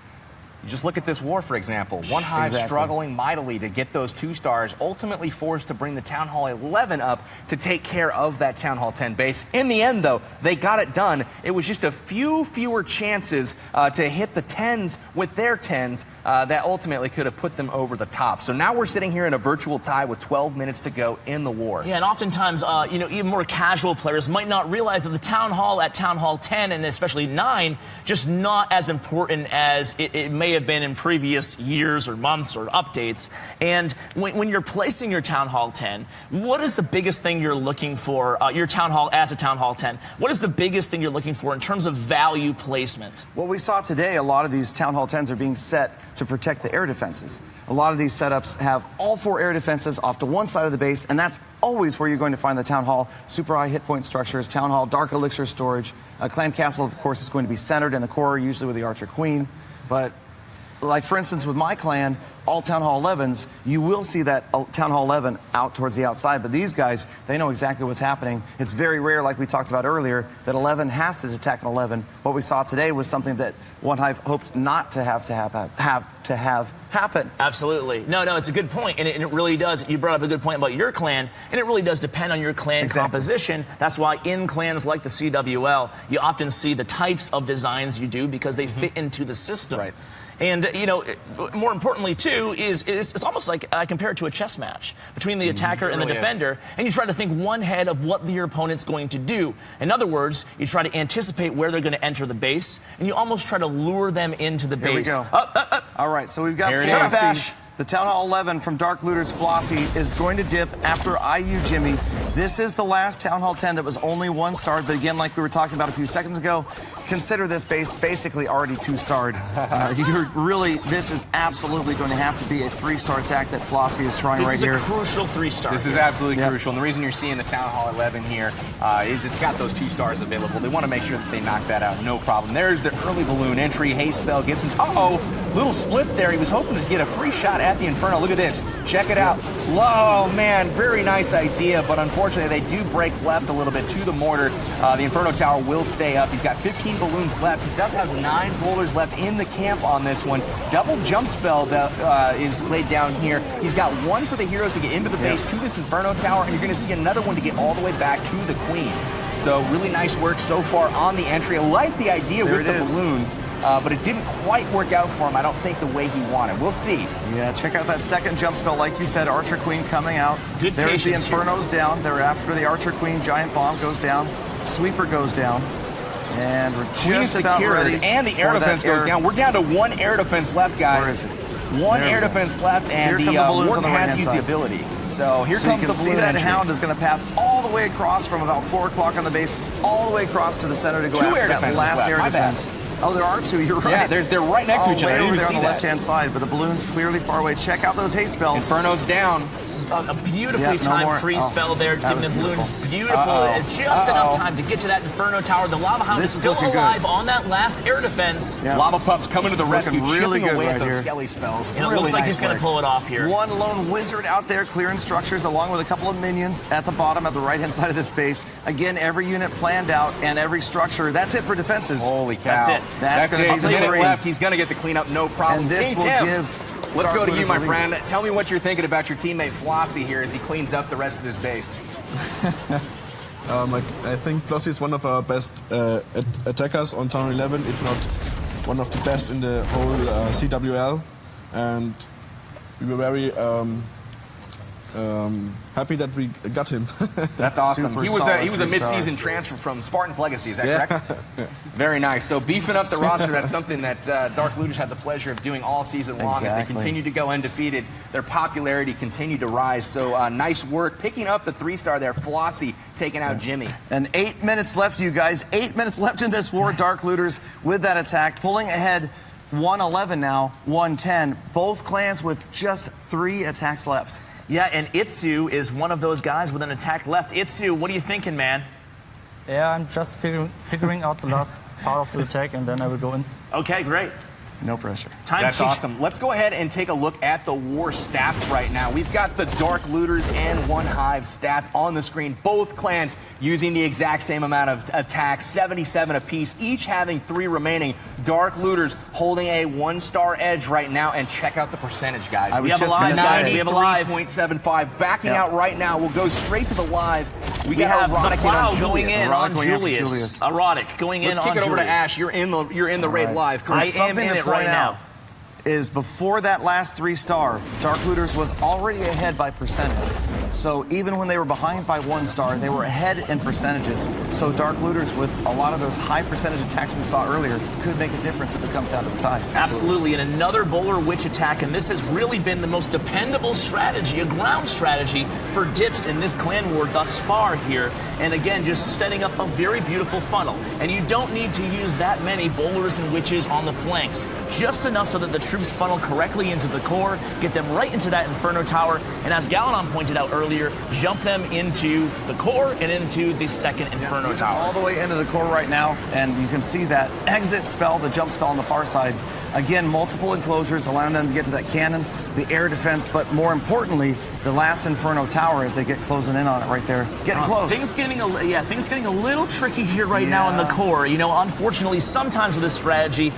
you just look at this war, for example. One Hive struggling mightily to get those 2 stars, ultimately forced to bring the Town Hall 11 up to take care of that Town Hall 10 base. In the end, though, they got it done. It was just a few fewer chances to hit the 10s with their 10s that ultimately could have put them over the top. So now we're sitting here in a virtual tie with 12 minutes to go in the war. Yeah, and oftentimes, even more casual players might not realize that the Town Hall at Town Hall 10 and especially 9 just not as important as it may have been in previous years or months or updates. And when you're placing your Town Hall 10, what is the biggest thing you're looking for, your Town Hall as a Town Hall 10? What is the biggest thing you're looking for in terms of value placement? Well, we saw today a lot of these Town Hall 10s are being set to protect the air defenses. A lot of these setups have all 4 air defenses off to one side of the base, and that's always where you're going to find the Town Hall super high hit point structures, Town Hall dark elixir storage. Clan Castle, of course, is going to be centered in the core, usually with the Archer Queen. But like, for instance, with my clan, all Town Hall 11s, you will see that Town Hall 11 out towards the outside. But these guys, they know exactly what's happening. It's very rare, like we talked about earlier, that 11 has to attack an 11. What we saw today was something that One Hive hoped not to have happen. Absolutely. No, it's a good point, and it really does. You brought up a good point about your clan, and it really does depend on your clan composition. That's why in clans like the CWL, you often see the types of designs you do because they fit into the system. Right. And, you know, more importantly, too, is it's almost like I compare it to a chess match between the attacker and the defender, and you try to think one head of what your opponent's going to do. In other words, you try to anticipate where they're going to enter the base, and you almost try to lure them into the base. Here we go. All right, so we've got Flossie. The Town Hall 11 from Dark Looters Flossie is going to dip after IU Jimmy. This is the last Town Hall 10 that was only 1-starred, but again, like we were talking about a few seconds ago, consider this base basically already 2-starred. This is absolutely going to have to be a 3-star attack that Flossie is trying right here. This is a crucial 3-star. This is absolutely crucial, and the reason you're seeing the Town Hall 11 here is it's got those 2 stars available. They want to make sure that they knock that out, no problem. There's the early balloon entry. Haste spell gets him. Little split there. He was hoping to get a free shot at the Inferno. Look at this. Check it out. Oh, man, very nice idea, but unfortunately they do break left a little bit to the mortar. The Inferno Tower will stay up. He's got 15 balloons left. He does have 9 bowlers left in the camp on this one. Double jump spell that is laid down here. He's got 1 for the heroes to get into the base to this Inferno Tower, and you're going to see another one to get all the way back to the Queen. So really nice work so far on the entry. I like the idea with the balloons, but it didn't quite work out for him, I don't think, the way he wanted. We'll see. Yeah, check out that second jump spell. Like you said, Archer Queen coming out. Good There's the patience Inferno's down. They're after the Archer Queen. Giant Bomb goes down. Sweeper goes down. And we're just about ready. And the air defense goes down. We're down to 1 air defense left, guys. Where is it? 1 air defense left, and the Warden has used the ability. So here comes the balloon see that Hound is going to path all the way across from about 4 o'clock on the base, all the way across to the center to go after that last air defense. Oh, there are 2. You're right. Yeah, they're right next to each other. Way I over didn't there see on the that. left-hand side, but the balloon's clearly far away. Check out those haste spells. Inferno's down. A beautifully timed free spell there, giving the balloons beautiful. Just enough time to get to that Inferno Tower. The Lava Hound is still alive on that last air defense. Lava Pup's coming to the rescue, really chipping good away at right those here. skelly spells. And it looks like he's going to pull it off here. 1 lone wizard out there clearing structures along with a couple of minions at the bottom at the right-hand side of this base. Again, every unit planned out and every structure. That's it for defenses. Holy cow. That's it. That's going to be the minute three. left. He's going to get the cleanup, no problem. And this King will Tim, give... let's go to you, my friend. Tell me what you're thinking about your teammate Flossie here as he cleans up the rest of this base. I think Flossie is one of our best attackers on Town 11, if not one of the best in the whole CWL. And we were very happy that we got him. That's awesome. He was a mid-season transfer from Spartan's Legacy, is that correct? Very nice. So beefing up the roster, that's something that Dark Looters had the pleasure of doing all season long as they continue to go undefeated. Their popularity continued to rise. So nice work picking up the 3-star there. Flossie taking out Jimmy. And 8 minutes left, you guys. 8 minutes left in this war. Dark Looters with that attack, pulling ahead 111 now, 110. Both clans with just 3 attacks left. Yeah, and Itsu is one of those guys with an attack left. Itsu, what are you thinking, man? Yeah, I'm just figuring out the last part of the attack, and then I will go in. Okay, great. No pressure. That's awesome. Let's go ahead and take a look at the war stats right now. We've got the Dark Looters and One Hive stats on the screen. Both clans using the exact same amount of attacks, 77 apiece, each having 3 remaining. Dark Looters holding a 1-star edge right now, and check out the percentage, guys. We have a live, guys. We have a live. 93.75. Backing out right now. We'll go straight to the live. We got Erotic going in on Julius. Erotic going in on Julius. Let's kick it over to Ash. You're in the raid live. I am in it right now. Is before that last 3-star, Dark Looters was already ahead by percentage. So even when they were behind by 1 star, they were ahead in percentages. So Dark Looters, with a lot of those high percentage attacks we saw earlier, could make a difference if it comes down to the tie. Absolutely, and another Bowler Witch attack, and this has really been the most dependable strategy, a ground strategy for dips in this clan war thus far here. And again, just setting up a very beautiful funnel. And you don't need to use that many Bowlers and Witches on the flanks. Just enough so that the troops funnel correctly into the core, get them right into that Inferno Tower, and as Galadon pointed out earlier, jump them into the core and into the second Inferno Tower. All the way into the core right now, and you can see that exit spell, the jump spell on the far side. Again, multiple enclosures, allowing them to get to that cannon, the air defense, but more importantly, the last Inferno Tower as they get closing in on it right there. It's getting close. Things getting a little tricky here right now in the core. You know, unfortunately, sometimes with this strategy,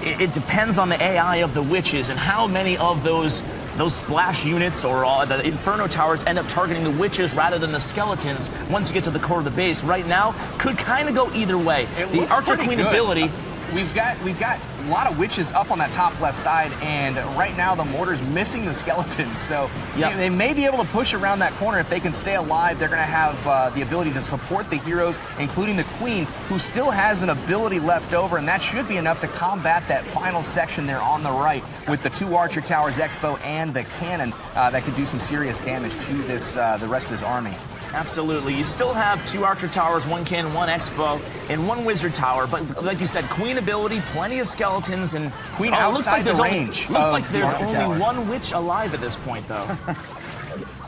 it depends on the AI of the witches and how many of those splash units or the Inferno Towers end up targeting the witches rather than the skeletons once you get to the core of the base. Right now, could kind of go either way. The Archer Queen ability... We've got a lot of witches up on that top left side, and right now the mortar's missing the skeletons. So they may be able to push around that corner if they can stay alive. They're going to have the ability to support the heroes, including the Queen, who still has an ability left over, and that should be enough to combat that final section there on the right with the 2 Archer Towers, Expo, and the cannon that could do some serious damage to this the rest of this army. Absolutely. You still have 2 Archer Towers, 1 Cannon, 1 Expo, and 1 Wizard Tower. But like you said, Queen ability, plenty of skeletons, and Queen outside the range. Looks like there's only 1 witch alive at this point, though.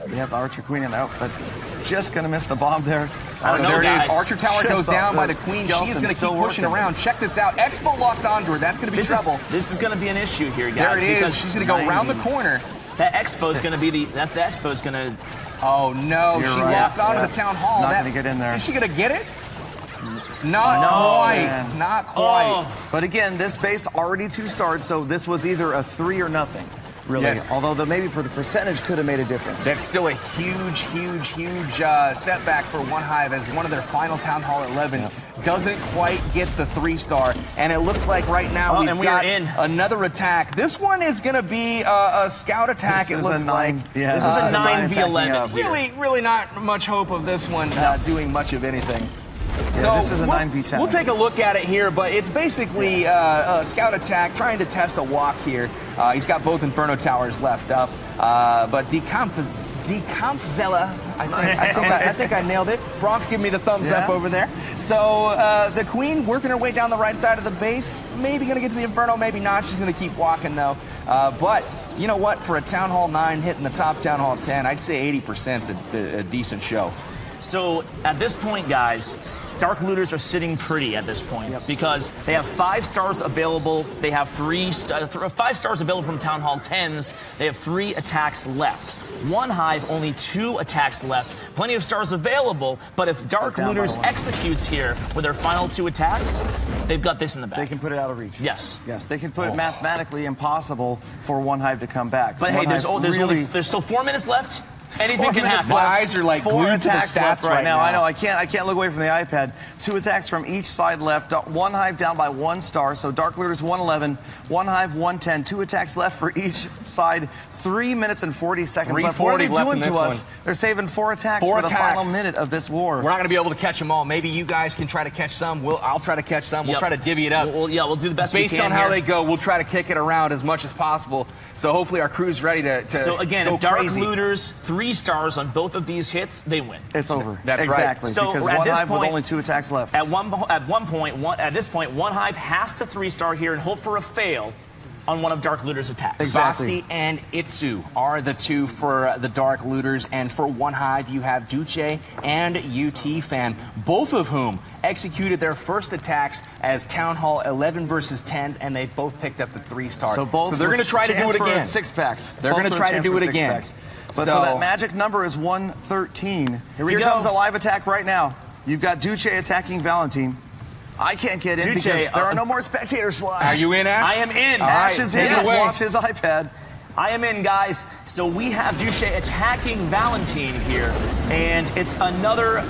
We have the Archer Queen and out, but just going to miss the bomb there. So there it is. Archer Tower goes down by the Queen. She is going to keep pushing around. Check this out. Expo locks onto her. That's going to be trouble. This is going to be an issue here, guys. There it is. She's going to go around the corner. That Expo is going to be the Expo is going to... Oh no, she locks onto the Town Hall. She's not going to get in there. Is she going to get it? Not quite. Man. Not quite. But again, this base already 2-starred, so this was either a 3 or nothing. Really. Yes. Although maybe for the percentage could have made a difference. That's still a huge setback for One Hive as one of their final Town Hall 11s doesn't quite get the 3-star. And it looks like right now we've got another attack. This one is going to be a scout attack, it looks like. Yeah, this is a 9v11. Really not much hope of this one doing much of anything. Yeah, so this is a 9v10. We'll take a look at it here, but it's basically a scout attack trying to test a walk here. He's got both Inferno Towers left up, but Decampzella, I think I nailed it. Bronx, give me the thumbs up over there. So the Queen working her way down the right side of the base, maybe going to get to the Inferno, maybe not. She's going to keep walking though. But you know what? For a Town Hall 9 hitting the top Town Hall 10, I'd say 80% is a decent show. So at this point, guys, Dark Looters are sitting pretty at this point because they have 5 stars available. They have 5 stars available from Town Hall 10s. They have 3 attacks left. One Hive, only 2 attacks left. Plenty of stars available, but if Dark Looters executes here with their final 2 attacks, they've got this in the back. They can put it out of reach. Yes. Yes, they can put it mathematically impossible for One Hive to come back. But hey, there's still 4 minutes left. Anything can happen. My eyes are like 4 glued to the attacks stats left right now. now. I know. I can't look away from the iPad. 2 attacks from each side left. One Hive down by 1 star. So Dark Looters 111, One Hive 110. 2 attacks left for each side. 3 minutes and 40 seconds left. What are they doing to us? They're saving 4 attacks for the final minute of this war. We're not going to be able to catch them all. Maybe you guys can try to catch some. I'll try to catch some. We'll try to divvy it up. We'll do the best we can. Based on how they go, we'll try to kick it around as much as possible. So hopefully our crew's ready to So again, go if Dark crazy. Looters 3 stars on both of these hits, they win. It's over. That's exactly. So because at One this Hive point, with only 2 attacks left. At this point, One Hive has to 3-star here and hope for a fail on one of Dark Looters' attacks. Exactly. Basti and Itsu are the 2 for the Dark Looters, and for One Hive you have Duce and UT Fan, both of whom executed their first attacks as Town Hall 11 versus 10, and they both picked up the 3-star. So they're going to try to do it again. 6-packs. They're going to try to do it again. But so that magic number is 113. Here comes a live attack right now. You've got Duce attacking Valentine. I can't get in because there are no more spectator slots. Are you in, Ash? I am in. Ash is in. Watch his iPad. I am in, guys. So we have Duce attacking Valentine here, and it's another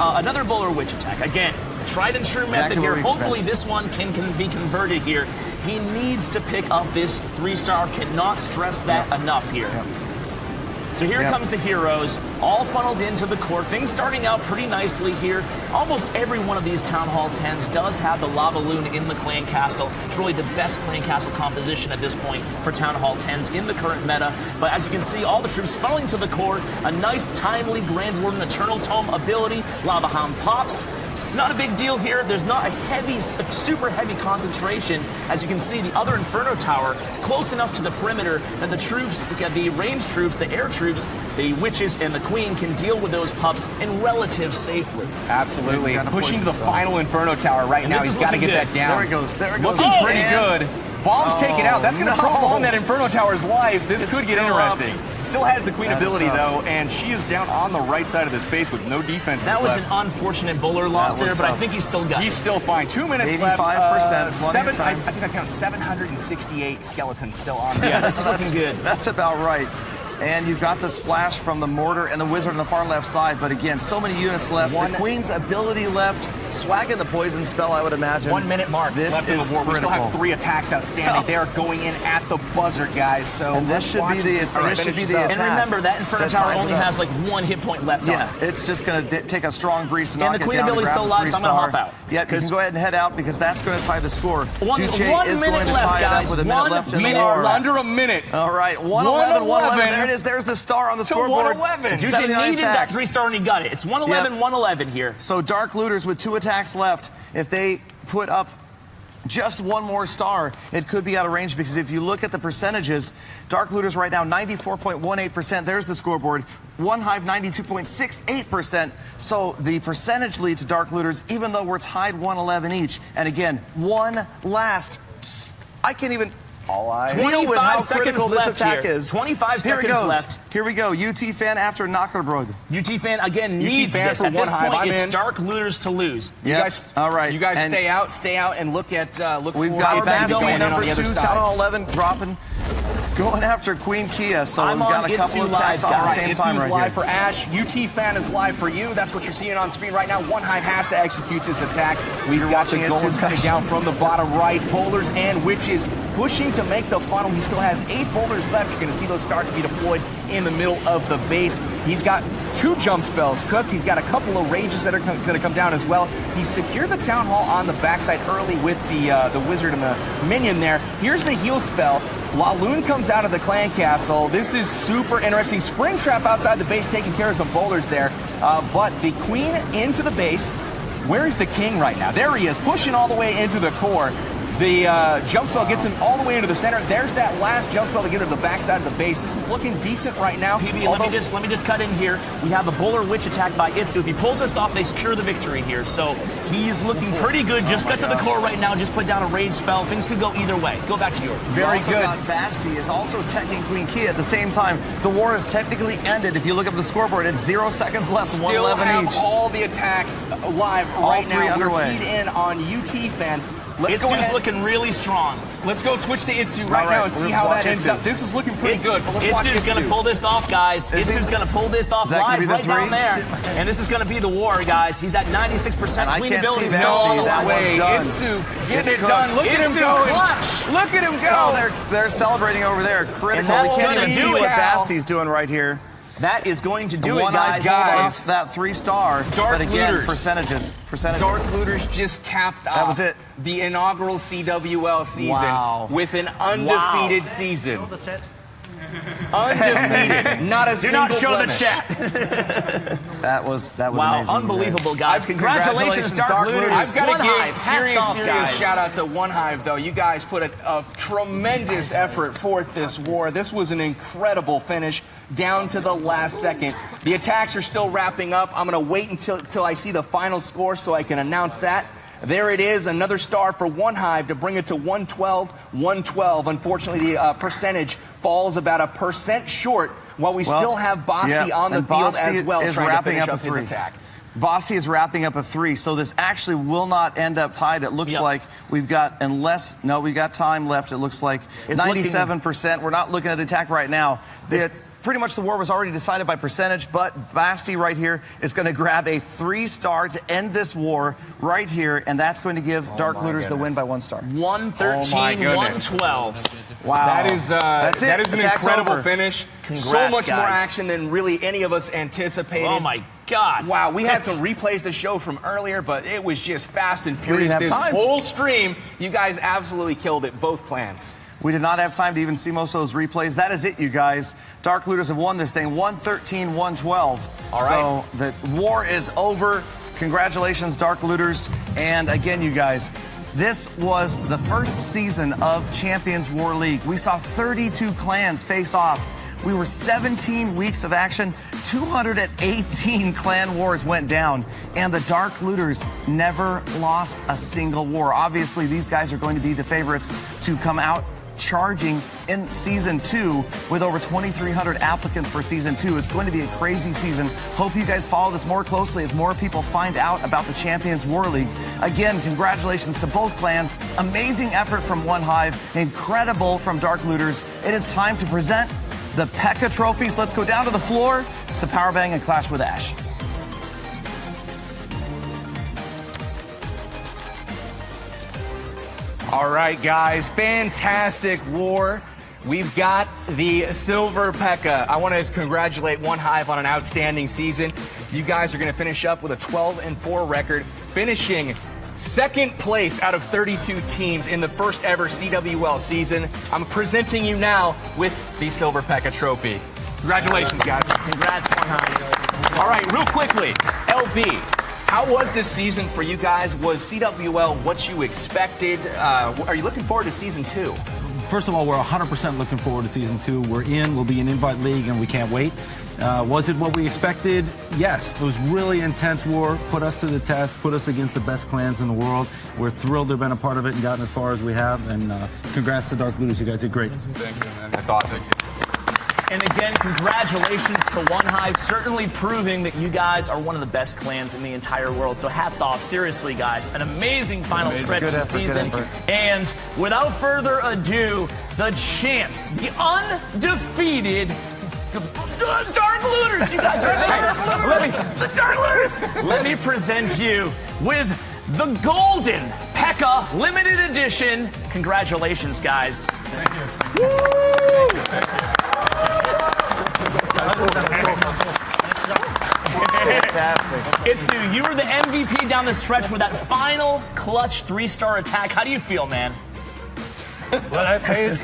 Bowler Witch attack. Again, tried and true method here. Hopefully this one can be converted here. He needs to pick up this 3-star. Cannot stress that enough here. So here comes the heroes, all funneled into the core. Things starting out pretty nicely here. Almost every one of these Town Hall 10s does have the Lava Loon in the Clan Castle. It's really the best Clan Castle composition at this point for Town Hall 10s in the current meta. But as you can see, all the troops funneling to the core. A nice, timely Grand Warden Eternal Tome ability. Lava Hound pops. Not a big deal here. There's not a super heavy concentration. As you can see, the other Inferno Tower close enough to the perimeter that the troops, the ranged troops, the air troops, the witches, and the Queen can deal with those pups in relative safely. Absolutely. Pushing to the final Inferno Tower right now. He's got to get that down. There it goes. There it goes. Looking pretty good. Bombs take it out. That's going to prolong that Inferno Tower's life. This could get interesting. still has the queen ability, though, and she is down on the right side of this base with no defense. That was an unfortunate bowler loss there, but I think he's still got it. He's still fine. 2 minutes 85%, left. I think I count 768 skeletons still on there. Yeah, this is looking good. That's about right. And you've got the splash from the mortar and the wizard on the far left side. But again, so many units left. The queen's ability left. Swagging the poison spell, I would imagine. 1 minute mark this left is in the war. critical. We still have 3 attacks outstanding. They are going in at the buzzer, guys. So and this should be the attack. And remember, that Inferno Tower only has like 1 hit point left on it. Yeah, it's just going to take a strong breeze to knock it down. And the queen ability's still alive, so I'm going to hop out. Yep, you can go ahead and head out because that's going to tie the score. One is minute going to tie left, it up guys. with a minute left in the We war. are under a minute. All right, 111, 111. There it is. There's the star on the scoreboard. 111. You needed that 3-star and you got it. It's 111, 111 here. So Dark Looters with 2 attacks left. If they put up just 1 more star, it could be out of range because if you look at the percentages, Dark Looters right now 94.18%. There's the scoreboard. One Hive 92.68%. So the percentage lead to Dark Looters, even though we're tied 111 each. And again, one last. I can't even. Deal with how critical this attack is. 25 seconds left. Here we go. UT fan after Knockerbrod. UT fan again needs this. At this point, it's Dark Looters to lose. You guys, all right. You guys stay out, and look at We've got Basti number 2, side. Town Hall 11 dropping, going after Queen Kia. So we've got a couple of attacks on at the same time right live here. for Ash. UT fan is live for you. That's what you're seeing on screen right now. One Hive has to execute this attack. We've got the golems coming down from the bottom right. Bowlers and Witches pushing to make the funnel. He still has 8 bowlers left. You're going to see those start to be deployed in the middle of the base. He's got 2 jump spells cooked. He's got a couple of rages that are going to come down as well. He secured the Town Hall on the backside early with the wizard and the minion there. Here's the heal spell. Laloon comes out of the clan castle. This is super interesting. Springtrap outside the base taking care of some bowlers there. But the queen into the base. Where is the king right now? There he is, pushing all the way into the core. The jump spell gets him all the way into the center. There's that last jump spell to get to the backside of the base. This is looking decent right now. PB, let me just cut in here. We have the Bowler Witch attack by Itsu. If he pulls this off, they secure the victory here. So he's looking pretty good. Just got to the core right now. Just put down a rage spell. Things could go either way. Go back to yours. Very good. Basti is also teching Queen Kia at the same time. The war is technically ended. If you look up the scoreboard, it's 0 seconds left. Still 111 have each. all the attacks live right now. We're keyed in on UT fan. Itsu's looking really strong. Let's go switch to Itsu right now and see how that ends up. This is looking pretty good. Itsu's going to pull this off, guys. Itsu's going to pull this off live right down there. And this is going to be the war, guys. He's at 96%. Queen ability is no way. Itsu getting it done. Look at him go. Look at him go. Oh, they're celebrating over there. Critical. We can't even see what Basti's doing right here. That is going to do it, guys. Guys, that 3-star. Dark but again, Looters. Percentages. Dark Looters just capped off that was it. The inaugural CWL season with an undefeated season. Undefeated. Not a single Do not show blemish. the chat. That was wow, amazing. Unbelievable, guys. Congratulations, Dark Looters. I've got to give serious shout out to One Hive, though. You guys put a tremendous effort forth this war. This was an incredible finish down to the last second. The attacks are still wrapping up. I'm going to wait until I see the final score so I can announce that. There it is, another star for One Hive to bring it to 112, 112. Unfortunately, the percentage falls about 1% short, while we still have Basti on the field as well, trying to finish up his attack. Basti is wrapping up a 3, so this actually will not end up tied. It looks like we've got, we've got time left. It looks like 97%. We're not looking at the attack right now. Pretty much the war was already decided by percentage, but Basti right here is going to grab a 3-star to end this war right here, and that's going to give Dark Looters the win by 1 star. 113, 112. Wow. That is an incredible finish. Congrats, so much guys. more action than really any of us anticipated. Oh my God. Wow, we had some replays to show from earlier, but it was just fast and furious. This whole stream, you guys absolutely killed it, both clans. We did not have time to even see most of those replays. That is it, you guys. Dark Looters have won this thing, 113, 112. All right. So the war is over. Congratulations, Dark Looters. And again, you guys, this was the first season of Champions War League. We saw 32 clans face off. We were 17 weeks of action. 218 clan wars went down, and the Dark Looters never lost a single war. Obviously, these guys are going to be the favorites to come out charging in Season 2 with over 2,300 applicants for Season 2. It's going to be a crazy season. Hope you guys follow this more closely as more people find out about the Champions War League. Again, congratulations to both clans. Amazing effort from One Hive. Incredible from Dark Looters. It is time to present the P.E.K.K.A trophies. Let's go down to the floor to Powerbang and Clash with Ash. All right, guys, fantastic war. We've got the silver P.E.K.K.A. I want to congratulate One Hive on an outstanding season. You guys are going to finish up with a 12-4 record, finishing second place out of 32 teams in the first ever CWL season. I'm presenting you now with the silver P.E.K.K.A trophy. Congratulations, guys. Congrats, One Hive. All right, real quickly, LB, how was this season for you guys? Was CWL what you expected? Are you looking forward to Season 2? First of all, we're 100% looking forward to Season 2. We're in, we'll be an invite league, and we can't wait. Was it what we expected? Yes. It was really intense war, put us to the test, put us against the best clans in the world. We're thrilled to have been a part of it and gotten as far as we have, and congrats to Dark Looters. You guys did great. Thank you, man. That's awesome. And again, congratulations to One Hive, certainly proving that you guys are one of the best clans in the entire world. So hats off, seriously, guys. An amazing final stretch of the season. And without further ado, the champs, the undefeated Dark Looters. You guys are the Dark Looters. Let me present you with the golden P.E.K.K.A limited edition. Congratulations, guys. Thank you. Woo! Thank you. Fantastic. Itsu, you were the MVP down the stretch with that final clutch 3-star attack. How do you feel, man? Well, I played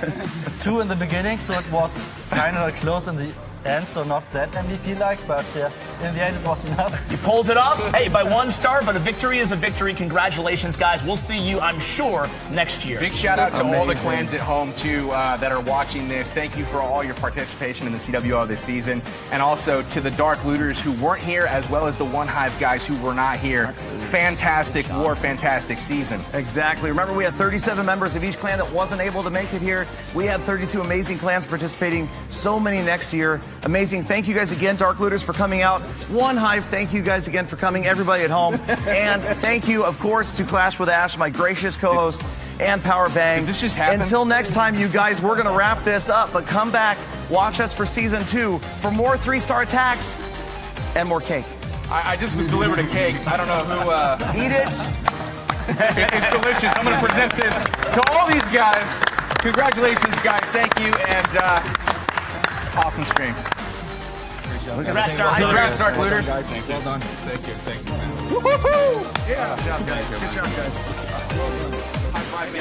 2 in the beginning, so it was kind of close in the end, so not that MVP-like, but yeah, in the end it was enough. You pulled it off? Hey, by 1 star, but a victory is a victory. Congratulations, guys. We'll see you, I'm sure, next year. Big shout out to all the clans at home, too, that are watching this. Thank you for all your participation in the CWL this season. And also to the Dark Looters who weren't here, as well as the One Hive guys who were not here. Fantastic war, fantastic season. Exactly. Remember, we had 37 members of each clan that wasn't able to make it here. We had 32 amazing clans participating, so many next year. Amazing. Thank you guys again, Dark Looters, for coming out. One Hive, thank you guys again for coming, everybody at home. And thank you, of course, to Clash with Ash, my gracious co-hosts, and Powerbang. Did this just happen? Until next time, you guys, we're going to wrap this up. But come back, watch us for Season 2 for more 3-star attacks and more cake. I just was delivered a cake. I don't know who... Eat it. It's delicious. I'm going to present this to all these guys. Congratulations, guys. Thank you. And awesome stream. Congrats, Dark Looters. Well done. Thank you. Thank you. Woo-hoo-hoo! Yeah. Good job, guys. Good job, guys. High five,